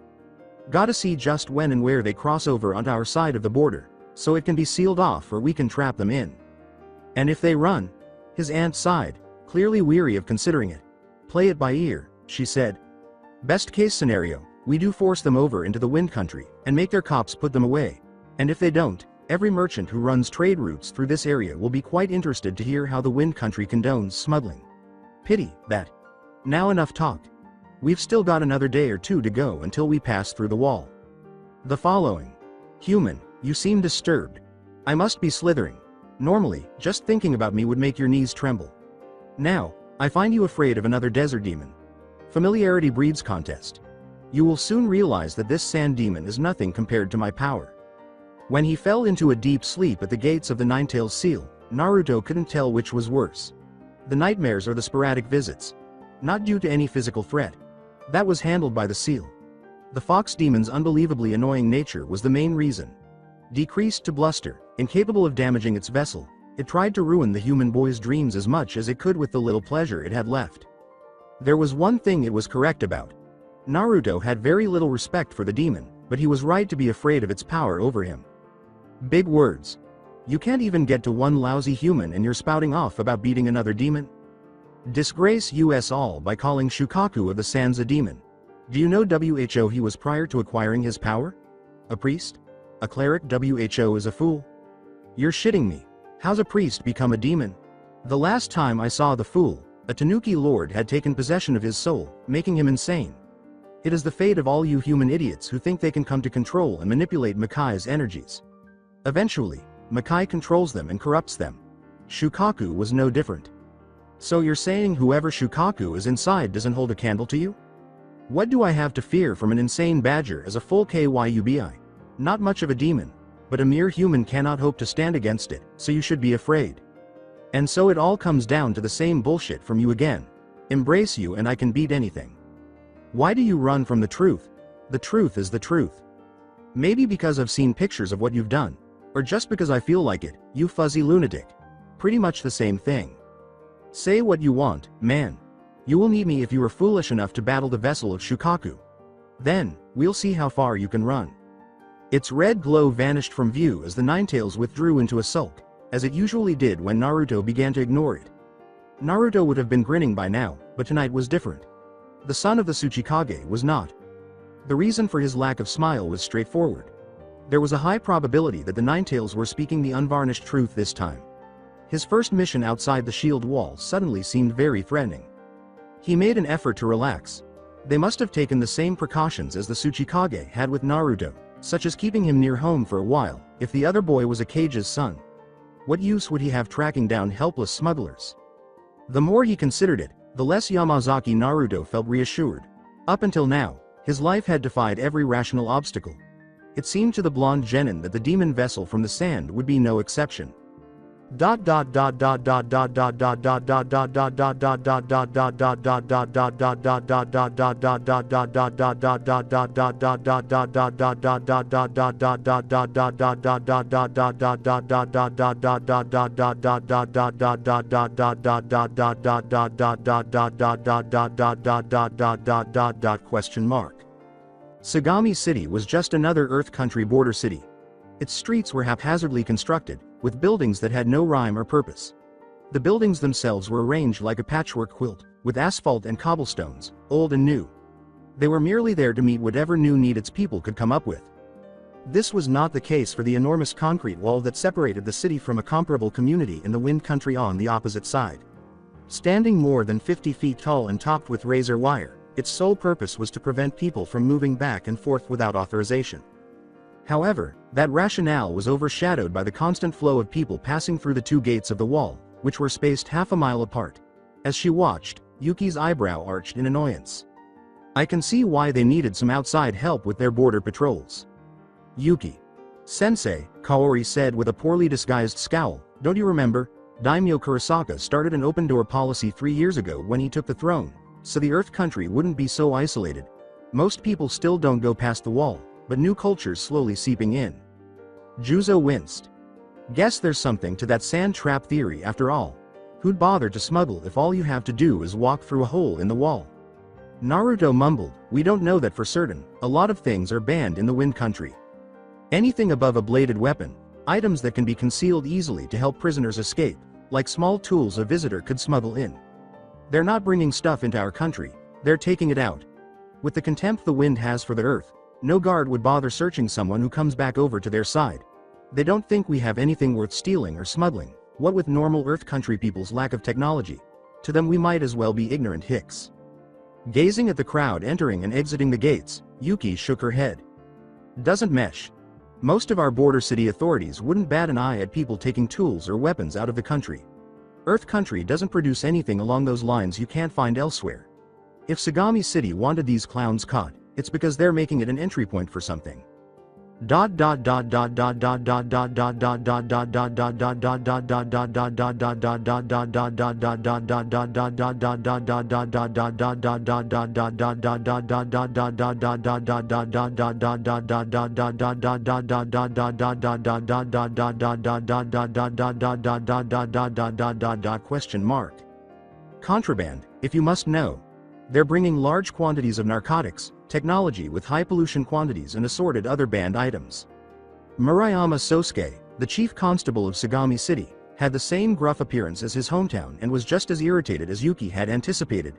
Speaker 2: Gotta see just when and where they cross over onto our side of the border, so it can be sealed off or we can trap them in. And if they run? His aunt sighed, clearly weary of considering it. Play it by ear, she said. Best case scenario, we do force them over into the wind country, and make their cops put them away. And if they don't, every merchant who runs trade routes through this area will be quite interested to hear how the wind country condones smuggling. Pity that. Now enough talk. We've still got another day or two to go until we pass through the wall. The following. Human, you seem disturbed. I must be slithering. Normally, just thinking about me would make your knees tremble. Now, I find you afraid of another desert demon. Familiarity breeds contest. You will soon realize that this sand demon is nothing compared to my power. When he fell into a deep sleep at the gates of the Ninetales Seal, Naruto couldn't tell which was worse. The nightmares or the sporadic visits. Not due to any physical threat. That was handled by the seal. The fox demon's unbelievably annoying nature was the main reason. Decreased to bluster, incapable of damaging its vessel, it tried to ruin the human boy's dreams as much as it could with the little pleasure it had left. There was one thing it was correct about. Naruto had very little respect for the demon, but he was right to be afraid of its power over him. Big words. You can't even get to one lousy human and you're spouting off about beating another demon? Disgrace us all by calling Shukaku of the Sands a demon. Do you know who he was prior to acquiring his power? A priest? A cleric? Who is a fool? You're shitting me. How's a priest become a demon? The last time I saw the fool, a Tanuki lord had taken possession of his soul, making him insane. It is the fate of all you human idiots who think they can come to control and manipulate Makai's energies. Eventually, Makai controls them and corrupts them. Shukaku was no different. So you're saying whoever Shukaku is inside doesn't hold a candle to you? What do I have to fear from an insane badger as a full KYUBI? Not much of a demon, but a mere human cannot hope to stand against it, so you should be afraid. And so it all comes down to the same bullshit from you again. Embrace you and I can beat anything. Why do you run from the truth? The truth is the truth. Maybe because I've seen pictures of what you've done, or just because I feel like it, you fuzzy lunatic. Pretty much the same thing. Say what you want, man. You will need me if you are foolish enough to battle the vessel of Shukaku. Then, we'll see how far you can run. Its red glow vanished from view as the Ninetales withdrew into a sulk, as it usually did when Naruto began to ignore it. Naruto would have been grinning by now, but tonight was different. The son of the Tsuchikage was not. The reason for his lack of smile was straightforward. There was a high probability that the Ninetales were speaking the unvarnished truth this time. His first mission outside the shield wall suddenly seemed very threatening. He made an effort to relax. They must have taken the same precautions as the Tsuchikage had with Naruto, such as keeping him near home for a while. If the other boy was Akage's son, what use would he have tracking down helpless smugglers? The more he considered it, the less Yamazaki Naruto felt reassured. Up until now, his life had defied every rational obstacle. It seemed to the blonde genin that the demon vessel from the sand would be no exception. Sagami City was just another Earth Country border city. Its streets were haphazardly constructed, with buildings that had no rhyme or purpose. The buildings themselves were arranged like a patchwork quilt, with asphalt and cobblestones, old and new. They were merely there to meet whatever new need its people could come up with. This was not the case for the enormous concrete wall that separated the city from a comparable community in the Wind Country on the opposite side. Standing more than 50 feet tall and topped with razor wire, its sole purpose was to prevent people from moving back and forth without authorization. However, that rationale was overshadowed by the constant flow of people passing through the two gates of the wall, which were spaced half a mile apart. As she watched, Yuki's eyebrow arched in annoyance. I can see why they needed some outside help with their border patrols. Yuki. Sensei, Kaori said with a poorly disguised scowl, don't you remember? Daimyo Kurosaka started an open-door policy 3 years ago when he took the throne, so the Earth Country wouldn't be so isolated. Most people still don't go past the wall, but new cultures slowly seeping in. Juzo winced. Guess there's something to that sand trap theory after all. Who'd bother to smuggle if all you have to do is walk through a hole in the wall? Naruto mumbled, we don't know that for certain. A lot of things are banned in the Wind Country. Anything above a bladed weapon, items that can be concealed easily to help prisoners escape, like small tools a visitor could smuggle in. They're not bringing stuff into our country, they're taking it out. With the contempt the wind has for the earth, no guard would bother searching someone who comes back over to their side. They don't think we have anything worth stealing or smuggling. What with normal Earth Country people's lack of technology? To them we might as well be ignorant hicks. Gazing at the crowd entering and exiting the gates, Yuki shook her head. Doesn't mesh. Most of our border city authorities wouldn't bat an eye at people taking tools or weapons out of the country. Earth Country doesn't produce anything along those lines you can't find elsewhere. If Sagami City wanted these clowns caught, it's because they're making it an entry point for something. Contraband, if you must know. They're bringing large quantities of narcotics, technology with high pollution quantities and assorted other banned items. Murayama Sosuke, the chief constable of Sagami City, had the same gruff appearance as his hometown and was just as irritated as Yuki had anticipated.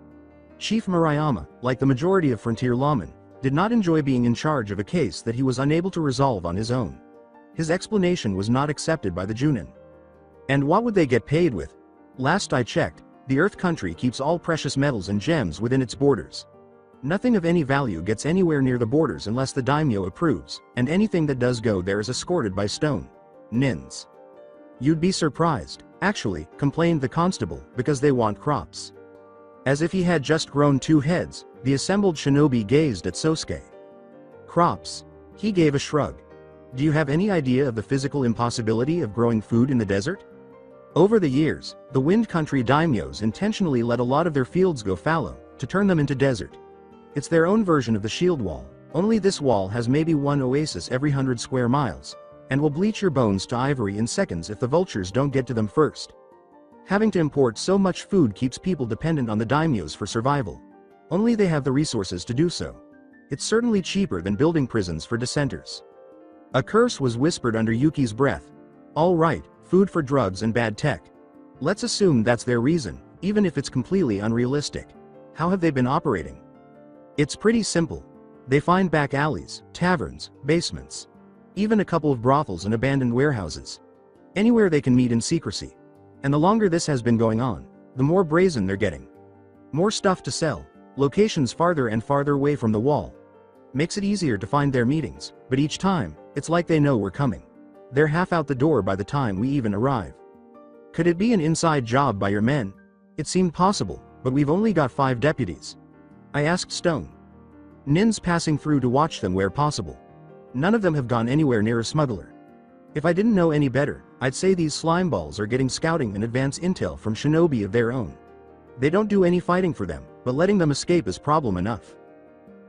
Speaker 2: Chief Murayama, like the majority of frontier lawmen, did not enjoy being in charge of a case that he was unable to resolve on his own. His explanation was not accepted by the genin. And what would they get paid with? Last I checked, the Earth country keeps all precious metals and gems within its borders. Nothing of any value gets anywhere near the borders unless the daimyo approves, and anything that does go there is escorted by stone. Nins. You'd be surprised, actually, complained the constable, because they want crops. As if he had just grown 2 heads, the assembled shinobi gazed at Sosuke. Crops? He gave a shrug. Do you have any idea of the physical impossibility of growing food in the desert? Over the years, the Wind Country daimyos intentionally let a lot of their fields go fallow, to turn them into desert. It's their own version of the shield wall, only this wall has maybe 1 oasis every 100 square miles, and will bleach your bones to ivory in seconds if the vultures don't get to them first. Having to import so much food keeps people dependent on the daimyos for survival. Only they have the resources to do so. It's certainly cheaper than building prisons for dissenters. A curse was whispered under Yuki's breath. All right, food for drugs and bad tech. Let's assume that's their reason, even if it's completely unrealistic. How have they been operating? It's pretty simple. They find back alleys, taverns, basements. Even a couple of brothels and abandoned warehouses. Anywhere they can meet in secrecy. And the longer this has been going on, the more brazen they're getting. More stuff to sell, locations farther and farther away from the wall. Makes it easier to find their meetings, but each time, it's like they know we're coming. They're half out the door by the time we even arrive. Could it be an inside job by your men? It seemed possible, but we've only got 5 deputies. I asked Stone. Nins passing through to watch them where possible. None of them have gone anywhere near a smuggler. If I didn't know any better, I'd say these slimeballs are getting scouting and advance intel from shinobi of their own. They don't do any fighting for them, but letting them escape is problem enough.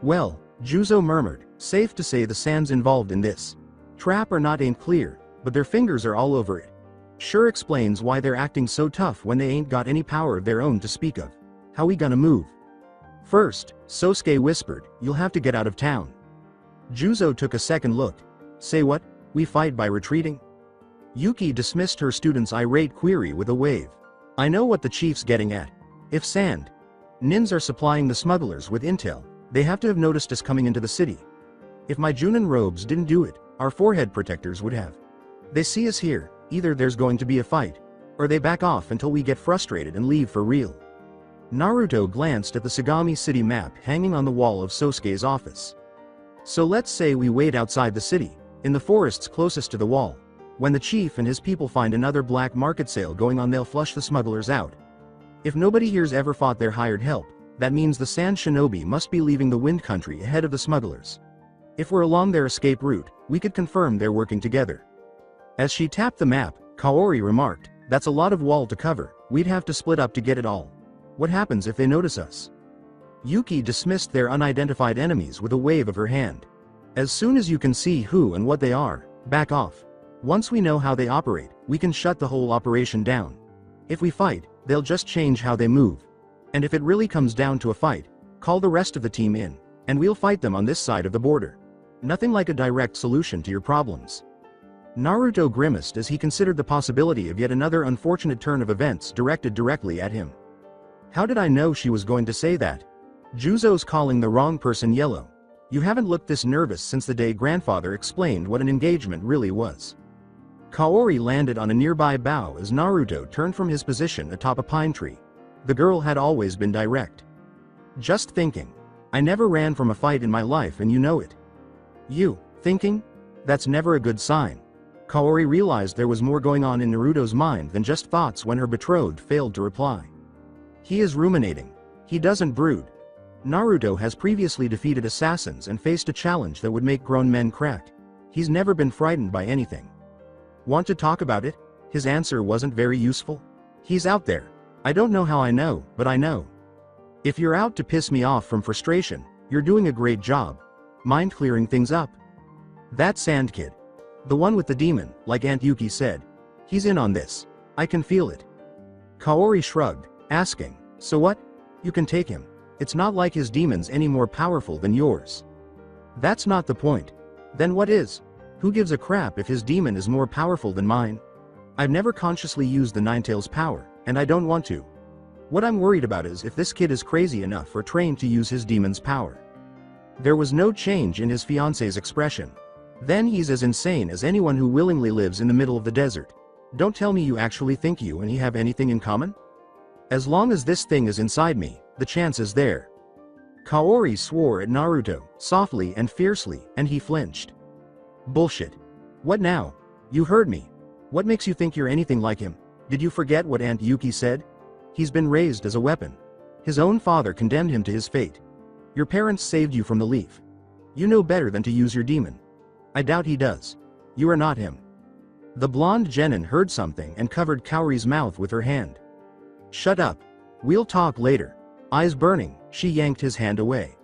Speaker 2: Well, Juzo murmured, safe to say the sands involved in this trap or not ain't clear, but their fingers are all over it. Sure explains why they're acting so tough when they ain't got any power of their own to speak of. How we gonna move? First, Sosuke whispered, you'll have to get out of town. Juzo took a second look. Say what? We fight by retreating? Yuki dismissed her student's irate query with a wave. I know what the chief's getting at. If sand nins are supplying the smugglers with intel, they have to have noticed us coming into the city. If my Junin robes didn't do it, our forehead protectors would have. They see us here, either there's going to be a fight, or they back off until we get frustrated and leave for real. Naruto glanced at the Sagami city map hanging on the wall of Sosuke's office. So let's say we wait outside the city, in the forests closest to the wall. When the chief and his people find another black market sale going on, they'll flush the smugglers out. If nobody here's ever fought their hired help, that means the sand shinobi must be leaving the wind country ahead of the smugglers. If we're along their escape route, we could confirm they're working together. As she tapped the map, Kaori remarked, that's a lot of wall to cover, we'd have to split up to get it all. What happens if they notice us? Yuki dismissed their unidentified enemies with a wave of her hand. As soon as you can see who and what they are, back off. Once we know how they operate, we can shut the whole operation down. If we fight, they'll just change how they move. And if it really comes down to a fight, call the rest of the team in, and we'll fight them on this side of the border. Nothing like a direct solution to your problems. Naruto grimaced as he considered the possibility of yet another unfortunate turn of events directed directly at him. How did I know she was going to say that? Juzo's calling the wrong person yellow. You haven't looked this nervous since the day grandfather explained what an engagement really was. Kaori landed on a nearby bough as Naruto turned from his position atop a pine tree. The girl had always been direct. Just thinking. I never ran from a fight in my life and you know it. You, thinking? That's never a good sign. Kaori realized there was more going on in Naruto's mind than just thoughts when her betrothed failed to reply. He is ruminating. He doesn't brood. Naruto has previously defeated assassins and faced a challenge that would make grown men crack. He's never been frightened by anything. Want to talk about it? His answer wasn't very useful. He's out there. I don't know how I know, but I know. If you're out to piss me off from frustration, you're doing a great job. Mind clearing things up? That sand kid. The one with the demon, like Aunt Yuki said. He's in on this. I can feel it. Kaori shrugged, asking, so what? You can take him. It's not like his demon's any more powerful than yours. That's not the point. Then what is? Who gives a crap if his demon is more powerful than mine? I've never consciously used the Ninetales power, and I don't want to. What I'm worried about is if this kid is crazy enough or trained to use his demon's power. There was no change in his fiancé's expression. Then he's as insane as anyone who willingly lives in the middle of the desert. Don't tell me you actually think you and he have anything in common? As long as this thing is inside me, the chance is there. Kaori swore at Naruto, softly and fiercely, and he flinched. Bullshit. What now? You heard me. What makes you think you're anything like him? Did you forget what Aunt Yuki said? He's been raised as a weapon. His own father condemned him to his fate. Your parents saved you from the leaf. You know better than to use your demon. I doubt he does. You are not him. The blonde genin heard something and covered Kaori's mouth with her hand. Shut up. We'll talk later. Eyes burning, she yanked his hand away.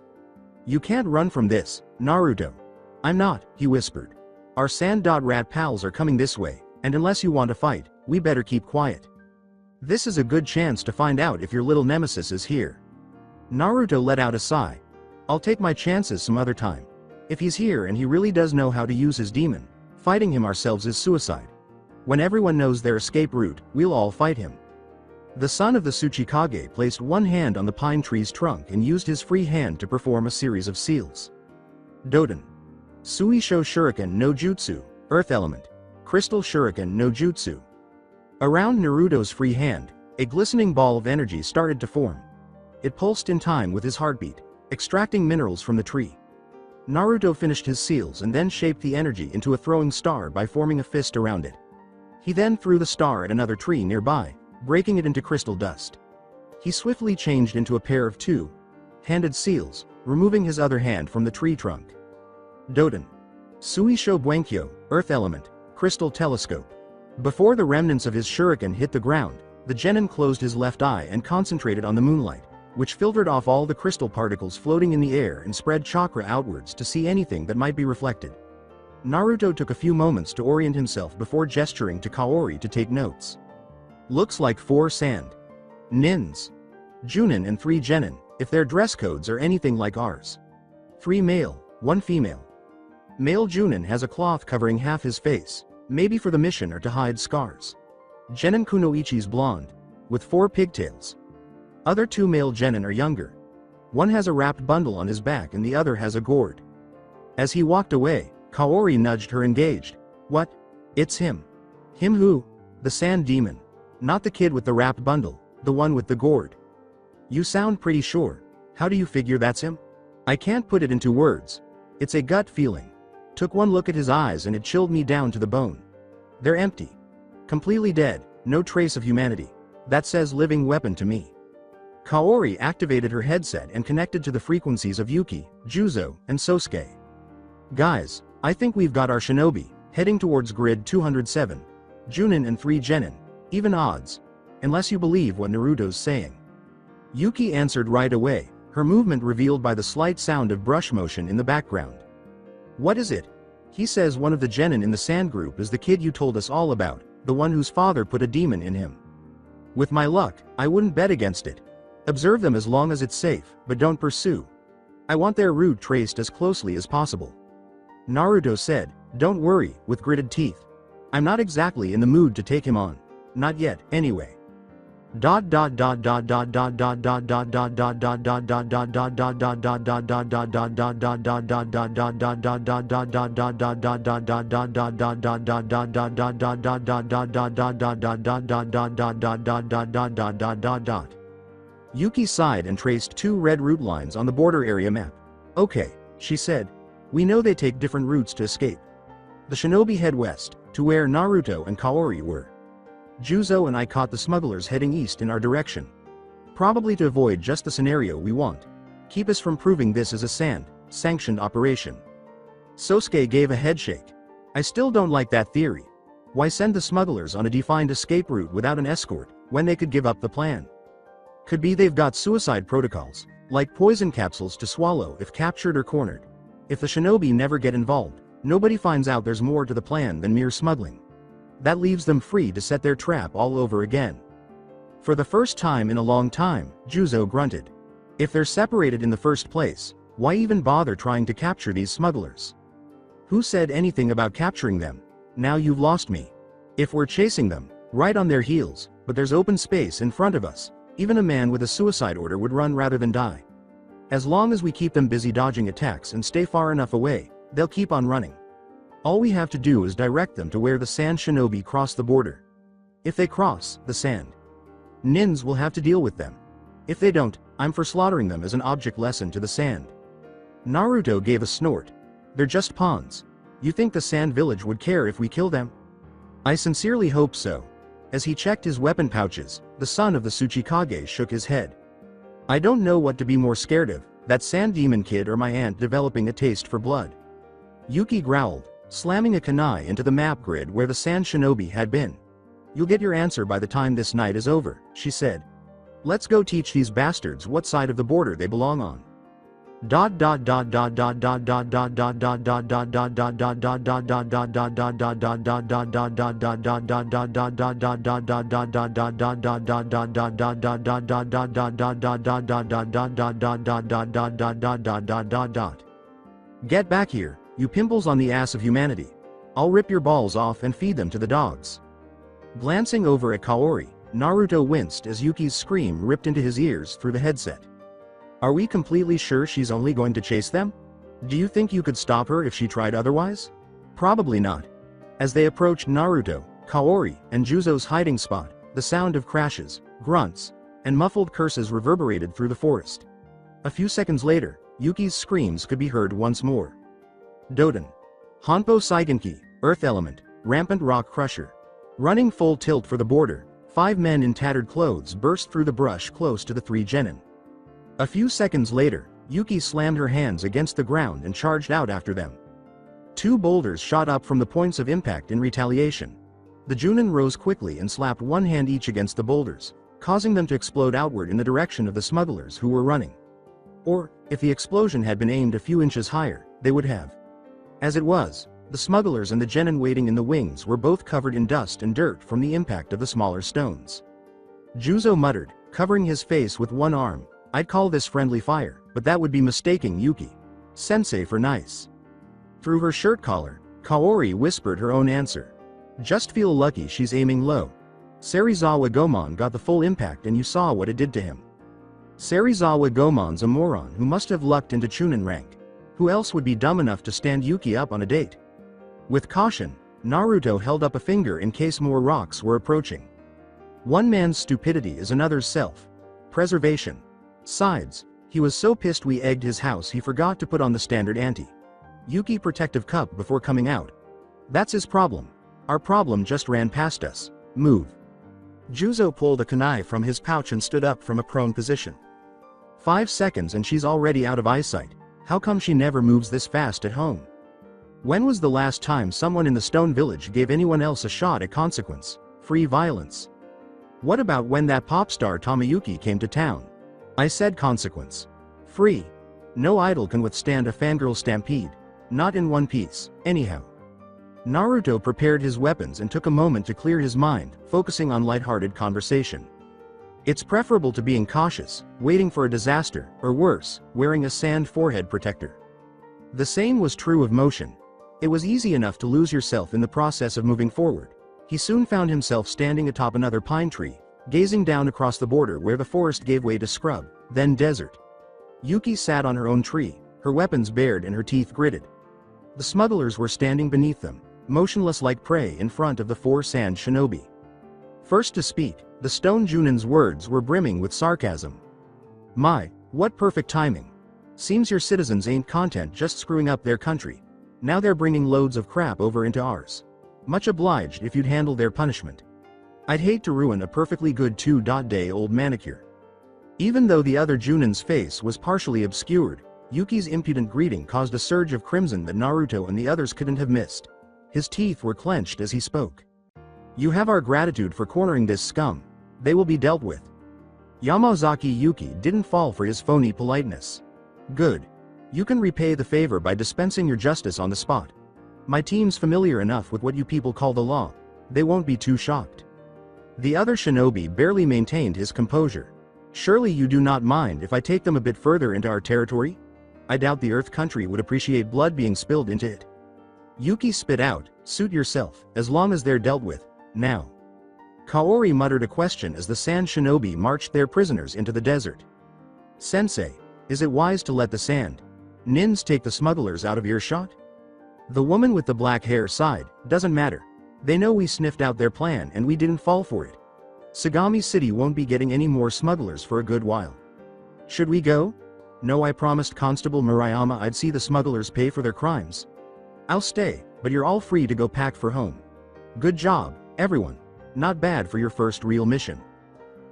Speaker 2: You can't run from this, Naruto. I'm not, he whispered. Our sand-rat pals are coming this way, and unless you want to fight, we better keep quiet. This is a good chance to find out if your little nemesis is here. Naruto let out a sigh. I'll take my chances some other time. If he's here and he really does know how to use his demon, fighting him ourselves is suicide. When everyone knows their escape route, we'll all fight him. The son of the Tsuchikage placed one hand on the pine tree's trunk and used his free hand to perform a series of seals. Doden. Suisho Shuriken no Jutsu, Earth Element. Crystal Shuriken no Jutsu. Around Naruto's free hand, a glistening ball of energy started to form. It pulsed in time with his heartbeat, extracting minerals from the tree. Naruto finished his seals and then shaped the energy into a throwing star by forming a fist around it. He then threw the star at another tree nearby, breaking it into crystal dust. He swiftly changed into a pair of two-handed seals, removing his other hand from the tree trunk. Doden. Suisho Buenkyo, Earth Element, Crystal Telescope. Before the remnants of his shuriken hit the ground, the genin closed his left eye and concentrated on the moonlight, which filtered off all the crystal particles floating in the air and spread chakra outwards to see anything that might be reflected. Naruto took a few moments to orient himself before gesturing to Kaori to take notes. Looks like 4 sand nins, Junin and 3 genin, if their dress codes are anything like ours. 3 male, 1 female. Male Junin has a cloth covering half his face, maybe for the mission or to hide scars. Genin Kunoichi's blonde, with 4 pigtails. Other 2 male genin are younger. One has a wrapped bundle on his back and the other has a gourd. As he walked away, Kaori nudged her engaged. What? It's him. Him who? The sand demon. Not the kid with the wrapped bundle, the one with the gourd. You sound pretty sure. How do you figure that's him? I can't put it into words. It's a gut feeling. Took one look at his eyes and it chilled me down to the bone. They're empty. Completely dead, no trace of humanity. That says living weapon to me. Kaori activated her headset and connected to the frequencies of Yuki, Juzo, and Sosuke. Guys, I think we've got our shinobi, heading towards grid 207. Junin and 3 genin. Even odds. Unless you believe what Naruto's saying. Yuki answered right away, her movement revealed by the slight sound of brush motion in the background. What is it? He says one of the genin in the sand group is the kid you told us all about, the one whose father put a demon in him. With my luck, I wouldn't bet against it. Observe them as long as it's safe, but don't pursue. I want their route traced as closely as possible. Naruto said, don't worry, with gritted teeth. I'm not exactly in the mood to take him on. Not yet, anyway. Yuki sighed and traced 2 red route lines on the border area map. Okay, she said. We know they take different routes to escape. The shinobi head west, to where Naruto and Kaori were. Juzo and I caught the smugglers heading east in our direction. Probably to avoid just the scenario we want. Keep us from proving this is a sanctioned operation. Sosuke gave a headshake. I still don't like that theory. Why send the smugglers on a defined escape route without an escort, when they could give up the plan? Could be they've got suicide protocols, like poison capsules to swallow if captured or cornered. If the shinobi never get involved, nobody finds out there's more to the plan than mere smuggling. That leaves them free to set their trap all over again. For the first time in a long time, Juzo grunted. If they're separated in the first place, why even bother trying to capture these smugglers? Who said anything about capturing them? Now you've lost me. If we're chasing them, right on their heels, but there's open space in front of us, even a man with a suicide order would run rather than die. As long as we keep them busy dodging attacks and stay far enough away, they'll keep on running. All we have to do is direct them to where the sand shinobi cross the border. If they cross the sand, nins will have to deal with them. If they don't, I'm for slaughtering them as an object lesson to the sand. Naruto gave a snort. They're just pawns. You think the sand village would care if we kill them? I sincerely hope so. As he checked his weapon pouches, the son of the Tsuchikage shook his head. I don't know what to be more scared of, that sand demon kid or my aunt developing a taste for blood. Yuki growled, slamming a kunai into the map grid where the sand shinobi had been. You'll get your answer by the time this night is over, she said. Let's go teach these bastards what side of the border they belong on. Get back here, you pimples on the ass of humanity. I'll rip your balls off and feed them to the dogs. Glancing over at Kaori, Naruto winced as Yuki's scream ripped into his ears through the headset. Are we completely sure she's only going to chase them? Do you think you could stop her if she tried otherwise? Probably not. As they approached Naruto, Kaori, and Juzo's hiding spot, the sound of crashes, grunts, and muffled curses reverberated through the forest. A few seconds later, Yuki's screams could be heard once more. Doden. Honpo Saigenki, Earth Element, Rampant Rock Crusher. Running full tilt for the border, 5 men in tattered clothes burst through the brush close to the 3 genin. A few seconds later, Yuki slammed her hands against the ground and charged out after them. 2 boulders shot up from the points of impact in retaliation. The Junin rose quickly and slapped one hand each against the boulders, causing them to explode outward in the direction of the smugglers who were running. Or, if the explosion had been aimed a few inches higher, they would have. As it was, the smugglers and the genin waiting in the wings were both covered in dust and dirt from the impact of the smaller stones. Juzo muttered, covering his face with one arm, I'd call this friendly fire, but that would be mistaking Yuki Sensei for nice. Through her shirt collar, Kaori whispered her own answer. Just feel lucky she's aiming low. Serizawa Goemon got the full impact and you saw what it did to him. Serizawa Goemon's a moron who must have lucked into Chunin rank. Who else would be dumb enough to stand Yuki up on a date? With caution, Naruto held up a finger in case more rocks were approaching. One man's stupidity is another's self-preservation. Sides, he was so pissed we egged his house he forgot to put on the standard anti-Yuki protective cup before coming out. That's his problem. Our problem just ran past us. Move. Juzo pulled a kunai from his pouch and stood up from a prone position. 5 seconds and she's already out of eyesight. How come she never moves this fast at home? When was the last time someone in the Stone Village gave anyone else a shot at consequence-free violence? What about when that pop star Tomoyuki came to town? I said consequence-free. No idol can withstand a fangirl stampede. Not in one piece, anyhow. Naruto prepared his weapons and took a moment to clear his mind, focusing on lighthearted conversation. It's preferable to being cautious, waiting for a disaster, or worse, wearing a sand forehead protector. The same was true of motion. It was easy enough to lose yourself in the process of moving forward. He soon found himself standing atop another pine tree, gazing down across the border where the forest gave way to scrub, then desert. Yuki sat on her own tree, her weapons bared and her teeth gritted. The smugglers were standing beneath them, motionless like prey in front of the 4 sand shinobi. First to speak, the stone Junin's words were brimming with sarcasm. My, what perfect timing. Seems your citizens ain't content just screwing up their country. Now they're bringing loads of crap over into ours. Much obliged if you'd handle their punishment. I'd hate to ruin a perfectly good 2-day-old manicure. Even though the other Junin's face was partially obscured, Yuki's impudent greeting caused a surge of crimson that Naruto and the others couldn't have missed. His teeth were clenched as he spoke. You have our gratitude for cornering this scum. They will be dealt with. Yamazaki Yuki didn't fall for his phony politeness. Good. You can repay the favor by dispensing your justice on the spot. My team's familiar enough with what you people call the law. They won't be too shocked. The other shinobi barely maintained his composure. Surely you do not mind if I take them a bit further into our territory? I doubt the Earth country would appreciate blood being spilled into it. Yuki spit out, suit yourself, as long as they're dealt with, now. Kaori muttered a question as the sand shinobi marched their prisoners into the desert. Sensei, is it wise to let the sand nins take the smugglers out of earshot? The woman with the black hair sighed, doesn't matter. They know we sniffed out their plan and we didn't fall for it. Sagami City won't be getting any more smugglers for a good while. Should we go? No, I promised Constable Murayama I'd see the smugglers pay for their crimes. I'll stay, but you're all free to go pack for home. Good job, everyone. Not bad for your first real mission.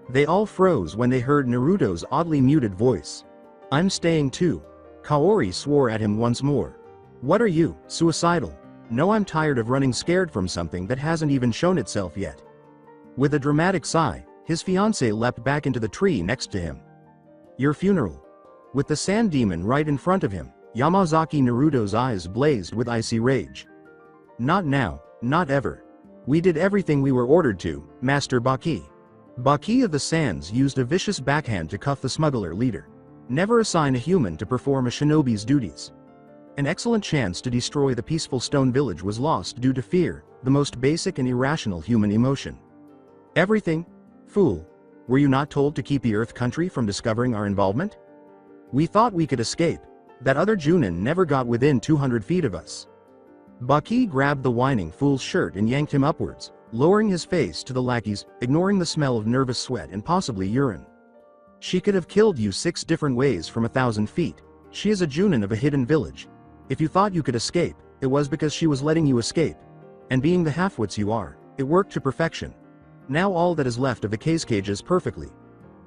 Speaker 2: They all froze when they heard Naruto's oddly muted voice. I'm staying too. Kaori swore at him once more. What are you, suicidal? No, I'm tired of running scared from something that hasn't even shown itself yet. With a dramatic sigh, his fiancée leapt back into the tree next to him. Your funeral. With the sand demon right in front of him, Yamazaki Naruto's eyes blazed with icy rage. Not now, not ever. We did everything we were ordered to, Master Baki. Baki of the Sands used a vicious backhand to cuff the smuggler leader. Never assign a human to perform a shinobi's duties. An excellent chance to destroy the peaceful stone village was lost due to fear, the most basic and irrational human emotion. Everything? Fool. Were you not told to keep the Earth Country from discovering our involvement? We thought we could escape. That other Junin never got within 200 feet of us. Baki grabbed the whining fool's shirt and yanked him upwards, lowering his face to the lackeys, ignoring the smell of nervous sweat and possibly urine. She could have killed you 6 different ways from 1,000 feet. She is a Junin of a hidden village. If you thought you could escape, it was because she was letting you escape. And being the half-wits you are, it worked to perfection. Now all that is left of the case cages perfectly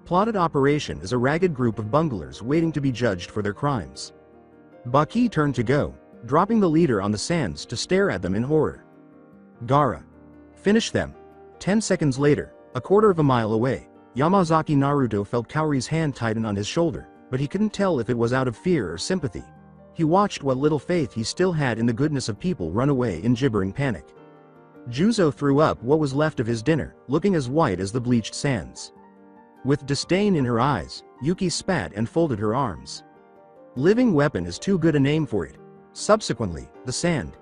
Speaker 2: plotted operation is a ragged group of bunglers waiting to be judged for their crimes. Baki turned to go, dropping the leader on the sands to stare at them in horror. Gaara. Finish them. 10 seconds later, a quarter of a mile away, Yamazaki Naruto felt Kaori's hand tighten on his shoulder, but he couldn't tell if it was out of fear or sympathy. He watched what little faith he still had in the goodness of people run away in gibbering panic. Juzo threw up what was left of his dinner, looking as white as the bleached sands. With disdain in her eyes, Yuki spat and folded her arms. Living weapon is too good a name for it. Subsequently, the sand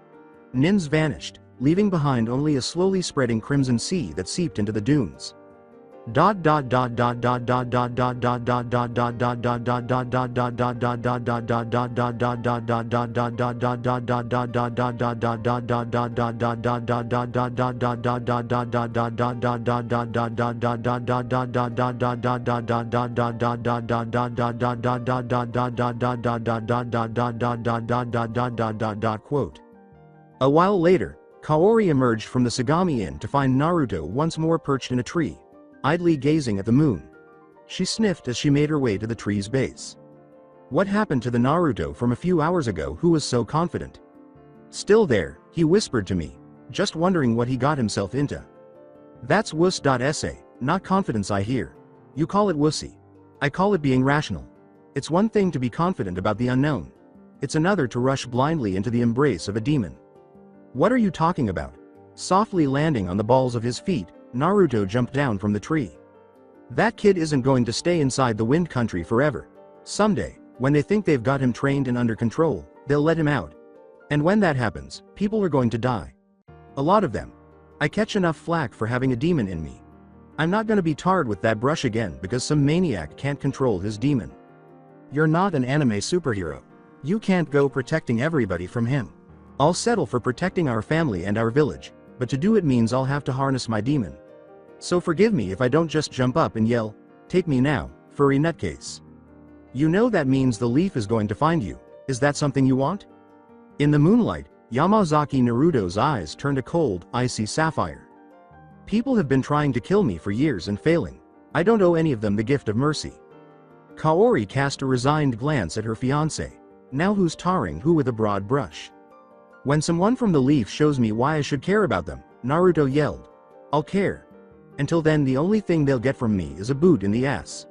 Speaker 2: nins vanished, leaving behind only a slowly spreading crimson sea that seeped into the dunes. Quote. A while later, Kaori emerged from the Sagami Inn to find Naruto once more perched in a tree, idly gazing at the moon. She sniffed as she made her way to the tree's base. What happened to the Naruto from a few hours ago who was so confident? Still there, he whispered to me, just wondering what he got himself into. That's wuss.sa, not confidence I hear. You call it wussy. I call it being rational. It's one thing to be confident about the unknown. It's another to rush blindly into the embrace of a demon. What are you talking about? Softly landing on the balls of his feet, Naruto jumped down from the tree. That kid isn't going to stay inside the wind country forever. Someday, when they think they've got him trained and under control, they'll let him out. And when that happens, people are going to die. A lot of them. I catch enough flack for having a demon in me. I'm not gonna be tarred with that brush again because some maniac can't control his demon. You're not an anime superhero. You can't go protecting everybody from him. I'll settle for protecting our family and our village, but to do it means I'll have to harness my demon. So forgive me if I don't just jump up and yell, "Take me now, furry nutcase." You know that means the leaf is going to find you. Is that something you want? In the moonlight, Yamazaki Naruto's eyes turned a cold, icy sapphire. People have been trying to kill me for years and failing. I don't owe any of them the gift of mercy. Kaori cast a resigned glance at her fiancé. Now who's tarring who with a broad brush? When someone from the leaf shows me why I should care about them, Naruto yelled, I'll care. Until then the only thing they'll get from me is a boot in the ass.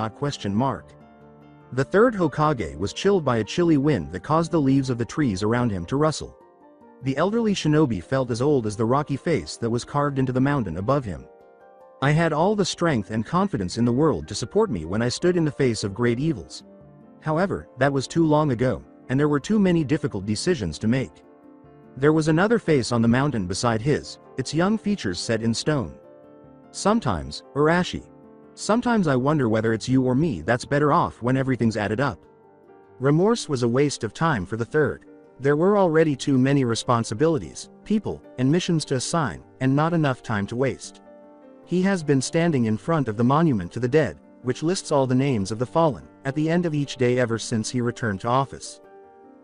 Speaker 2: Question mark. The third Hokage was chilled by a chilly wind that caused the leaves of the trees around him to rustle. The elderly shinobi felt as old as the rocky face that was carved into the mountain above him. I had all the strength and confidence in the world to support me when I stood in the face of great evils. However, that was too long ago, and there were too many difficult decisions to make. There was another face on the mountain beside his, its young features set in stone. Sometimes, Arashi. Sometimes I wonder whether it's you or me that's better off when everything's added up. Remorse was a waste of time for the third. There were already too many responsibilities, people, and missions to assign, and not enough time to waste. He has been standing in front of the monument to the dead, which lists all the names of the fallen, at the end of each day ever since he returned to office.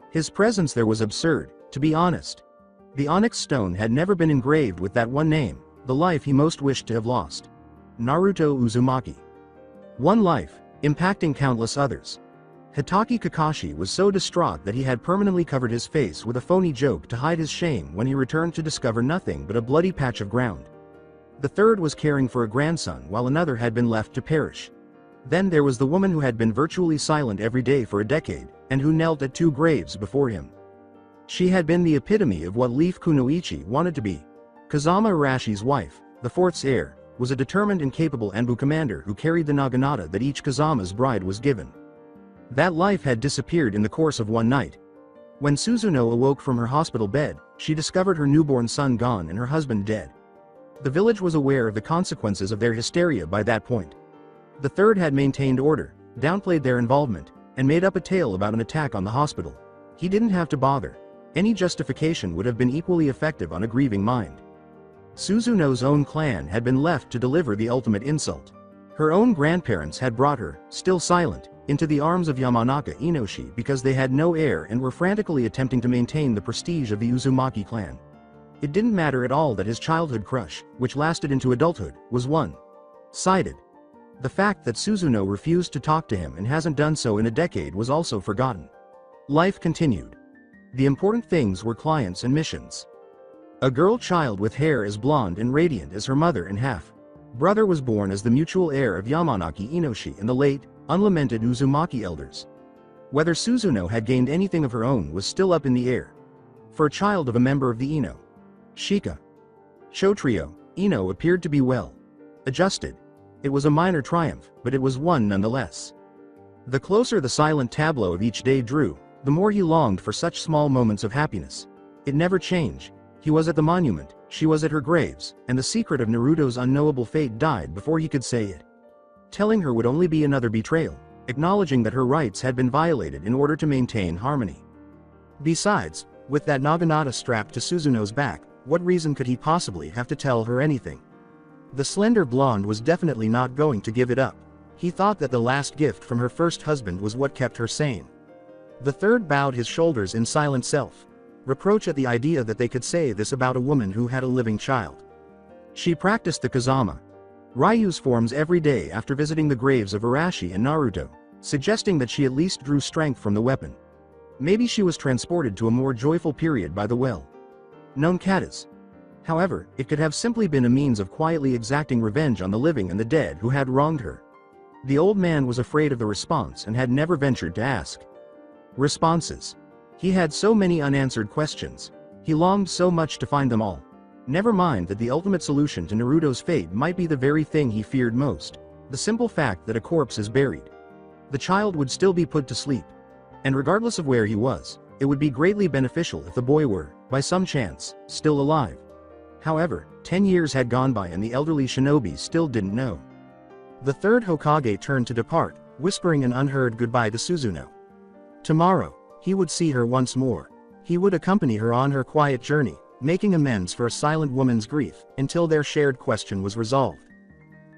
Speaker 2: His presence there was absurd, to be honest. The onyx stone had never been engraved with that one name, the life he most wished to have lost. Naruto Uzumaki. One life, impacting countless others. Hitaki Kakashi was so distraught that he had permanently covered his face with a phony joke to hide his shame when he returned to discover nothing but a bloody patch of ground. The third was caring for a grandson while another had been left to perish. Then there was the woman who had been virtually silent every day for a decade, and who knelt at 2 graves before him. She had been the epitome of what Leaf Kunoichi wanted to be. Kazama Arashi's wife, the fourth's heir, was a determined and capable Anbu commander who carried the naginata that each Kazama's bride was given. That life had disappeared in the course of one night. When Suzuno awoke from her hospital bed, she discovered her newborn son gone and her husband dead. The village was aware of the consequences of their hysteria by that point. The third had maintained order, downplayed their involvement, and made up a tale about an attack on the hospital. He didn't have to bother. Any justification would have been equally effective on a grieving mind. Suzuno's own clan had been left to deliver the ultimate insult. Her own grandparents had brought her, still silent, into the arms of Yamanaka Inoshi because they had no heir and were frantically attempting to maintain the prestige of the Uzumaki clan. It didn't matter at all that his childhood crush, which lasted into adulthood, was one-sided. The fact that Suzuno refused to talk to him and hasn't done so in a decade was also forgotten. Life continued. The important things were clients and missions. A girl child with hair as blonde and radiant as her mother and half-brother was born as the mutual heir of Yamanaki Inoshi and the late, unlamented Uzumaki elders. Whether Suzuno had gained anything of her own was still up in the air. For a child of a member of the Ino Shika Shotrio, Ino appeared to be well adjusted. It was a minor triumph, but it was one nonetheless. The closer the silent tableau of each day drew, the more he longed for such small moments of happiness. It never changed. He was at the monument, she was at her graves, and the secret of Naruto's unknowable fate died before he could say it. Telling her would only be another betrayal, acknowledging that her rights had been violated in order to maintain harmony. Besides, with that naginata strapped to Suzuno's back, what reason could he possibly have to tell her anything? The slender blonde was definitely not going to give it up. He thought that the last gift from her first husband was what kept her sane. The third bowed his shoulders in silent self-reproach at the idea that they could say this about a woman who had a living child. She practiced the Kazama Ryu's forms every day after visiting the graves of Arashi and Naruto, suggesting that she at least drew strength from the weapon. Maybe she was transported to a more joyful period by the well-known katas. However, it could have simply been a means of quietly exacting revenge on the living and the dead who had wronged her. The old man was afraid of the response and had never ventured to ask responses. He had so many unanswered questions. He longed so much to find them all. Never mind that the ultimate solution to Naruto's fate might be the very thing he feared most, the simple fact that a corpse is buried. The child would still be put to sleep. And regardless of where he was, it would be greatly beneficial if the boy were, by some chance, still alive. However, 10 years had gone by and the elderly shinobi still didn't know. The third Hokage turned to depart, whispering an unheard goodbye to Suzuno. Tomorrow, he would see her once more. He would accompany her on her quiet journey, making amends for a silent woman's grief, until their shared question was resolved.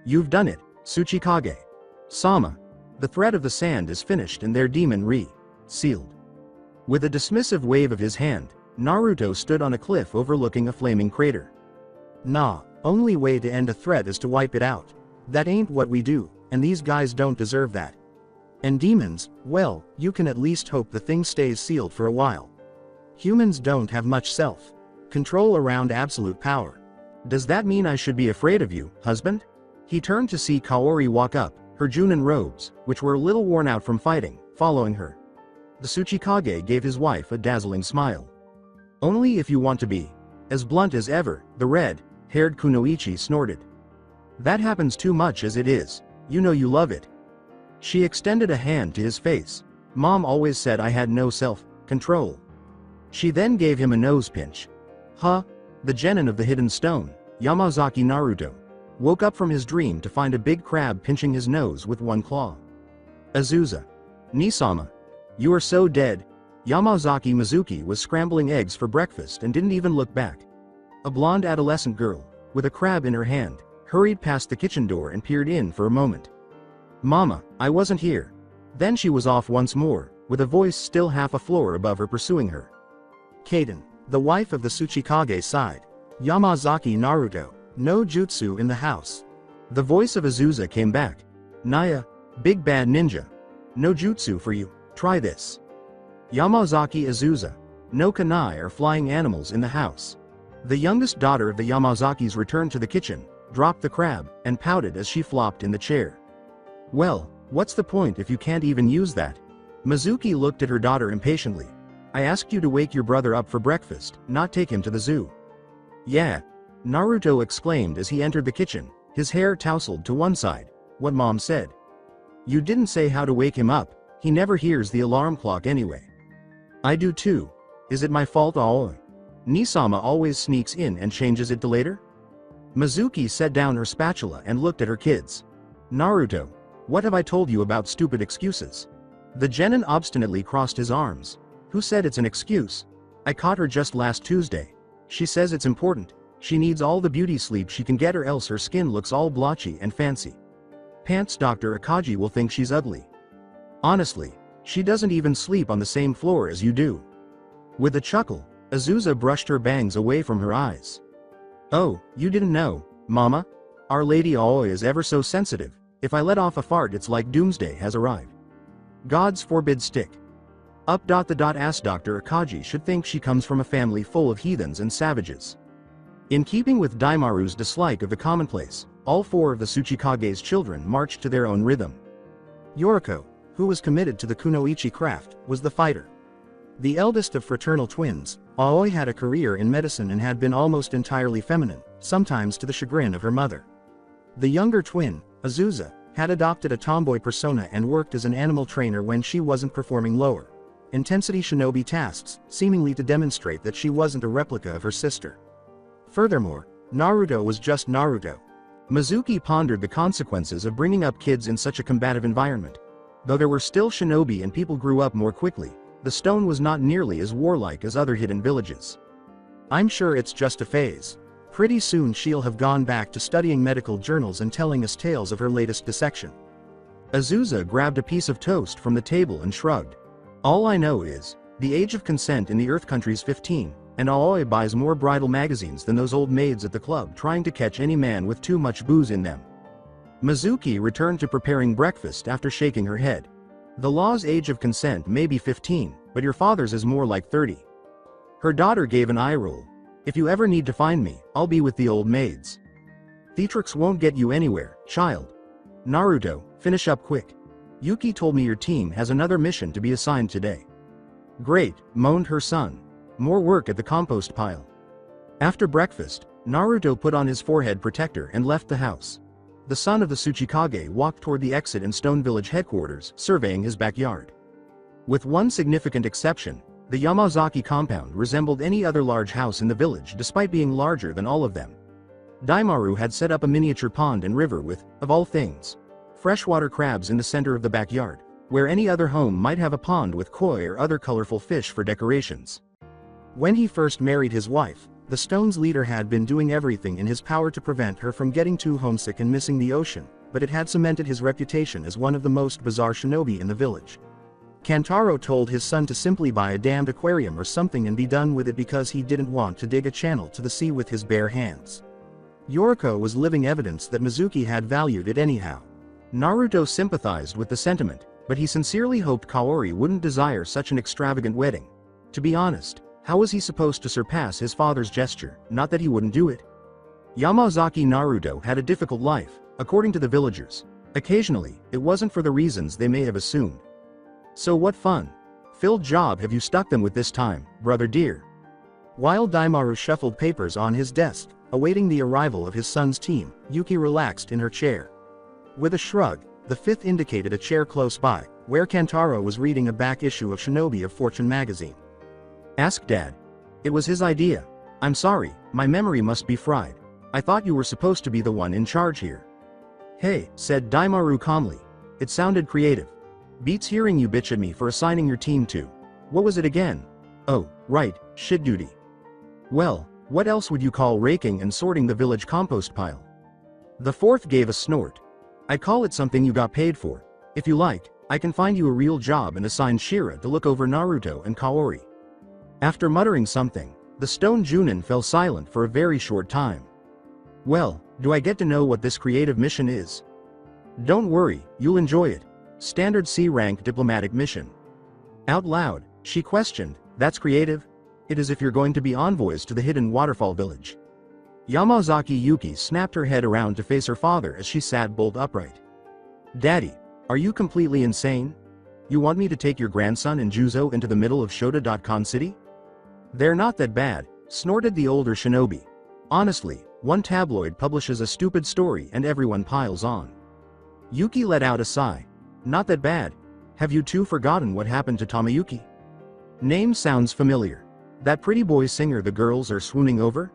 Speaker 2: You've done it, Tsuchikage. Sama. The thread of the sand is finished and their demon sealed. With a dismissive wave of his hand, Naruto stood on a cliff overlooking a flaming crater. Nah, only way to end a threat is to wipe it out. That ain't what we do, and these guys don't deserve that. And demons, well, you can at least hope the thing stays sealed for a while. Humans don't have much self-control around absolute power. Does that mean I should be afraid of you, husband? He turned to see Kaori walk up, her Junin robes, which were a little worn out from fighting, following her. The Tsuchikage gave his wife a dazzling smile. Only if you want to be. As blunt as ever, the red-haired Kunoichi snorted. That happens too much as it is. You know you love it. She extended a hand to his face. Mom always said I had no self-control. She then gave him a nose pinch. Huh? The genin of the hidden stone, Yamazaki Naruto, woke up from his dream to find a big crab pinching his nose with one claw. Azusa. Nisama. You are so dead. Yamazaki Mizuki was scrambling eggs for breakfast and didn't even look back. A blonde adolescent girl, with a crab in her hand, hurried past the kitchen door and peered in for a moment. Mama, I wasn't here. Then she was off once more, with a voice still half a floor above her pursuing her. Kaden, the wife of the Tsuchikage, sighed. Yamazaki Naruto, no jutsu in the house. The voice of Azusa came back. Naya, big bad ninja. No jutsu for you, try this. Yamazaki Azusa, no kanai or flying animals in the house. The youngest daughter of the Yamazakis returned to the kitchen, dropped the crab, and pouted as she flopped in the chair. Well, what's the point if you can't even use that? Mizuki looked at her daughter impatiently. I asked you to wake your brother up for breakfast, not take him to the zoo. Yeah. Naruto exclaimed as he entered the kitchen, his hair tousled to one side. What Mom said. You didn't say how to wake him up, he never hears the alarm clock anyway. I do too. Is it my fault all? Nisama always sneaks in and changes it to later? Mizuki set down her spatula and looked at her kids. Naruto, what have I told you about stupid excuses? The genin obstinately crossed his arms. Who said it's an excuse? I caught her just last Tuesday. She says it's important. She needs all the beauty sleep she can get or else her skin looks all blotchy and fancy. Pants Dr. Akaji will think she's ugly. Honestly, she doesn't even sleep on the same floor as you do. With a chuckle, Azusa brushed her bangs away from her eyes. Oh, you didn't know, Mama? Our Lady Aoi is ever so sensitive. If I let off a fart it's like doomsday has arrived. Gods forbid stick. Ass Dr. Akaji should think she comes from a family full of heathens and savages. In keeping with Daimaru's dislike of the commonplace, all four of the Tsuchikage's children marched to their own rhythm. Yoriko, who was committed to the kunoichi craft, was the fighter. The eldest of fraternal twins, Aoi had a career in medicine and had been almost entirely feminine, sometimes to the chagrin of her mother. The younger twin, Azusa, had adopted a tomboy persona and worked as an animal trainer when she wasn't performing lower intensity shinobi tasks, seemingly to demonstrate that she wasn't a replica of her sister. Furthermore, Naruto was just Naruto. Mizuki pondered the consequences of bringing up kids in such a combative environment. Though there were still shinobi and people grew up more quickly, the stone was not nearly as warlike as other hidden villages. I'm sure it's just a phase. Pretty soon she'll have gone back to studying medical journals and telling us tales of her latest dissection. Azusa grabbed a piece of toast from the table and shrugged. All I know is, the age of consent in the Earth country's 15, and Aoi buys more bridal magazines than those old maids at the club trying to catch any man with too much booze in them. Mizuki returned to preparing breakfast after shaking her head. The law's age of consent may be 15, but your father's is more like 30. Her daughter gave an eye roll. If you ever need to find me, I'll be with the old maids. Theatrics won't get you anywhere, child. Naruto, finish up quick. Yuki told me your team has another mission to be assigned today. Great, moaned her son. More work at the compost pile. After breakfast, Naruto put on his forehead protector and left the house. The son of the Tsuchikage walked toward the exit in Stone Village headquarters, surveying his backyard. With one significant exception, the Yamazaki compound resembled any other large house in the village despite being larger than all of them. Daimaru had set up a miniature pond and river with, of all things, freshwater crabs in the center of the backyard, where any other home might have a pond with koi or other colorful fish for decorations. When he first married his wife, the Stone's leader had been doing everything in his power to prevent her from getting too homesick and missing the ocean, but it had cemented his reputation as one of the most bizarre shinobi in the village. Kantaro told his son to simply buy a damned aquarium or something and be done with it because he didn't want to dig a channel to the sea with his bare hands. Yoriko was living evidence that Mizuki had valued it anyhow. Naruto sympathized with the sentiment, but he sincerely hoped Kaori wouldn't desire such an extravagant wedding. To be honest, how was he supposed to surpass his father's gesture? Not that he wouldn't do it. Yamazaki Naruto had a difficult life, according to the villagers. Occasionally, it wasn't for the reasons they may have assumed. So what fun-filled job have you stuck them with this time, brother dear? While Daimaru shuffled papers on his desk, awaiting the arrival of his son's team, Yuki relaxed in her chair. With a shrug, the fifth indicated a chair close by, where Kantaro was reading a back issue of Shinobi of Fortune magazine. Ask Dad. It was his idea. I'm sorry, my memory must be fried. I thought you were supposed to be the one in charge here. Hey, said Daimaru calmly. It sounded creative. Beats hearing you bitch at me for assigning your team to. What was it again? Oh, right, shit duty. Well, what else would you call raking and sorting the village compost pile? The fourth gave a snort. I call it something you got paid for. If you like, I can find you a real job and assign Shira to look over Naruto and Kaori. After muttering something, the stone Junin fell silent for a very short time. Well, do I get to know what this creative mission is? Don't worry, you'll enjoy it. Standard C-rank diplomatic mission. Out loud, she questioned, that's creative? It is if you're going to be envoys to the hidden waterfall village. Yamazaki Yuki snapped her head around to face her father as she sat bolt upright. Daddy, are you completely insane? You want me to take your grandson and Juzo into the middle of Shota.con City? They're not that bad, snorted the older shinobi. Honestly, one tabloid publishes a stupid story and everyone piles on. Yuki let out a sigh. Not that bad. Have you two forgotten what happened to Tamayuki? Name sounds familiar. That pretty boy singer the girls are swooning over?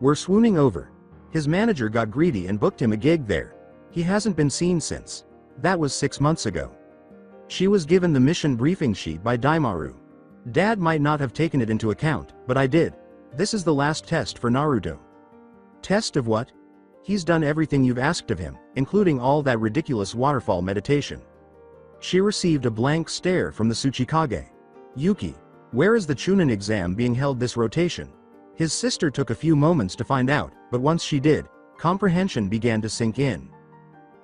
Speaker 2: We're swooning over. His manager got greedy and booked him a gig there. He hasn't been seen since. That was 6 months ago. She was given the mission briefing sheet by Daimaru. Dad might not have taken it into account, but I did. This is the last test for Naruto. Test of what? He's done everything you've asked of him, including all that ridiculous waterfall meditation. She received a blank stare from the Tsuchikage. Yuki, where is the Chunin exam being held this rotation? His sister took a few moments to find out, but once she did, comprehension began to sink in.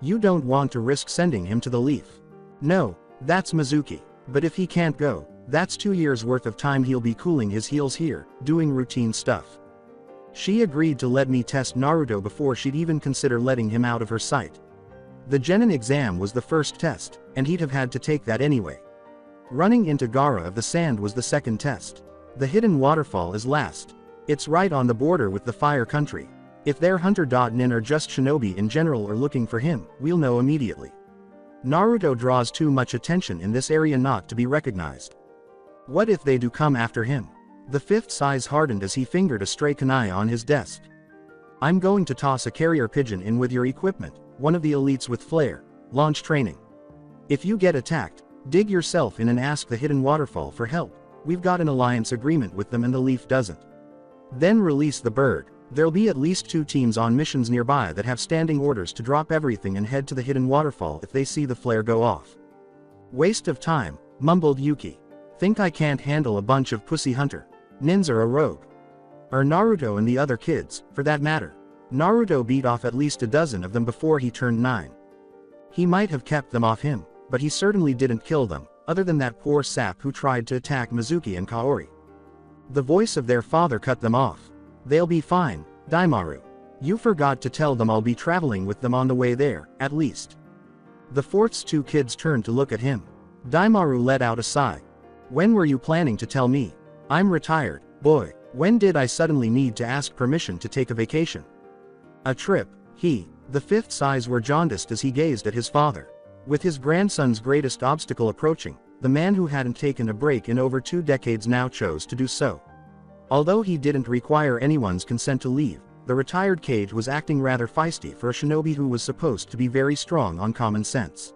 Speaker 2: You don't want to risk sending him to the Leaf. No, that's Mizuki, but if he can't go, that's 2 years worth of time he'll be cooling his heels here, doing routine stuff. She agreed to let me test Naruto before she'd even consider letting him out of her sight. The genin exam was the first test, and he'd have had to take that anyway. Running into Gaara of the Sand was the second test. The hidden waterfall is last. It's right on the border with the Fire Country. If their hunter.nin or just shinobi in general are looking for him, we'll know immediately. Naruto draws too much attention in this area not to be recognized. What if they do come after him? The fifth's eyes hardened as he fingered a stray kunai on his desk. I'm going to toss a carrier pigeon in with your equipment, one of the elites with flair, launch training. If you get attacked, dig yourself in and ask the hidden waterfall for help. We've got an alliance agreement with them and the Leaf doesn't. Then release the bird. There'll be at least 2 teams on missions nearby that have standing orders to drop everything and head to the hidden waterfall if they see the flare go off. Waste of time, mumbled Yuki. Think I can't handle a bunch of pussy hunter. Nins are a rogue. Or Naruto and the other kids, for that matter. Naruto beat off at least a dozen of them before he turned 9. He might have kept them off him, but he certainly didn't kill them, other than that poor sap who tried to attack Mizuki and Kaori. The voice of their father cut them off. They'll be fine, Daimaru. You forgot to tell them I'll be traveling with them on the way there, at least. The fourth's 2 kids turned to look at him. Daimaru let out a sigh. When were you planning to tell me? I'm retired, boy. When did I suddenly need to ask permission to take a vacation? A trip, the fifth's eyes were jaundiced as he gazed at his father. With his grandson's greatest obstacle approaching, the man who hadn't taken a break in over 2 decades now chose to do so. Although he didn't require anyone's consent to leave, the retired Cage was acting rather feisty for a shinobi who was supposed to be very strong on common sense.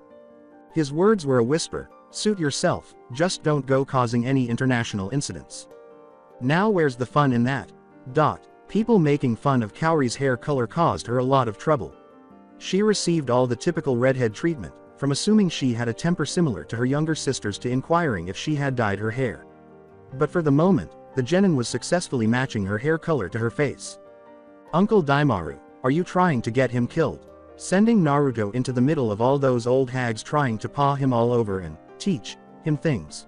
Speaker 2: His words were a whisper, suit yourself, just don't go causing any international incidents. Now where's the fun in that? People making fun of Kaori's hair color caused her a lot of trouble. She received all the typical redhead treatment, from assuming she had a temper similar to her younger sister's to inquiring if she had dyed her hair. But for the moment, the genin was successfully matching her hair color to her face. Uncle Daimaru, are you trying to get him killed? Sending Naruto into the middle of all those old hags trying to paw him all over and teach him things.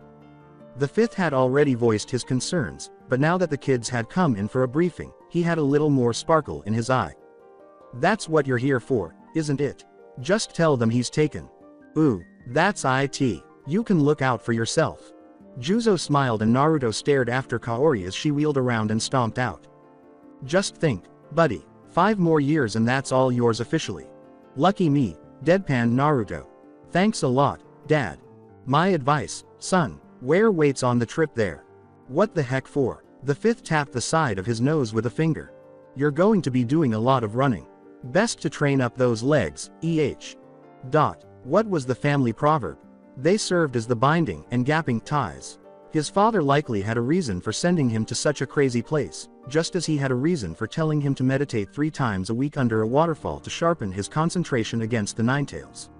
Speaker 2: The fifth had already voiced his concerns, but now that the kids had come in for a briefing, he had a little more sparkle in his eye. That's what you're here for, isn't it? Just tell them he's taken. Ooh, that's it. You can look out for yourself. Juzo smiled and Naruto stared after Kaori as she wheeled around and stomped out. Just think, buddy, 5 more years and that's all yours officially. Lucky me, deadpanned Naruto. Thanks a lot, Dad. My advice, son, wear weights on the trip there. What the heck for? The fifth tapped the side of his nose with a finger. You're going to be doing a lot of running. Best to train up those legs, What was the family proverb? They served as the binding and gapping ties. His father likely had a reason for sending him to such a crazy place, just as he had a reason for telling him to meditate 3 times a week under a waterfall to sharpen his concentration against the Ninetales.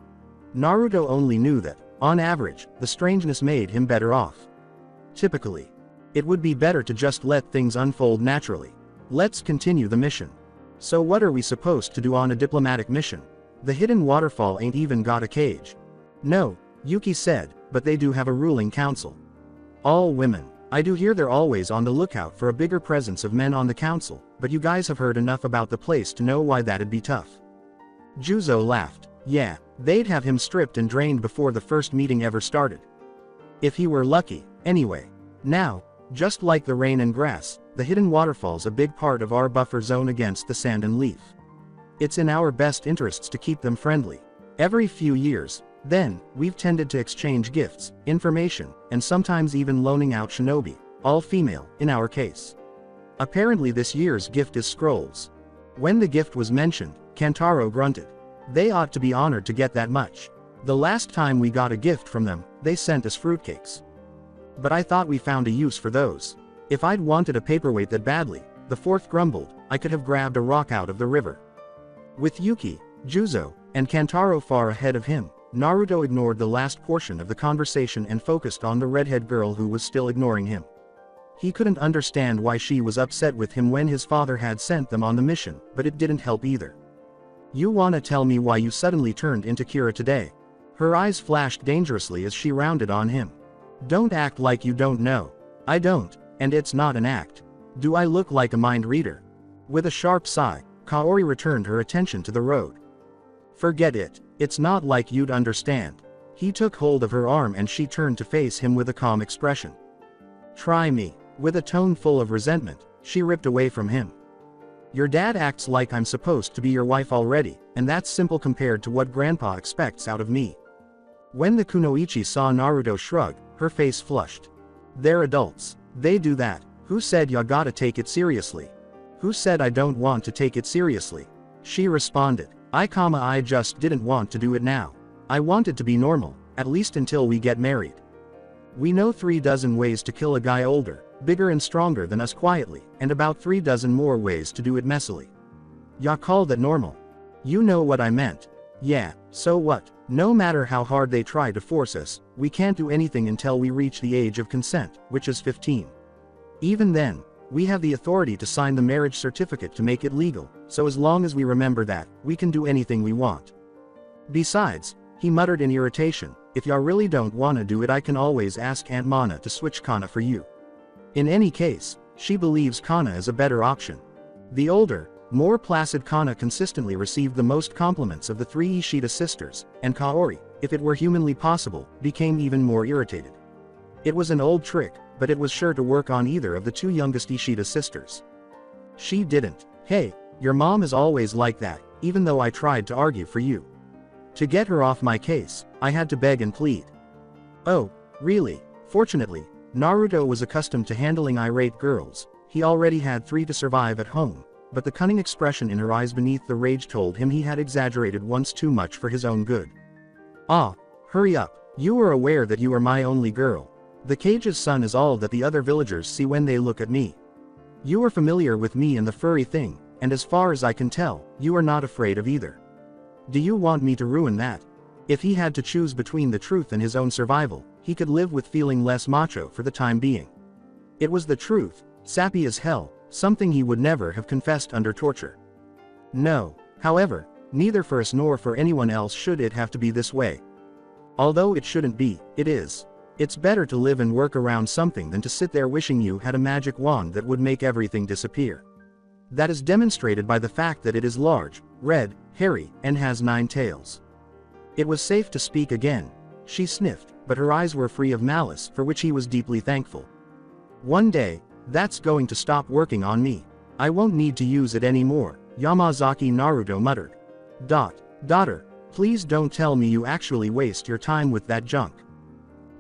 Speaker 2: Naruto only knew that, on average, the strangeness made him better off. Typically, it would be better to just let things unfold naturally. Let's continue the mission. So what are we supposed to do on a diplomatic mission? The hidden waterfall ain't even got a cage. No, Yuki said, but they do have a ruling council. All women. I do hear they're always on the lookout for a bigger presence of men on the council, but you guys have heard enough about the place to know why that'd be tough. Juzo laughed. Yeah, they'd have him stripped and drained before the first meeting ever started. If he were lucky, anyway. Now, just like the rain and grass, the hidden waterfall's a big part of our buffer zone against the sand and leaf. It's in our best interests to keep them friendly. Every few years, then, we've tended to exchange gifts, information, and sometimes even loaning out shinobi, all female, in our case. Apparently this year's gift is scrolls. When the gift was mentioned, Kantaro grunted. They ought to be honored to get that much. The last time we got a gift from them, they sent us fruitcakes. But I thought we found a use for those. If I'd wanted a paperweight that badly, the fourth grumbled, I could have grabbed a rock out of the river. With Yuki, Juzo, and Kantaro far ahead of him, Naruto ignored the last portion of the conversation and focused on the redhead girl who was still ignoring him. He couldn't understand why she was upset with him when his father had sent them on the mission, but it didn't help either. You wanna tell me why you suddenly turned into Kira today? Her eyes flashed dangerously as she rounded on him. Don't act like you don't know. I don't, and it's not an act. Do I look like a mind reader? With a sharp sigh, Kaori returned her attention to the road. Forget it, it's not like you'd understand. He took hold of her arm and she turned to face him with a calm expression. Try me. With a tone full of resentment, she ripped away from him. Your dad acts like I'm supposed to be your wife already, and that's simple compared to what Grandpa expects out of me. When the kunoichi saw Naruto shrug, her face flushed. They're adults. They do that. Who said ya gotta take it seriously? Who said I don't want to take it seriously? She responded. I just didn't want to do it now. I want it to be normal, at least until we get married. We know 3 dozen ways to kill a guy older, bigger and stronger than us quietly, and about 3 dozen more ways to do it messily. Ya call that normal? You know what I meant. Yeah, so what? No matter how hard they try to force us, we can't do anything until we reach the age of consent, which is 15. Even then, we have the authority to sign the marriage certificate to make it legal, so as long as we remember that, we can do anything we want. Besides, he muttered in irritation, if ya really don't wanna do it I can always ask Aunt Mana to switch Kana for you. In any case, she believes Kana is a better option. The older, more placid Kana consistently received the most compliments of the 3 Ishida sisters, and Kaori, if it were humanly possible, became even more irritated. It was an old trick, but it was sure to work on either of the 2 youngest Ishida sisters. She didn't. Hey, your mom is always like that, even though I tried to argue for you. To get her off my case, I had to beg and plead. Oh, really? Fortunately, Naruto was accustomed to handling irate girls. He already had 3 to survive at home, but the cunning expression in her eyes beneath the rage told him he had exaggerated once too much for his own good. Ah, hurry up. You are aware that you are my only girl. The cage's son is all that the other villagers see when they look at me. You are familiar with me and the furry thing, and as far as I can tell, you are not afraid of either. Do you want me to ruin that? If he had to choose between the truth and his own survival, he could live with feeling less macho for the time being. It was the truth, sappy as hell, something he would never have confessed under torture. No, however, neither for us nor for anyone else should it have to be this way. Although it shouldn't be, it is. It's better to live and work around something than to sit there wishing you had a magic wand that would make everything disappear. That is demonstrated by the fact that it is large, red, hairy, and has 9 tails. It was safe to speak again. She sniffed, but but her eyes were free of malice, for which he was deeply thankful. One day, that's going to stop working on me. I won't need to use it anymore, Yamazaki Naruto muttered. Daughter, please don't tell me you actually waste your time with that junk.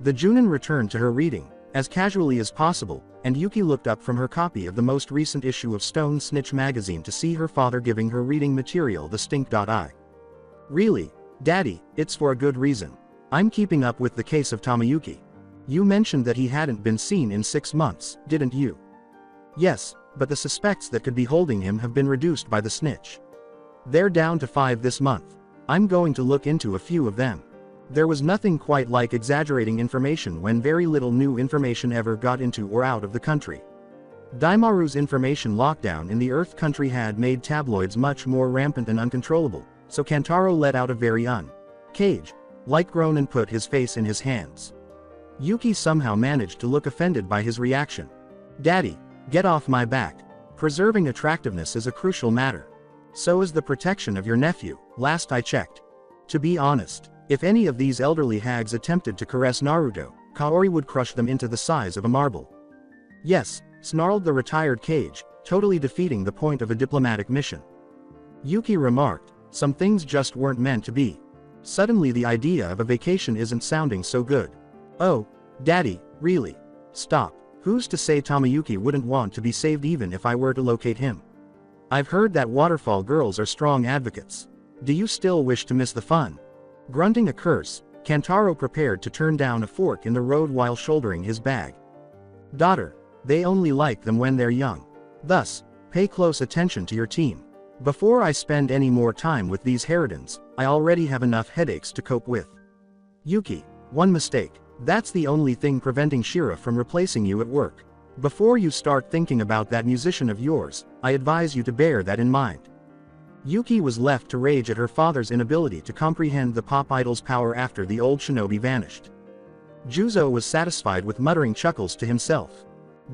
Speaker 2: The Junin returned to her reading, as casually as possible, and Yuki looked up from her copy of the most recent issue of Stone Snitch magazine to see her father giving her reading material the stink.eye. Really, Daddy, it's for a good reason. I'm keeping up with the case of Tamayuki. You mentioned that he hadn't been seen in 6 months, didn't you? Yes, but the suspects that could be holding him have been reduced by the snitch. They're down to 5 this month. I'm going to look into a few of them. There was nothing quite like exaggerating information when very little new information ever got into or out of the country. Daimaru's information lockdown in the Earth country had made tabloids much more rampant and uncontrollable, so Kantaro let out a very light groan and put his face in his hands. Yuki somehow managed to look offended by his reaction. Daddy, get off my back. Preserving attractiveness is a crucial matter. So is the protection of your nephew, last I checked. To be honest, if any of these elderly hags attempted to caress Naruto, Kaori would crush them into the size of a marble. Yes, snarled the retired Kage, totally defeating the point of a diplomatic mission. Yuki remarked, some things just weren't meant to be. Suddenly the idea of a vacation isn't sounding so good. Oh, Daddy, really? Stop. Who's to say Tamayuki wouldn't want to be saved even if I were to locate him? I've heard that waterfall girls are strong advocates. Do you still wish to miss the fun? Grunting a curse, Kantaro prepared to turn down a fork in the road while shouldering his bag. Daughter, they only like them when they're young. Thus, pay close attention to your team. Before I spend any more time with these harridans, I already have enough headaches to cope with. Yuki, one mistake. That's the only thing preventing Shira from replacing you at work. Before you start thinking about that musician of yours, I advise you to bear that in mind. Yuki was left to rage at her father's inability to comprehend the pop idol's power after the old shinobi vanished. Juzo was satisfied with muttering chuckles to himself.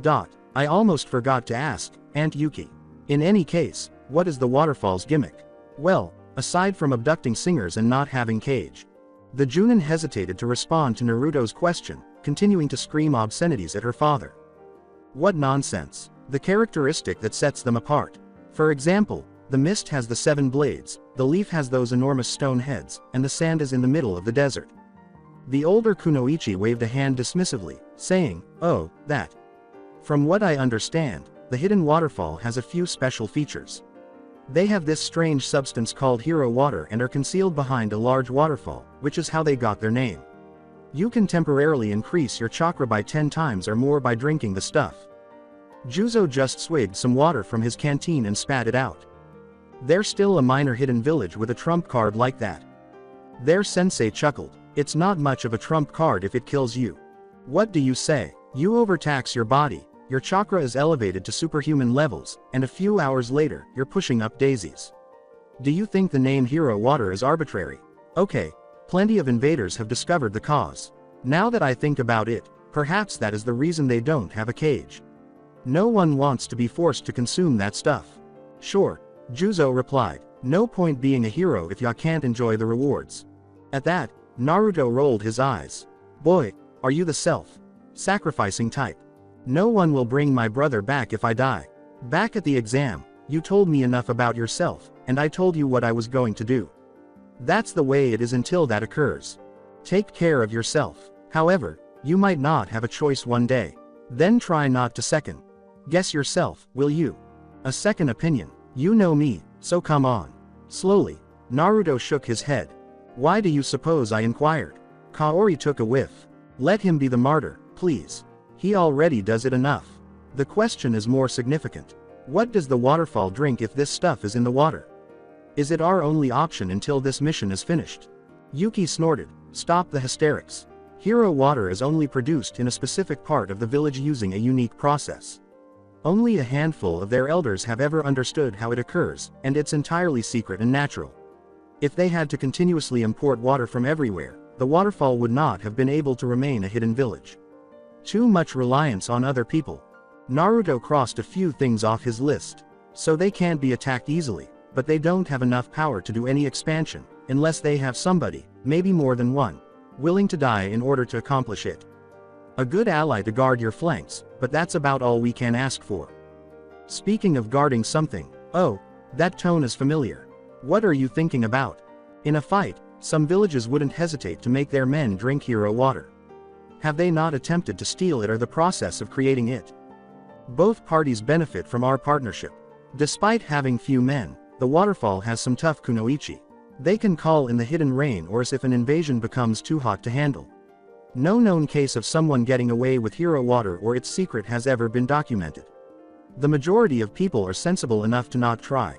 Speaker 2: I almost forgot to ask, Aunt Yuki. In any case, what is the waterfall's gimmick? Well, aside from abducting singers and not having Kage. The Junin hesitated to respond to Naruto's question, continuing to scream obscenities at her father. What nonsense. The characteristic that sets them apart. For example, the mist has the 7 blades, the leaf has those enormous stone heads, and the sand is in the middle of the desert. The older Kunoichi waved a hand dismissively, saying, oh, that. From what I understand, the hidden waterfall has a few special features. They have this strange substance called hero water and are concealed behind a large waterfall, which is how they got their name. You can temporarily increase your chakra by 10 times or more by drinking the stuff. Juzo just swigged some water from his canteen and spat it out. There's still a minor hidden village with a trump card like that. Their sensei chuckled, it's not much of a trump card if it kills you. What do you say? You overtax your body, your chakra is elevated to superhuman levels, and a few hours later, you're pushing up daisies. Do you think the name Hero Water is arbitrary? Okay, plenty of invaders have discovered the cause. Now that I think about it, perhaps that is the reason they don't have a cage. No one wants to be forced to consume that stuff. Sure, Juzo replied, no point being a hero if ya can't enjoy the rewards. At that, Naruto rolled his eyes. Boy, are you the self-sacrificing type? No one will bring my brother back if I die. Back at the exam, you told me enough about yourself, and I told you what I was going to do. That's the way it is until that occurs. Take care of yourself. However, you might not have a choice one day. Then try not to second guess yourself, will you? A second opinion. You know me, so come on. Slowly, Naruto shook his head. Why do you suppose I inquired? Kaori took a whiff. Let him be the martyr, please. He already does it enough. The question is more significant. What does the waterfall drink if this stuff is in the water? Is it our only option until this mission is finished? Yuki snorted. Stop the hysterics. Hero water is only produced in a specific part of the village using a unique process. Only a handful of their elders have ever understood how it occurs, and it's entirely secret and natural. If they had to continuously import water from everywhere, the waterfall would not have been able to remain a hidden village. Too much reliance on other people. Naruto crossed a few things off his list. So they can't be attacked easily, but they don't have enough power to do any expansion, unless they have somebody, maybe more than one. willing to die in order to accomplish it. A good ally to guard your flanks, but that's about all we can ask for. Speaking of guarding something, oh, that tone is familiar. What are you thinking about? In a fight, some villages wouldn't hesitate to make their men drink hero water. Have they not attempted to steal it or the process of creating it? Both parties benefit from our partnership. Despite having few men, the waterfall has some tough kunoichi. They can call in the hidden rain or as if an invasion becomes too hot to handle. No known case of someone getting away with hero water or its secret has ever been documented. The majority of people are sensible enough to not try.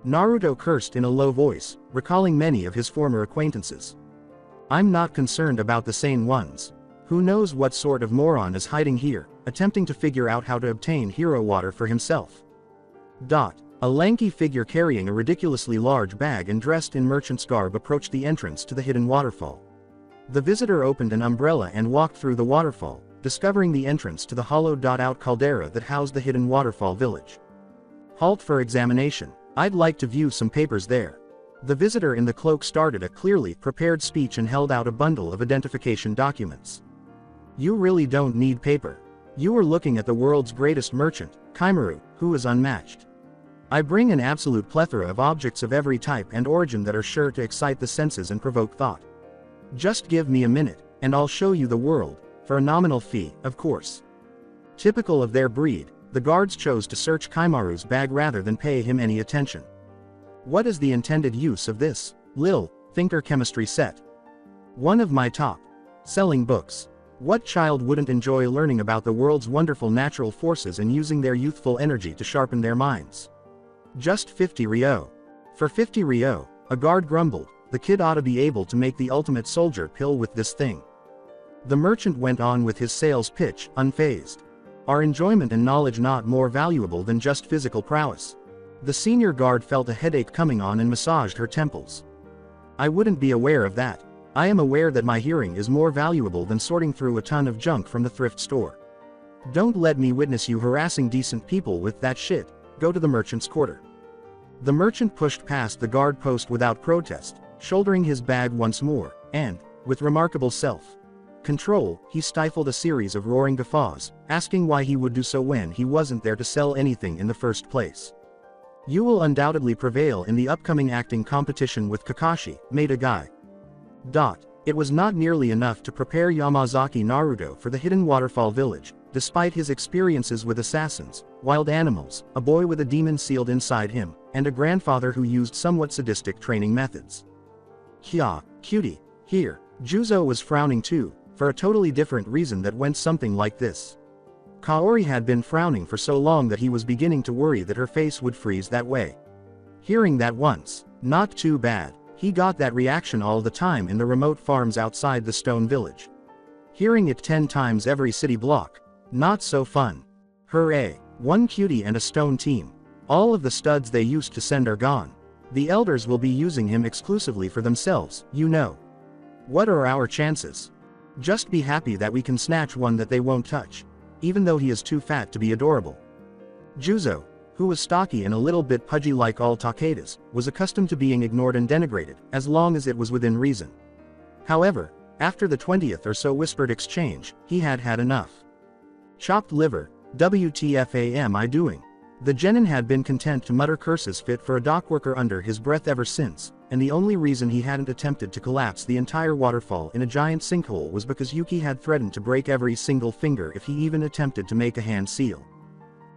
Speaker 2: Naruto cursed in a low voice, recalling many of his former acquaintances. I'm not concerned about the sane ones. Who knows what sort of moron is hiding here, attempting to figure out how to obtain hero water for himself. A lanky figure carrying a ridiculously large bag and dressed in merchant's garb approached the entrance to the hidden waterfall. The visitor opened an umbrella and walked through the waterfall, discovering the entrance to the hollowed-out caldera that housed the hidden waterfall village. Halt for examination. I'd like to view some papers there. The visitor in the cloak started a clearly prepared speech and held out a bundle of identification documents. You really don't need paper. You are looking at the world's greatest merchant, Kaimaru, who is unmatched. I bring an absolute plethora of objects of every type and origin that are sure to excite the senses and provoke thought. Just give me a minute, and I'll show you the world, for a nominal fee, of course. Typical of their breed, the guards chose to search Kaimaru's bag rather than pay him any attention. What is the intended use of this, Lil, Thinker chemistry set? One of my top selling books. What child wouldn't enjoy learning about the world's wonderful natural forces and using their youthful energy to sharpen their minds? Just 50 ryo. For 50 ryo, a guard grumbled, the kid ought to be able to make the ultimate soldier pill with this thing. The merchant went on with his sales pitch, unfazed. Are enjoyment and knowledge not more valuable than just physical prowess? The senior guard felt a headache coming on and massaged her temples. I wouldn't be aware of that. I am aware that my hearing is more valuable than sorting through a ton of junk from the thrift store. Don't let me witness you harassing decent people with that shit. Go to the merchant's quarter. The merchant pushed past the guard post without protest, shouldering his bag once more, and, with remarkable self-control, he stifled a series of roaring guffaws, asking why he would do so when he wasn't there to sell anything in the first place. You will undoubtedly prevail in the upcoming acting competition with Kakashi, made a guy. It was not nearly enough to prepare Yamazaki Naruto for the hidden waterfall village, despite his experiences with assassins, wild animals, a boy with a demon sealed inside him, and a grandfather who used somewhat sadistic training methods. Hya, cutie, here. Juzo was frowning too, for a totally different reason that went something like this. Kaori had been frowning for so long that he was beginning to worry that her face would freeze that way. Hearing that once, not too bad, he got that reaction all the time in the remote farms outside the stone village. Hearing it 10 times every city block, not so fun. Hooray, one cutie and a stone team. All of the studs they used to send are gone. The elders will be using him exclusively for themselves, you know. What are our chances? Just be happy that we can snatch one that they won't touch, even though he is too fat to be adorable. Juzo, who was stocky and a little bit pudgy like all Takedas, was accustomed to being ignored and denigrated, as long as it was within reason. However, after the 20th or so whispered exchange, he had had enough. Chopped liver, WTF am I doing? The genin had been content to mutter curses fit for a dockworker under his breath ever since, and the only reason he hadn't attempted to collapse the entire waterfall in a giant sinkhole was because Yuki had threatened to break every single finger if he even attempted to make a hand seal.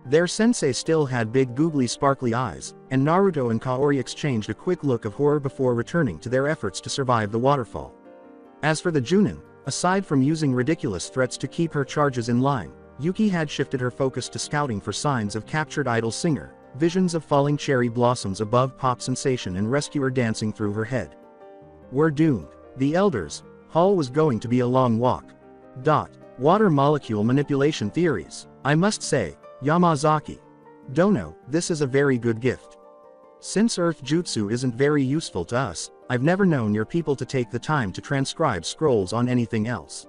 Speaker 2: Their sensei still had big googly sparkly eyes, and Naruto and Kaori exchanged a quick look of horror before returning to their efforts to survive the waterfall. As for the Junin, aside from using ridiculous threats to keep her charges in line, Yuki had shifted her focus to scouting for signs of captured idol singer, visions of falling cherry blossoms above pop sensation and rescuer dancing through her head. We're doomed. The elders, Hall was going to be a long walk. Water molecule manipulation theories. I must say, Yamazaki. Dono, this is a very good gift. Since Earth Jutsu isn't very useful to us, I've never known your people to take the time to transcribe scrolls on anything else.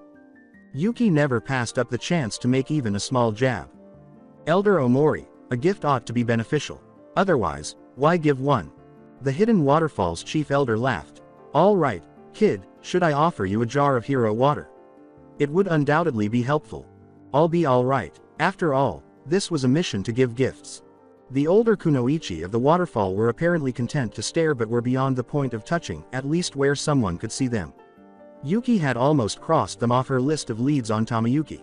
Speaker 2: Yuki never passed up the chance to make even a small jab. Elder Omori, a gift ought to be beneficial. Otherwise, why give one? The hidden waterfall's chief elder laughed. All right, kid, Should I offer you a jar of hero water? It would undoubtedly be helpful. I'll be alright. After all, this was a mission to give gifts. The older kunoichi of the waterfall were apparently content to stare but were beyond the point of touching, at least where someone could see them. Yuki had almost crossed them off her list of leads on Tamayuki.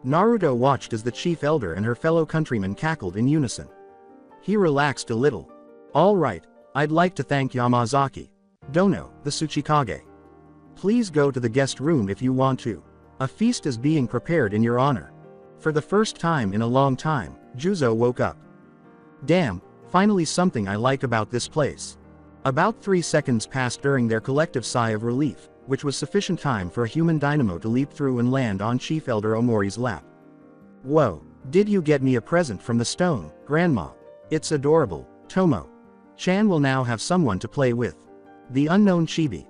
Speaker 2: Naruto watched as the chief elder and her fellow countrymen cackled in unison. He relaxed a little. Alright, I'd like to thank Yamazaki Dono, the Tsuchikage. Please go to the guest room if you want to. A feast is being prepared in your honor. For the first time in a long time, Juzo woke up. Damn, finally something I like about this place. About 3 seconds passed during their collective sigh of relief, which was sufficient time for a human dynamo to leap through and land on Chief Elder Omori's lap. Whoa, did you get me a present from the stone, Grandma? It's adorable, Tomo. Chan will now have someone to play with. The unknown chibi.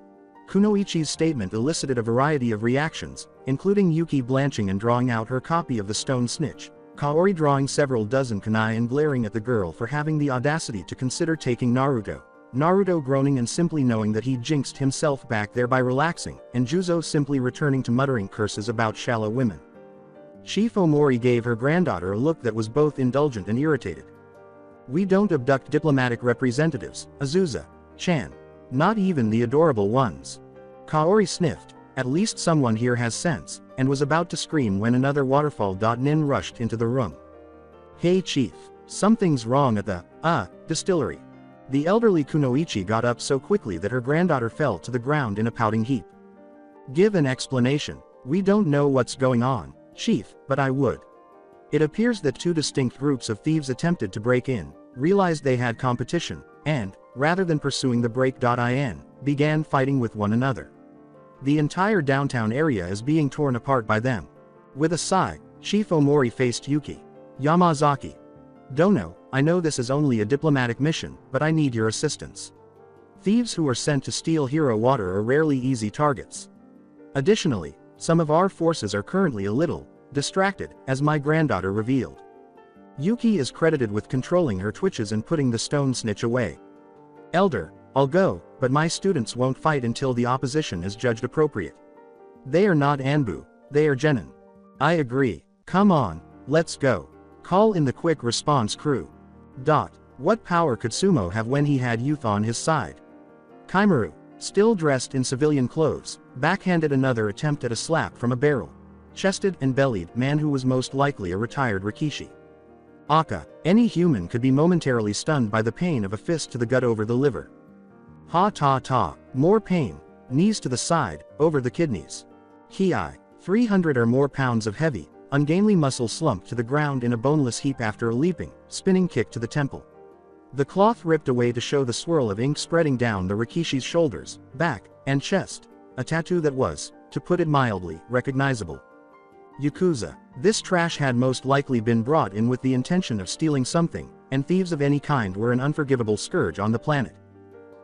Speaker 2: Kunoichi's statement elicited a variety of reactions, including Yuki blanching and drawing out her copy of the stone snitch, Kaori drawing several dozen kunai and glaring at the girl for having the audacity to consider taking Naruto, Naruto groaning and simply knowing that he jinxed himself back there by relaxing, and Juzo simply returning to muttering curses about shallow women. Chief Omori gave her granddaughter a look that was both indulgent and irritated. We don't abduct diplomatic representatives, Azusa Chan. Not even the adorable ones. Kaori sniffed, at least someone here has sense, and was about to scream when another waterfall. Nin rushed into the room. Hey chief, something's wrong at the, distillery. The elderly kunoichi got up so quickly that her granddaughter fell to the ground in a pouting heap. Give an explanation. We don't know what's going on, chief, but I would. It appears that 2 distinct groups of thieves attempted to break in, realized they had competition, and, rather than pursuing the break.in, began fighting with one another. The entire downtown area is being torn apart by them. With a sigh, Chief Omori faced Yuki. Yamazaki Dono, I know this is only a diplomatic mission, but I need your assistance. Thieves who are sent to steal hero water are rarely easy targets. Additionally, some of our forces are currently a little distracted, as my granddaughter revealed. Yuki is credited with controlling her twitches and putting the stone snitch away. Elder, I'll go, but my students won't fight until the opposition is judged appropriate. They are not Anbu, they are genin. I agree. Come on, let's go. Call in the quick response crew. What power could Sumo have when he had youth on his side? Kaimaru, still dressed in civilian clothes, backhanded another attempt at a slap from a barrel-chested and bellied man who was most likely a retired Rikishi. Aka, any human could be momentarily stunned by the pain of a fist to the gut over the liver. Ha, more pain, knees to the side, over the kidneys. Ki, 300 or more pounds of heavy, ungainly muscle slumped to the ground in a boneless heap after a leaping, spinning kick to the temple. The cloth ripped away to show the swirl of ink spreading down the Rikishi's shoulders, back, and chest, a tattoo that was, to put it mildly, recognizable. Yakuza. This trash had most likely been brought in with the intention of stealing something, and thieves of any kind were an unforgivable scourge on the planet.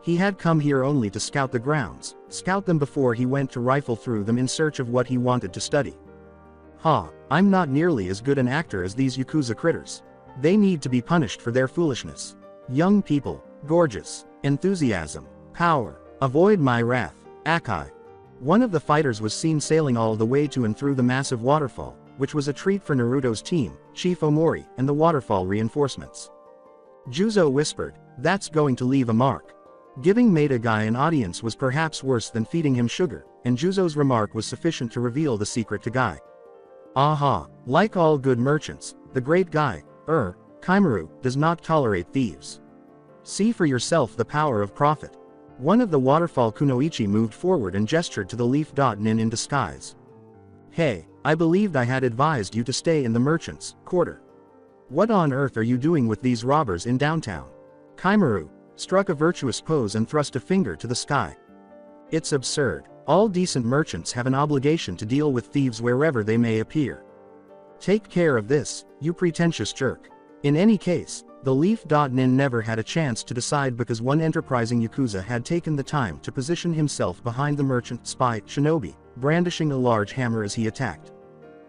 Speaker 2: He had come here only to scout the grounds, scout them before he went to rifle through them in search of what he wanted to study. I'm not nearly as good an actor as these Yakuza critters. They need to be punished for their foolishness. Young people, gorgeous, enthusiasm, power, avoid my wrath, Akai. One of the fighters was seen sailing all the way to and through the massive waterfall, which was a treat for Naruto's team, Chief Omori, and the waterfall reinforcements. Juzo whispered, that's going to leave a mark. Giving Maida Guy an audience was perhaps worse than feeding him sugar, and Juzo's remark was sufficient to reveal the secret to Guy. Like all good merchants, the great Guy, Kaimaru, does not tolerate thieves. See for yourself the power of profit. One of the waterfall kunoichi moved forward and gestured to the leaf.nin in disguise. Hey, I believed I had advised you to stay in the merchants' quarter. What on earth are you doing with these robbers in downtown? Kaimaru struck a virtuous pose and thrust a finger to the sky. It's absurd. All decent merchants have an obligation to deal with thieves wherever they may appear. Take care of this, you pretentious jerk. In any case, the leaf.nin never had a chance to decide because one enterprising Yakuza had taken the time to position himself behind the merchant spy shinobi, brandishing a large hammer as he attacked.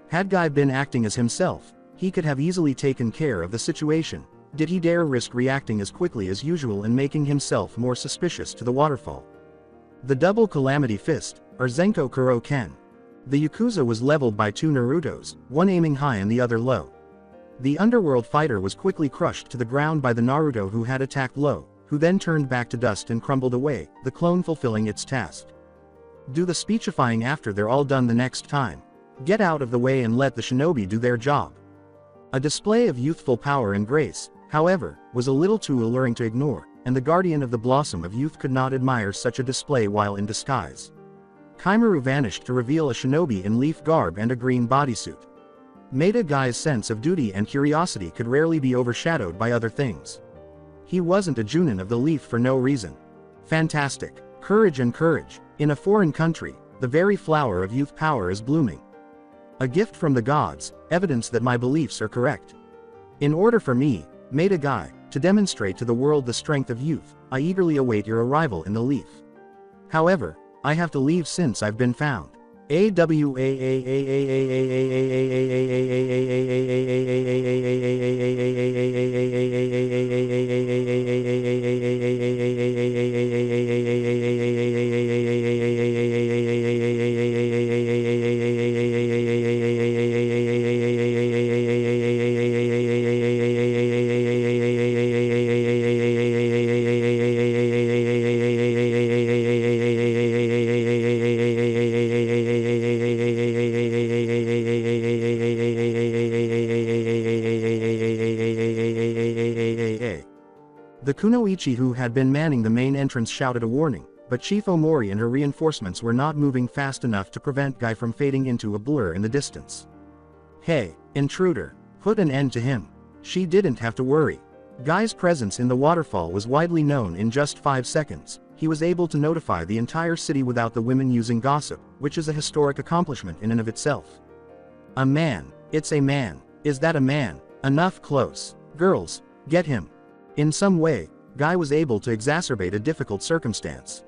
Speaker 2: Had Guy been acting as himself, he could have easily taken care of the situation. Did he dare risk reacting as quickly as usual and making himself more suspicious to the waterfall? The double calamity fist, or Zenko Kuro Ken. The Yakuza was leveled by two Narutos, one aiming high and the other low. The underworld fighter was quickly crushed to the ground by the Naruto who had attacked low, who then turned back to dust and crumbled away, the clone fulfilling its task. Do the speechifying after they're all done the next time. Get out of the way and let the shinobi do their job. A display of youthful power and grace, however, was a little too alluring to ignore, and the guardian of the blossom of youth could not admire such a display while in disguise. Kaimaru vanished to reveal a shinobi in leaf garb and a green bodysuit. Maeda Guy's sense of duty and curiosity could rarely be overshadowed by other things. He wasn't a Junin of the leaf for no reason. Fantastic. Courage and courage. In a foreign country, the very flower of youth power is blooming. A gift from the gods, evidence that my beliefs are correct. In order for me, Maeda Guy, to demonstrate to the world the strength of youth, I eagerly await your arrival in the leaf. However, I have to leave since I've been found. The kunoichi who had been manning the main entrance shouted a warning, but Chief Omori and her reinforcements were not moving fast enough to prevent Guy from fading into a blur in the distance. Hey, intruder, put an end to him. She didn't have to worry. Guy's presence in the waterfall was widely known. In just 5 seconds, he was able to notify the entire city without the women using gossip, which is a historic accomplishment in and of itself. A man, it's a man, is that a man? Enough close. Girls, get him. In some way, Guy was able to exacerbate a difficult circumstance.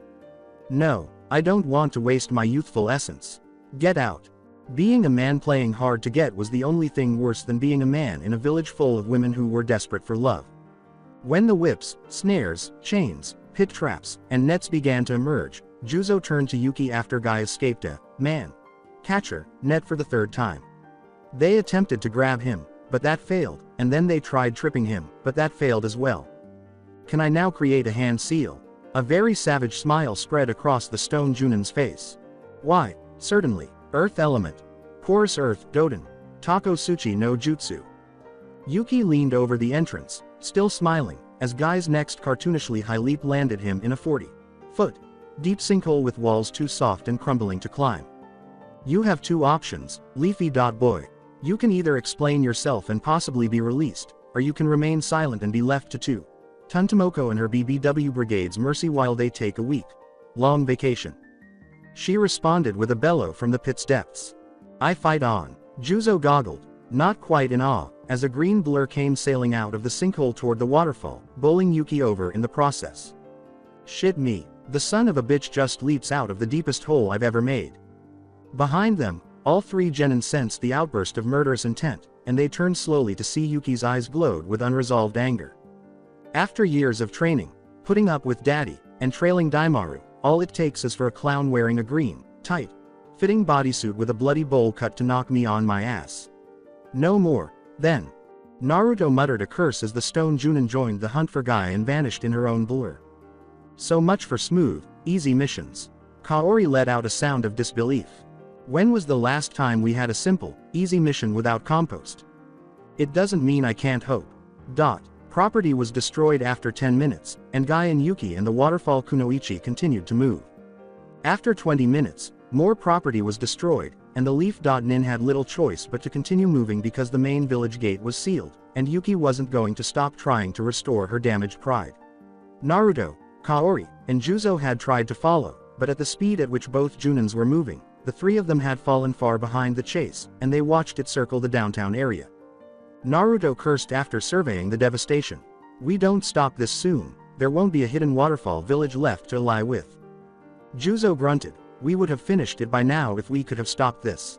Speaker 2: No, I don't want to waste my youthful essence. Get out. Being a man playing hard to get was the only thing worse than being a man in a village full of women who were desperate for love. When the whips, snares, chains, pit traps, and nets began to emerge, Juzo turned to Yuki after Guy escaped a man catcher net for the 3rd time. They attempted to grab him, but that failed, and then they tried tripping him, but that failed as well. Can I now create a hand seal? A very savage smile spread across the stone Junin's face. Why, certainly, Earth Element. Porous Earth Doden. Tako Suchi no Jutsu. Yuki leaned over the entrance, still smiling, as Guy's next cartoonishly high leap landed him in a 40-foot deep sinkhole with walls too soft and crumbling to climb. You have 2 options, Leafy.boy. You can either explain yourself and possibly be released, or you can remain silent and be left to Tuntomoko and her BBW brigade's mercy while they take a week-long vacation. She responded with a bellow from the pit's depths. I fight on. Juzo goggled, not quite in awe, as a green blur came sailing out of the sinkhole toward the waterfall, bowling Yuki over in the process. Shit me, the son of a bitch just leaps out of the deepest hole I've ever made. Behind them, all 3 genin sensed the outburst of murderous intent, and they turned slowly to see Yuki's eyes glowed with unresolved anger. After years of training, putting up with daddy, and trailing Daimaru, all it takes is for a clown wearing a green, tight, fitting bodysuit with a bloody bowl cut to knock me on my ass. No more, then. Naruto muttered a curse as the stone Junin joined the hunt for Guy and vanished in her own blur. So much for smooth, easy missions. Kaori let out a sound of disbelief. When was the last time we had a simple, easy mission without compost? It doesn't mean I can't hope. Property was destroyed after 10 minutes, and Guy and Yuki and the waterfall kunoichi continued to move. After 20 minutes, more property was destroyed, and the Leaf.nin had little choice but to continue moving because the main village gate was sealed, and Yuki wasn't going to stop trying to restore her damaged pride. Naruto, Kaori, and Juzo had tried to follow, but at the speed at which both Junins were moving, the 3 of them had fallen far behind the chase, and they watched it circle the downtown area. Naruto cursed after surveying the devastation. We don't stop this soon, there won't be a hidden waterfall village left to lie with. Juzo grunted, we would have finished it by now if we could have stopped this.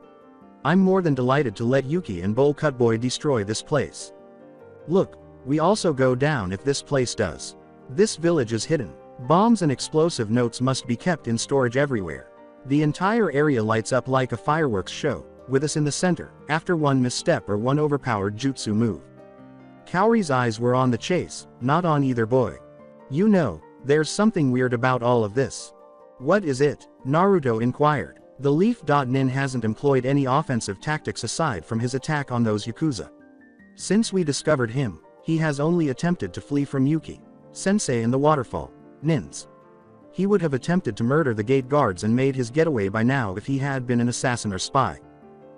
Speaker 2: I'm more than delighted to let Yuki and Bowl Cut Boy destroy this place. Look, we also go down if this place does. This village is hidden. Bombs and explosive notes must be kept in storage everywhere. The entire area lights up like a fireworks show, with us in the center, after one misstep or one overpowered jutsu move. Kaori's eyes were on the chase, not on either boy. You know, there's something weird about all of this. What is it? Naruto inquired. The Leaf.Nin hasn't employed any offensive tactics aside from his attack on those Yakuza. Since we discovered him, he has only attempted to flee from Yuki Sensei in the waterfall. Nins. He would have attempted to murder the gate guards and made his getaway by now if he had been an assassin or spy.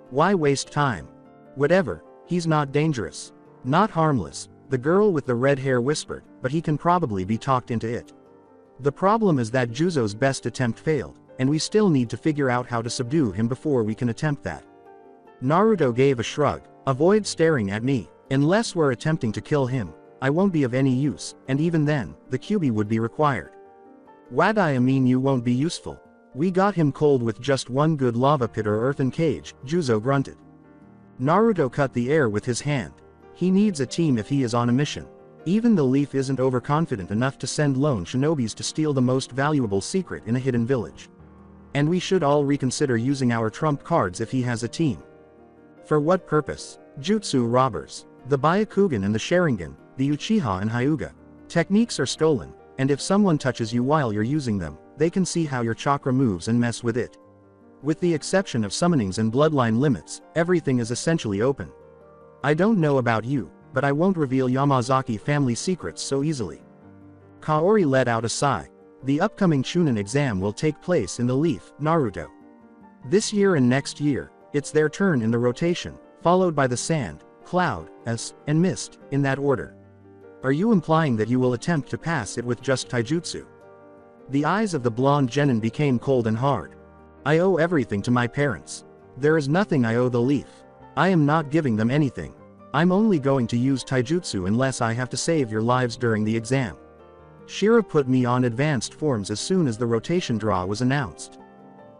Speaker 2: Why waste time? Whatever, he's not dangerous. Not harmless, the girl with the red hair whispered, but he can probably be talked into it. The problem is that Juzo's best attempt failed, and we still need to figure out how to subdue him before we can attempt that. Naruto gave a shrug. Avoid staring at me. Unless we're attempting to kill him, I won't be of any use, and even then, the Kyuubi would be required. What I mean you won't be useful. We got him cold with just one good lava pit or earthen cage, Juzo grunted. Naruto cut the air with his hand. He needs a team if he is on a mission. Even the Leaf isn't overconfident enough to send lone shinobis to steal the most valuable secret in a hidden village. And we should all reconsider using our trump cards if he has a team. For what purpose? Jutsu robbers. The Byakugan and the Sharingan, the Uchiha and Hyuga. Techniques are stolen, and if someone touches you while you're using them, they can see how your chakra moves and mess with it. With the exception of summonings and bloodline limits, everything is essentially open. I don't know about you, but I won't reveal Yamazaki family secrets so easily. Kaori let out a sigh. The upcoming Chunin exam will take place in the Leaf, Naruto. This year and next year, it's their turn in the rotation, followed by the Sand, Cloud, and Mist, in that order. Are you implying that you will attempt to pass it with just taijutsu? The eyes of the blonde genin became cold and hard. I owe everything to my parents. There is nothing I owe the Leaf. I am not giving them anything. I'm only going to use taijutsu unless I have to save your lives during the exam. Shira put me on advanced forms as soon as the rotation draw was announced.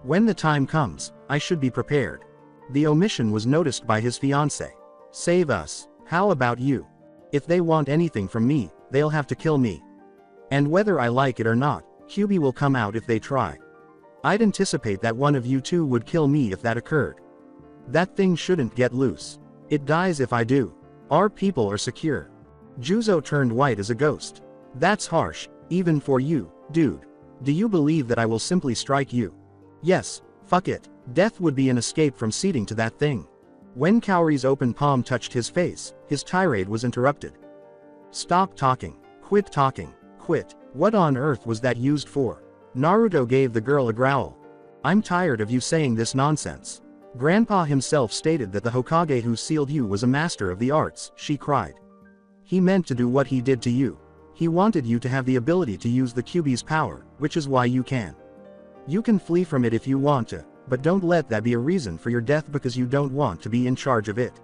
Speaker 2: When the time comes, I should be prepared. The omission was noticed by his fiancée. Save us. How about you? If they want anything from me, they'll have to kill me. And whether I like it or not, Kyuubi will come out if they try. I'd anticipate that one of you two would kill me if that occurred. That thing shouldn't get loose. It dies if I do. Our people are secure. Juzo turned white as a ghost. That's harsh, even for you, dude. Do you believe that I will simply strike you? Yes, fuck it. Death would be an escape from ceding to that thing. When Kaori's open palm touched his face, his tirade was interrupted. Stop talking. Quit talking. Quit. What on earth was that used for? Naruto gave the girl a growl. I'm tired of you saying this nonsense. Grandpa himself stated that the Hokage who sealed you was a master of the arts, she cried. He meant to do what he did to you. He wanted you to have the ability to use the Kyuubi's power, which is why you can. You can flee from it if you want to, but don't let that be a reason for your death because you don't want to be in charge of it.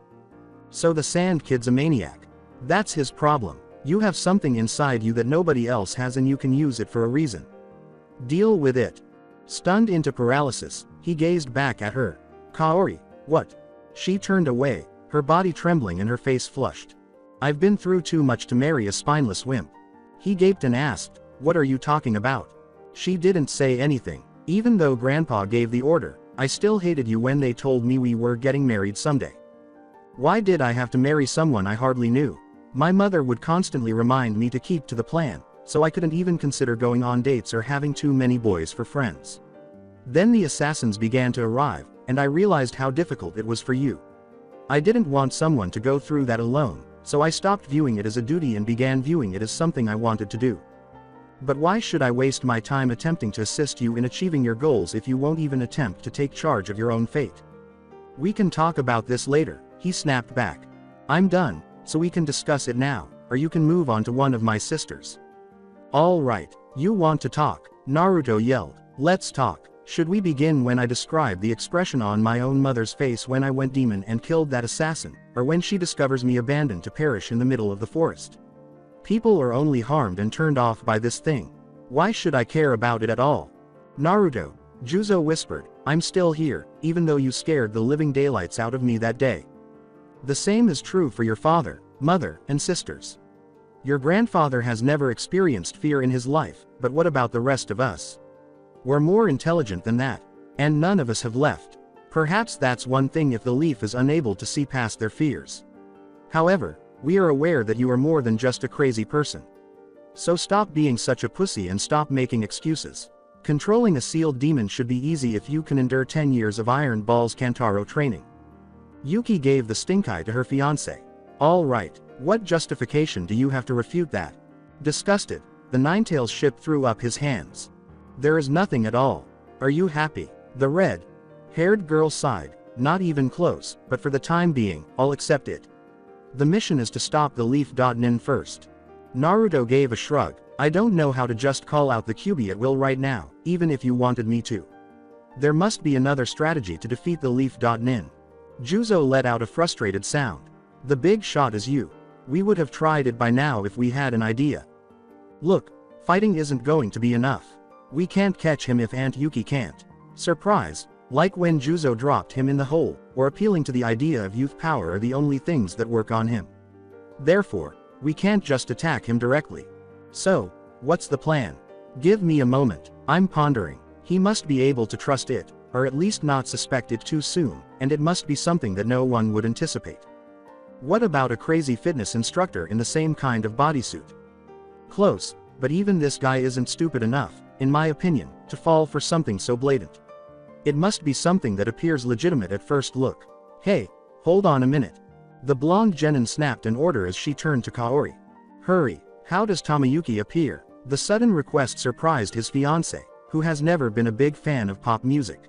Speaker 2: So the Sand Kid's a maniac. That's his problem. You have something inside you that nobody else has and you can use it for a reason. Deal with it. Stunned into paralysis, he gazed back at her. Kaori, what? She turned away, her body trembling and her face flushed. I've been through too much to marry a spineless wimp. He gaped and asked, what are you talking about? She didn't say anything. Even though Grandpa gave the order, I still hated you when they told me we were getting married someday. Why did I have to marry someone I hardly knew? My mother would constantly remind me to keep to the plan, so I couldn't even consider going on dates or having too many boys for friends. Then the assassins began to arrive, and I realized how difficult it was for you. I didn't want someone to go through that alone, so I stopped viewing it as a duty and began viewing it as something I wanted to do. But why should I waste my time attempting to assist you in achieving your goals if you won't even attempt to take charge of your own fate? We can talk about this later, he snapped back. I'm done, so we can discuss it now, or you can move on to one of my sisters. All right, you want to talk, Naruto yelled. Let's talk. Should we begin when I describe the expression on my own mother's face when I went demon and killed that assassin, or when she discovers me abandoned to perish in the middle of the forest? People are only harmed and turned off by this thing. Why should I care about it at all? Naruto, Juzo whispered, I'm still here, even though you scared the living daylights out of me that day. The same is true for your father, mother, and sisters. Your grandfather has never experienced fear in his life, but what about the rest of us? We're more intelligent than that, and none of us have left. Perhaps that's one thing if the leaf is unable to see past their fears. However, we are aware that you are more than just a crazy person. So stop being such a pussy and stop making excuses. Controlling a sealed demon should be easy if you can endure 10 years of Iron Balls Kantaro training. Yuki gave the stink eye to her fiancé. All right, what justification do you have to refute that? Disgusted, the Ninetales ship threw up his hands. There is nothing at all. Are you happy? The red-haired girl sighed, not even close, but for the time being, I'll accept it. The mission is to stop the leaf.nin first. Naruto gave a shrug. I don't know how to just call out the QB at will right now, even if you wanted me to. There must be another strategy to defeat the leaf.nin. Juzo let out a frustrated sound. The big shot is you. We would have tried it by now if we had an idea. Look, fighting isn't going to be enough. We can't catch him if Aunt Yuki can't. Surprise, like when Juzo dropped him in the hole, or appealing to the idea of youth power are the only things that work on him. Therefore, we can't just attack him directly. So, what's the plan? Give me a moment, I'm pondering. He must be able to trust it, or at least not suspect it too soon, and it must be something that no one would anticipate. What about a crazy fitness instructor in the same kind of bodysuit? Close, but even this guy isn't stupid enough, in my opinion, to fall for something so blatant. It must be something that appears legitimate at first look. Hey, hold on a minute. The blonde genin snapped an order as she turned to Kaori. Hurry, how does Tamayuki appear? The sudden request surprised his fiancé, who has never been a big fan of pop music.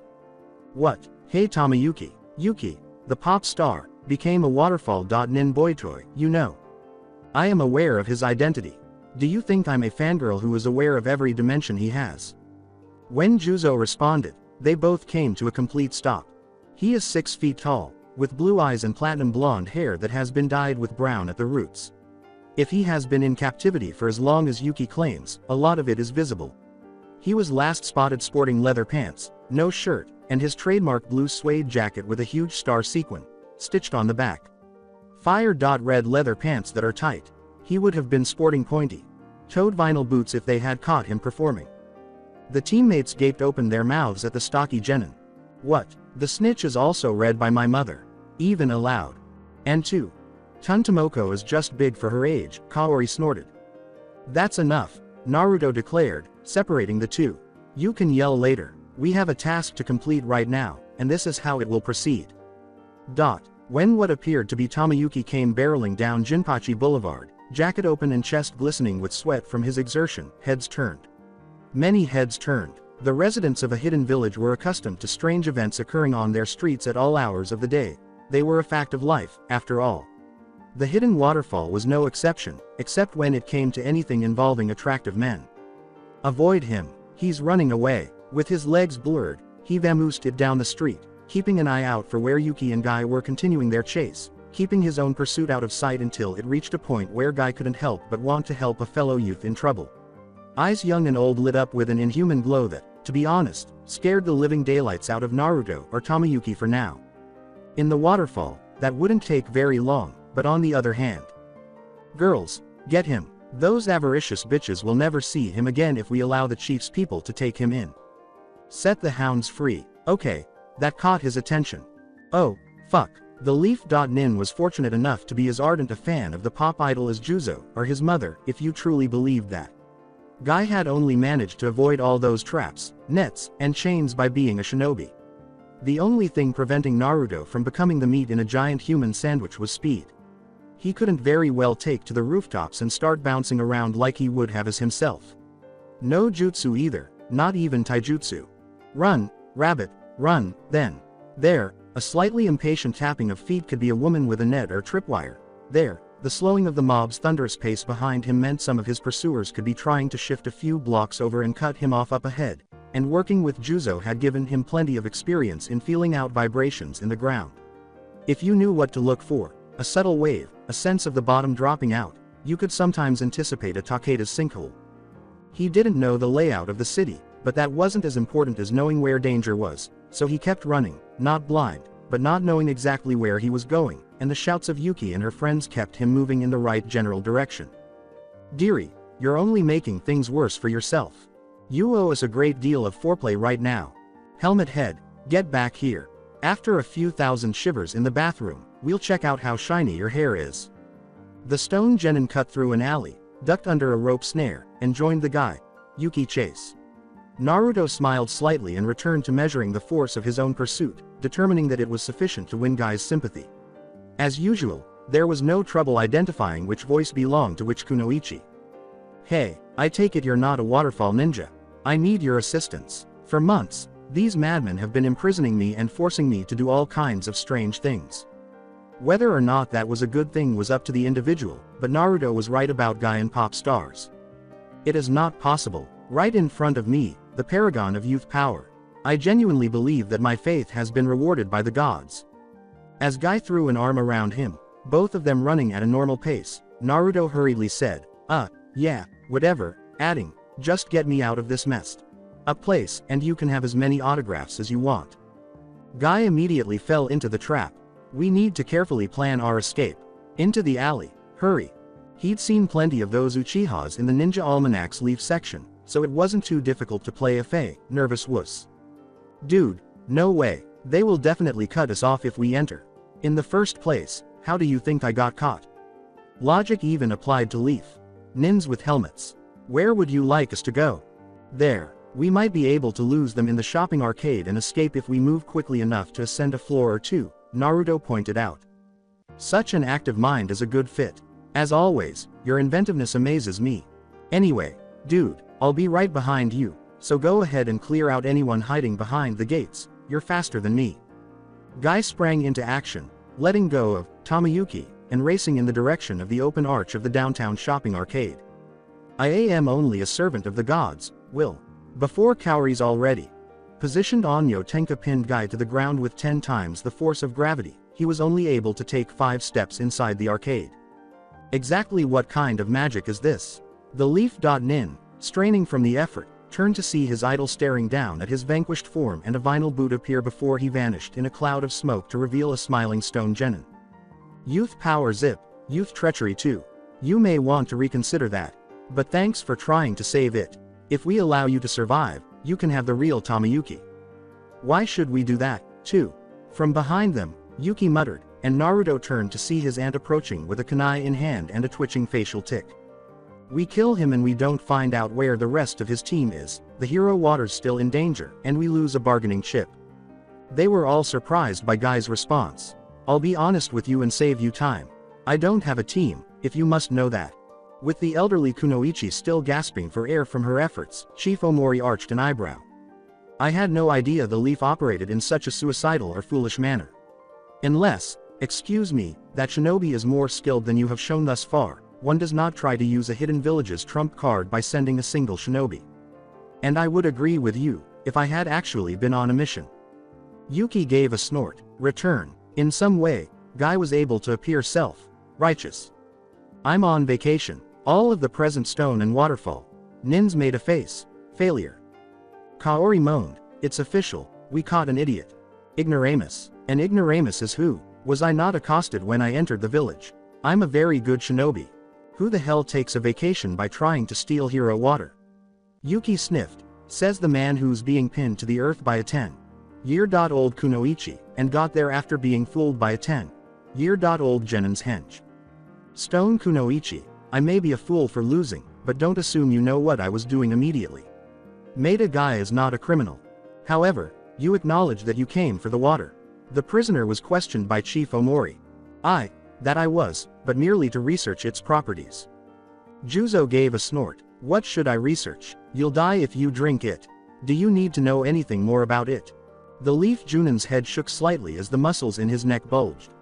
Speaker 2: What? Hey Tamayuki, Yuki, the pop star, became a waterfall.nin boy toy, you know. I am aware of his identity. Do you think I'm a fangirl who is aware of every dimension he has? When Juzo responded, they both came to a complete stop. He is 6 feet tall, with blue eyes and platinum blonde hair that has been dyed with brown at the roots. If he has been in captivity for as long as Yuki claims, a lot of it is visible. He was last spotted sporting leather pants, no shirt, and his trademark blue suede jacket with a huge star sequin, stitched on the back. Fire-red leather pants that are tight. He would have been sporting pointy-toed vinyl boots if they had caught him performing. The teammates gaped open their mouths at the stocky genin. What? The snitch is also read by my mother. Even aloud. And 2. Tuntomoko is just big for her age, Kaori snorted. That's enough, Naruto declared, separating the two. You can yell later. We have a task to complete right now, and this is how it will proceed. When what appeared to be Tamayuki came barreling down Jinpachi Boulevard, jacket open and chest glistening with sweat from his exertion, heads turned. Many heads turned. The residents of a hidden village were accustomed to strange events occurring on their streets at all hours of the day. They were a fact of life, after all. The hidden waterfall was no exception, except when it came to anything involving attractive men. Avoid him. He's running away. With his legs blurred, he vamoosed it down the street, keeping an eye out for where Yuki and Guy were continuing their chase, keeping his own pursuit out of sight until it reached a point where Guy couldn't help but want to help a fellow youth in trouble. Eyes young and old lit up with an inhuman glow that, to be honest, scared the living daylights out of Naruto or Tamayuki for now. In the waterfall, that wouldn't take very long, but on the other hand. Girls, get him. Those avaricious bitches will never see him again if we allow the chief's people to take him in. Set the hounds free. Okay, that caught his attention. Oh, fuck. The leaf.nin was fortunate enough to be as ardent a fan of the pop idol as Juzo, or his mother, if you truly believed that. Guy had only managed to avoid all those traps, nets, and chains by being a shinobi. The only thing preventing Naruto from becoming the meat in a giant human sandwich was speed. He couldn't very well take to the rooftops and start bouncing around like he would have as himself. No jutsu either, not even taijutsu. Run, rabbit, run, then. There, a slightly impatient tapping of feet could be a woman with a net or tripwire. There, the slowing of the mob's thunderous pace behind him meant some of his pursuers could be trying to shift a few blocks over and cut him off up ahead, and working with Juzo had given him plenty of experience in feeling out vibrations in the ground. If you knew what to look for, a subtle wave, a sense of the bottom dropping out, you could sometimes anticipate a Takeda's sinkhole. He didn't know the layout of the city, but that wasn't as important as knowing where danger was, so he kept running, not blind, but not knowing exactly where he was going, and the shouts of Yuki and her friends kept him moving in the right general direction. Dearie, you're only making things worse for yourself. You owe us a great deal of foreplay right now. Helmet head, get back here. After a few thousand shivers in the bathroom, we'll check out how shiny your hair is. The stone genin cut through an alley, ducked under a rope snare, and joined the guy, Yuki chase. Naruto smiled slightly and returned to measuring the force of his own pursuit, determining that it was sufficient to win Guy's sympathy. As usual, there was no trouble identifying which voice belonged to which kunoichi. Hey, I take it you're not a waterfall ninja. I need your assistance. For months, these madmen have been imprisoning me and forcing me to do all kinds of strange things. Whether or not that was a good thing was up to the individual, but Naruto was right about Guy and pop stars. It is not possible, right in front of me, the paragon of youth power. I genuinely believe that my faith has been rewarded by the gods. As Guy threw an arm around him, both of them running at a normal pace, Naruto hurriedly said, yeah, whatever, adding, just get me out of this mess. A place, and you can have as many autographs as you want. Guy immediately fell into the trap. We need to carefully plan our escape. Into the alley, hurry. He'd seen plenty of those Uchihas in the Ninja Almanac's leaf section, so it wasn't too difficult to play a nervous wuss. Dude, no way, they will definitely cut us off if we enter. In the first place, how do you think I got caught? Logic even applied to Leaf. Nins with helmets. Where would you like us to go? There, we might be able to lose them in the shopping arcade and escape if we move quickly enough to ascend a floor or two, Naruto pointed out. Such an active mind is a good fit. As always, your inventiveness amazes me. Anyway, dude, I'll be right behind you, so go ahead and clear out anyone hiding behind the gates. You're faster than me. Guy sprang into action, letting go of Tamayuki, and racing in the direction of the open arch of the downtown shopping arcade. I am only a servant of the gods, Will. Before Kaori's already positioned Onyo Tenka pinned Guy to the ground with 10 times the force of gravity, he was only able to take 5 steps inside the arcade. Exactly what kind of magic is this? The Leaf.Nin, straining from the effort, turned to see his idol staring down at his vanquished form and a vinyl boot appear before he vanished in a cloud of smoke to reveal a smiling stone genin. Youth power zip, youth treachery too. You may want to reconsider that. But thanks for trying to save it. If we allow you to survive, you can have the real Tamayuki. Why should we do that, too? From behind them, Yuki muttered, and Naruto turned to see his aunt approaching with a kunai in hand and a twitching facial tic. We kill him and we don't find out where the rest of his team is, the hero Water's still in danger, and we lose a bargaining chip. They were all surprised by Guy's response. I'll be honest with you and save you time. I don't have a team, if you must know that. With the elderly Kunoichi still gasping for air from her efforts, Chief Omori arched an eyebrow. I had no idea the Leaf operated in such a suicidal or foolish manner. Unless, excuse me, that shinobi is more skilled than you have shown thus far, one does not try to use a hidden village's trump card by sending a single shinobi. And I would agree with you, if I had actually been on a mission. Yuki gave a snort. Return. In some way, Guy was able to appear self-righteous. I'm on vacation. All of the present stone and waterfall. Nins made a face. Failure. Kaori moaned. It's official, we caught an idiot. Ignoramus. An ignoramus is who? Was I not accosted when I entered the village? I'm a very good shinobi. Who the hell takes a vacation by trying to steal hero water? Yuki sniffed. Says the man who's being pinned to the earth by a 10-year-old Kunoichi, and got there after being fooled by a 10-year-old genin's hench. Stone Kunoichi, I may be a fool for losing, but don't assume you know what I was doing immediately. Maida Guy is not a criminal. However, you acknowledge that you came for the water. The prisoner was questioned by Chief Omori. That I was, but merely to research its properties. Juzo gave a snort. What should I research? You'll die if you drink it. Do you need to know anything more about it? The Leaf Junin's head shook slightly as the muscles in his neck bulged.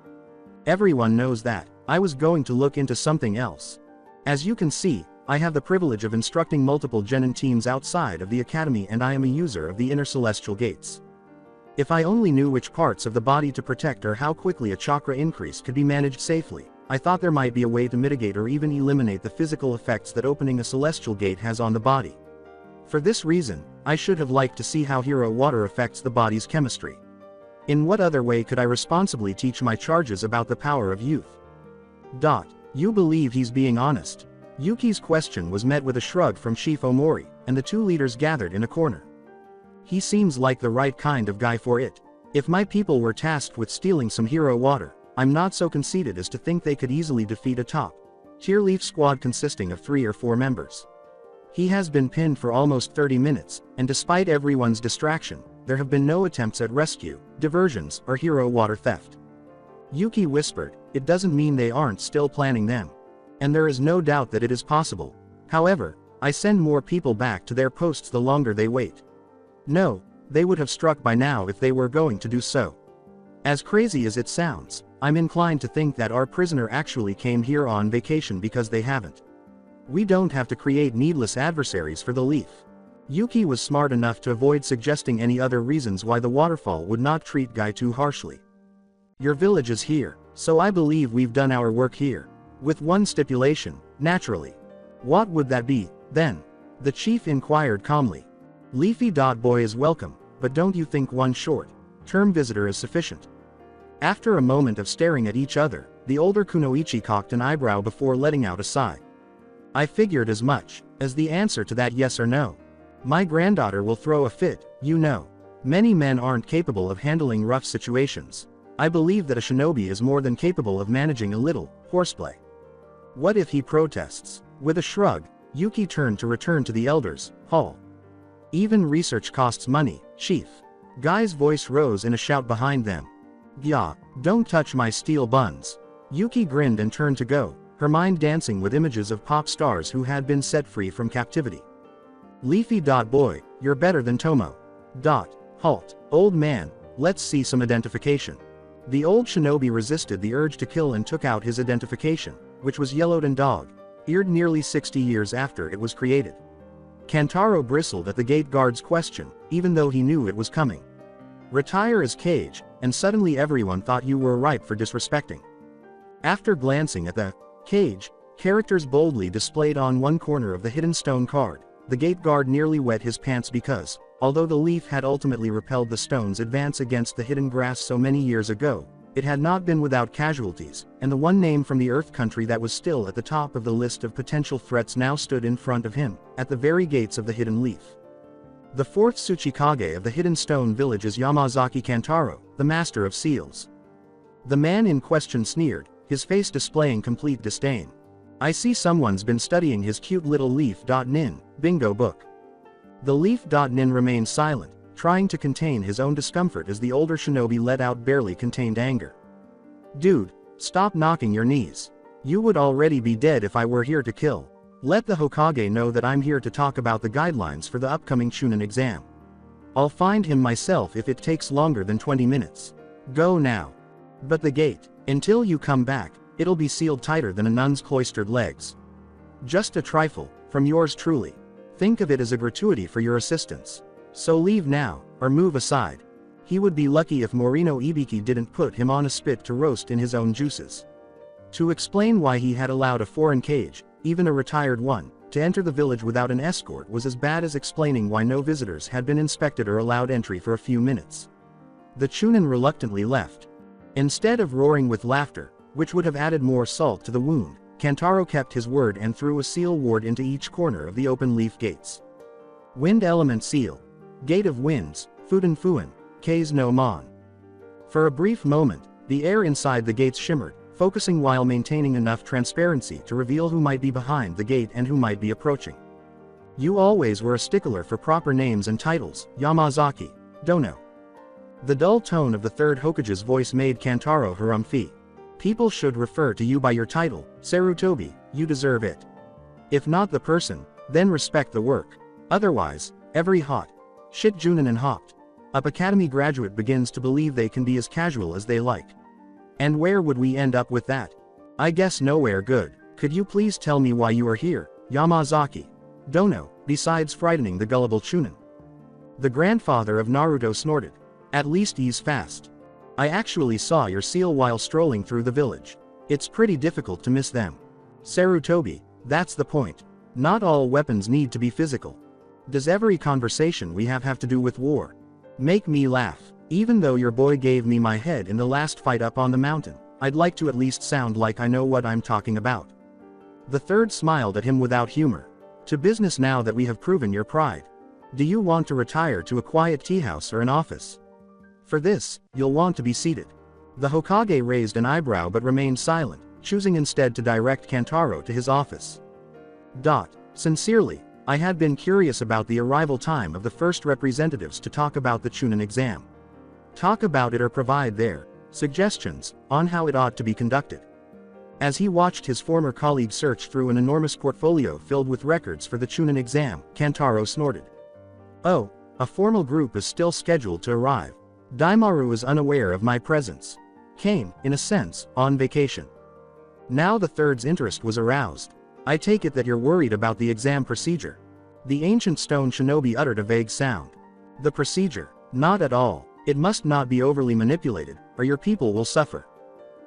Speaker 2: Everyone knows that. I was going to look into something else. As you can see, I have the privilege of instructing multiple genin teams outside of the academy and I am a user of the inner celestial gates. If I only knew which parts of the body to protect or how quickly a chakra increase could be managed safely, I thought there might be a way to mitigate or even eliminate the physical effects that opening a celestial gate has on the body. For this reason, I should have liked to see how hero water affects the body's chemistry. In what other way could I responsibly teach my charges about the power of youth? You believe he's being honest. Yuki's question was met with a shrug from Chief Omori, and the two leaders gathered in a corner. He seems like the right kind of guy for it. If my people were tasked with stealing some hero water, I'm not so conceited as to think they could easily defeat a top-tier Leaf squad consisting of 3 or 4 members. He has been pinned for almost 30 minutes, and despite everyone's distraction, there have been no attempts at rescue, diversions, or hero water theft. Yuki whispered, "It doesn't mean they aren't still planning them. And there is no doubt that it is possible. However, I send more people back to their posts the longer they wait. No, they would have struck by now if they were going to do so. As crazy as it sounds, I'm inclined to think that our prisoner actually came here on vacation because they haven't. We don't have to create needless adversaries for the Leaf." Yuki was smart enough to avoid suggesting any other reasons why the waterfall would not treat Guy too harshly. "Your village is here, so I believe we've done our work here. With one stipulation, naturally." "What would that be, then?" the chief inquired calmly. "Leafy Boy is welcome, but don't you think one short-term visitor is sufficient?" After a moment of staring at each other, the older Kunoichi cocked an eyebrow before letting out a sigh. "I figured as much. As the answer to that yes or no? My granddaughter will throw a fit, you know. Many men aren't capable of handling rough situations. I believe that a shinobi is more than capable of managing a little horseplay. What if he protests?" With a shrug, Yuki turned to return to the elders' hall. "Even research costs money, chief." Guy's voice rose in a shout behind them. "Gya, don't touch my steel buns." Yuki grinned and turned to go, her mind dancing with images of pop stars who had been set free from captivity. "Leafy Boy, you're better than Tomo. Halt, old man, let's see some identification." The old shinobi resisted the urge to kill and took out his identification, which was yellowed and dog-eared nearly 60 years after it was created. Kantaro bristled at the gate guard's question, even though he knew it was coming. "Retire as Cage," and suddenly everyone thought you were ripe for disrespecting. After glancing at the cage characters boldly displayed on one corner of the hidden stone card, the gate guard nearly wet his pants because, although the Leaf had ultimately repelled the stone's advance against the hidden grass so many years ago, it had not been without casualties, and the one name from the Earth country that was still at the top of the list of potential threats now stood in front of him, at the very gates of the Hidden Leaf. The 4th Tsuchikage of the Hidden Stone Village is Yamazaki Kantaro, the Master of Seals. The man in question sneered, his face displaying complete disdain. "I see someone's been studying his cute little Leaf.nin bingo book." The Leaf.nin remained silent, trying to contain his own discomfort as the older shinobi let out barely contained anger. "Dude, stop knocking your knees. You would already be dead if I were here to kill. Let the Hokage know that I'm here to talk about the guidelines for the upcoming Chunin exam. I'll find him myself if it takes longer than 20 minutes. Go now. But the gate, until you come back, it'll be sealed tighter than a nun's cloistered legs. Just a trifle, from yours truly. Think of it as a gratuity for your assistance. So leave now, or move aside." He would be lucky if Morino Ibiki didn't put him on a spit to roast in his own juices. To explain why he had allowed a foreign cage, even a retired one, to enter the village without an escort was as bad as explaining why no visitors had been inspected or allowed entry for a few minutes. The Chunin reluctantly left. Instead of roaring with laughter, which would have added more salt to the wound, Kantaro kept his word and threw a seal ward into each corner of the open leaf gates. Wind element seal. Gate of winds, Fuden Fuin, K's no Mon. For a brief moment, the air inside the gates shimmered, focusing while maintaining enough transparency to reveal who might be behind the gate and who might be approaching. "You always were a stickler for proper names and titles, Yamazaki, Dono." The dull tone of the 3rd Hokage's voice made Kantaro harumphy. "People should refer to you by your title, Sarutobi, you deserve it. If not the person, then respect the work. Otherwise, every hot shit Junin and hopped up academy graduate begins to believe they can be as casual as they like. And where would we end up with that? I guess nowhere good. Could you please tell me why you are here, Yamazaki Dono, besides frightening the gullible Chunin?" The grandfather of Naruto snorted. "At least he's fast. I actually saw your seal while strolling through the village. It's pretty difficult to miss them. Sarutobi, that's the point. Not all weapons need to be physical. Does every conversation we have to do with war? Make me laugh. Even though your boy gave me my head in the last fight up on the mountain, I'd like to at least sound like I know what I'm talking about." The third smiled at him without humor. To business now that we have proven your pride. Do you want to retire to a quiet tea house or an office? For this, you'll want to be seated. The Hokage raised an eyebrow but remained silent, choosing instead to direct Kantaro to his office. Sincerely, I had been curious about the arrival time of the first representatives to talk about the Chunin exam. Talk about it or provide their suggestions on how it ought to be conducted. As he watched his former colleague search through an enormous portfolio filled with records for the Chunin exam, Kantaro snorted. Oh, a formal group is still scheduled to arrive. Daimaru is unaware of my presence. Came, in a sense, on vacation. Now the third's interest was aroused. I take it that you're worried about the exam procedure. The ancient stone shinobi uttered a vague sound. The procedure? Not at all. It must not be overly manipulated, or your people will suffer.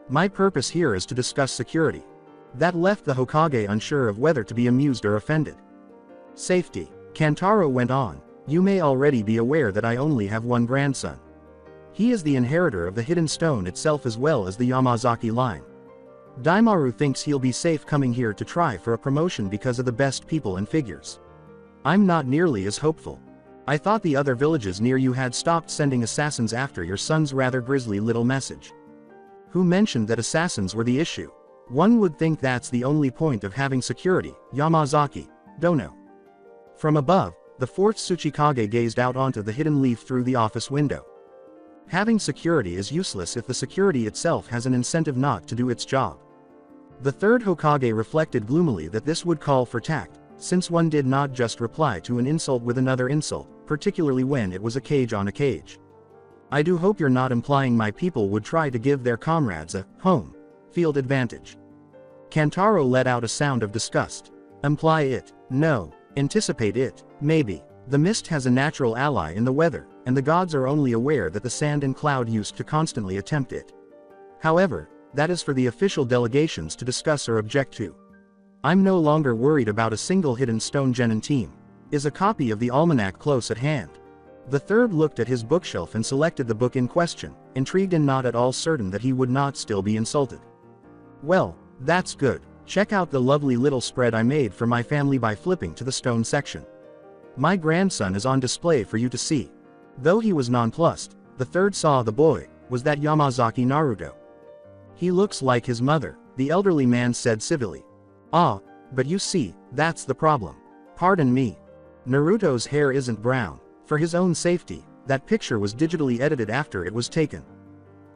Speaker 2: My purpose here is to discuss security. That left the Hokage unsure of whether to be amused or offended. Safety. Kantaro went on. You may already be aware that I only have one grandson. He is the inheritor of the hidden stone itself as well as the Yamazaki line. Daimaru thinks he'll be safe coming here to try for a promotion because of the best people and figures. I'm not nearly as hopeful. I thought the other villages near you had stopped sending assassins after your son's rather grisly little message. Who mentioned that assassins were the issue? One would think that's the only point of having security, Yamazaki, Dono. From above, the fourth Tsuchikage gazed out onto the hidden leaf through the office window. Having security is useless if the security itself has an incentive not to do its job. The third Hokage reflected gloomily that this would call for tact, since one did not just reply to an insult with another insult, particularly when it was a cage on a cage. I do hope you're not implying my people would try to give their comrades a home field advantage. Kantaro let out a sound of disgust. Imply it? No. Anticipate it? Maybe. The mist has a natural ally in the weather, and the gods are only aware that the sand and cloud used to constantly attempt it. However, that is for the official delegations to discuss or object to. I'm no longer worried about a single hidden stone genin team. Is a copy of the almanac close at hand? The third looked at his bookshelf and selected the book in question, intrigued and not at all certain that he would not still be insulted. Well, that's good. Check out the lovely little spread I made for my family by flipping to the stone section. My grandson is on display for you to see. Though he was nonplussed, the third saw the boy. Was that Yamazaki Naruto? He looks like his mother, the elderly man said civilly. Ah, but you see, that's the problem. Pardon me. Naruto's hair isn't brown. For his own safety, that picture was digitally edited after it was taken.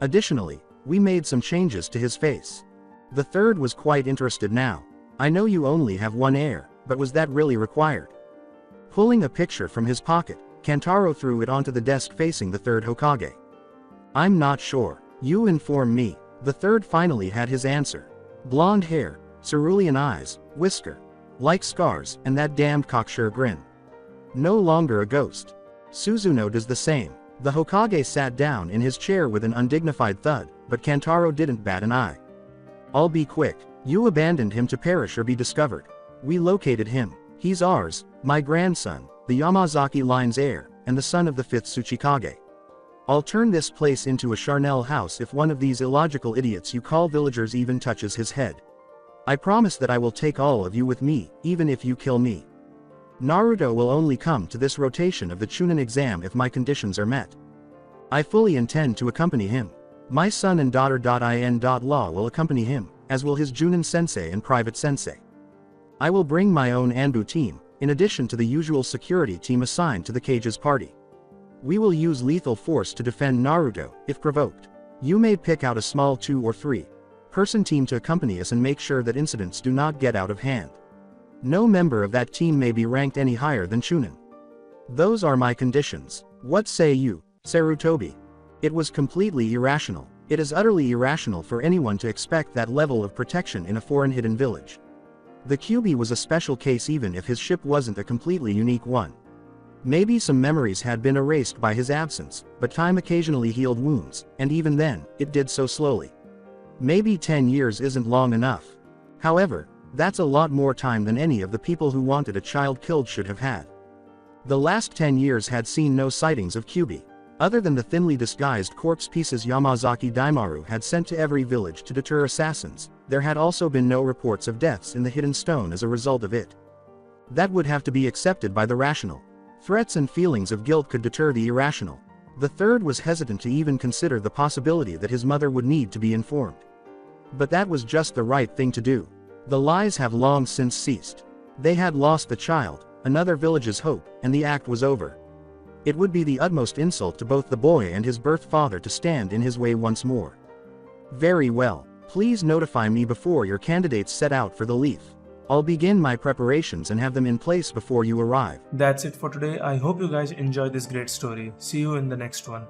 Speaker 2: Additionally, we made some changes to his face. The third was quite interested now. I know you only have one heir, but was that really required? Pulling a picture from his pocket, Kantaro threw it onto the desk facing the third Hokage. I'm not sure. You inform me. The third finally had his answer. Blonde hair, cerulean eyes, whisker, like scars, and that damned cocksure grin. No longer a ghost. Suzuno does the same. The Hokage sat down in his chair with an undignified thud, but Kantaro didn't bat an eye. I'll be quick. You abandoned him to perish or be discovered. We located him. He's ours, my grandson, the Yamazaki line's heir, and the son of the fifth Tsuchikage. I'll turn this place into a charnel house if one of these illogical idiots you call villagers even touches his head. I promise that I will take all of you with me, even if you kill me. Naruto will only come to this rotation of the Chunin exam if my conditions are met. I fully intend to accompany him. My son and daughter.in.law will accompany him, as will his Junin sensei and private sensei. I will bring my own Anbu team, in addition to the usual security team assigned to the cage's party. We will use lethal force to defend Naruto, if provoked. You may pick out a small 2 or 3-person team to accompany us and make sure that incidents do not get out of hand. No member of that team may be ranked any higher than Chunin. Those are my conditions. What say you, Sarutobi? It was completely irrational. It is utterly irrational for anyone to expect that level of protection in a foreign hidden village. The Kyuubi was a special case even if his ship wasn't a completely unique one. Maybe some memories had been erased by his absence, but time occasionally healed wounds, and even then, it did so slowly. Maybe 10 years isn't long enough. However, that's a lot more time than any of the people who wanted a child killed should have had. The last 10 years had seen no sightings of Kyuubi. Other than the thinly disguised corpse pieces Yamazaki Daimaru had sent to every village to deter assassins, There had also been no reports of deaths in the hidden stone as a result of it. That would have to be accepted by the rational. Threats and feelings of guilt could deter the irrational. The third was hesitant to even consider the possibility that his mother would need to be informed. But that was just the right thing to do. The lies have long since ceased. They had lost the child, another village's hope, and the act was over. It would be the utmost insult to both the boy and his birth father to stand in his way once more. Very well. Please notify me before your candidates set out for the leaf. I'll begin my preparations and have them in place before you arrive.
Speaker 1: That's it for today. I hope you guys enjoyed this great story. See you in the next one.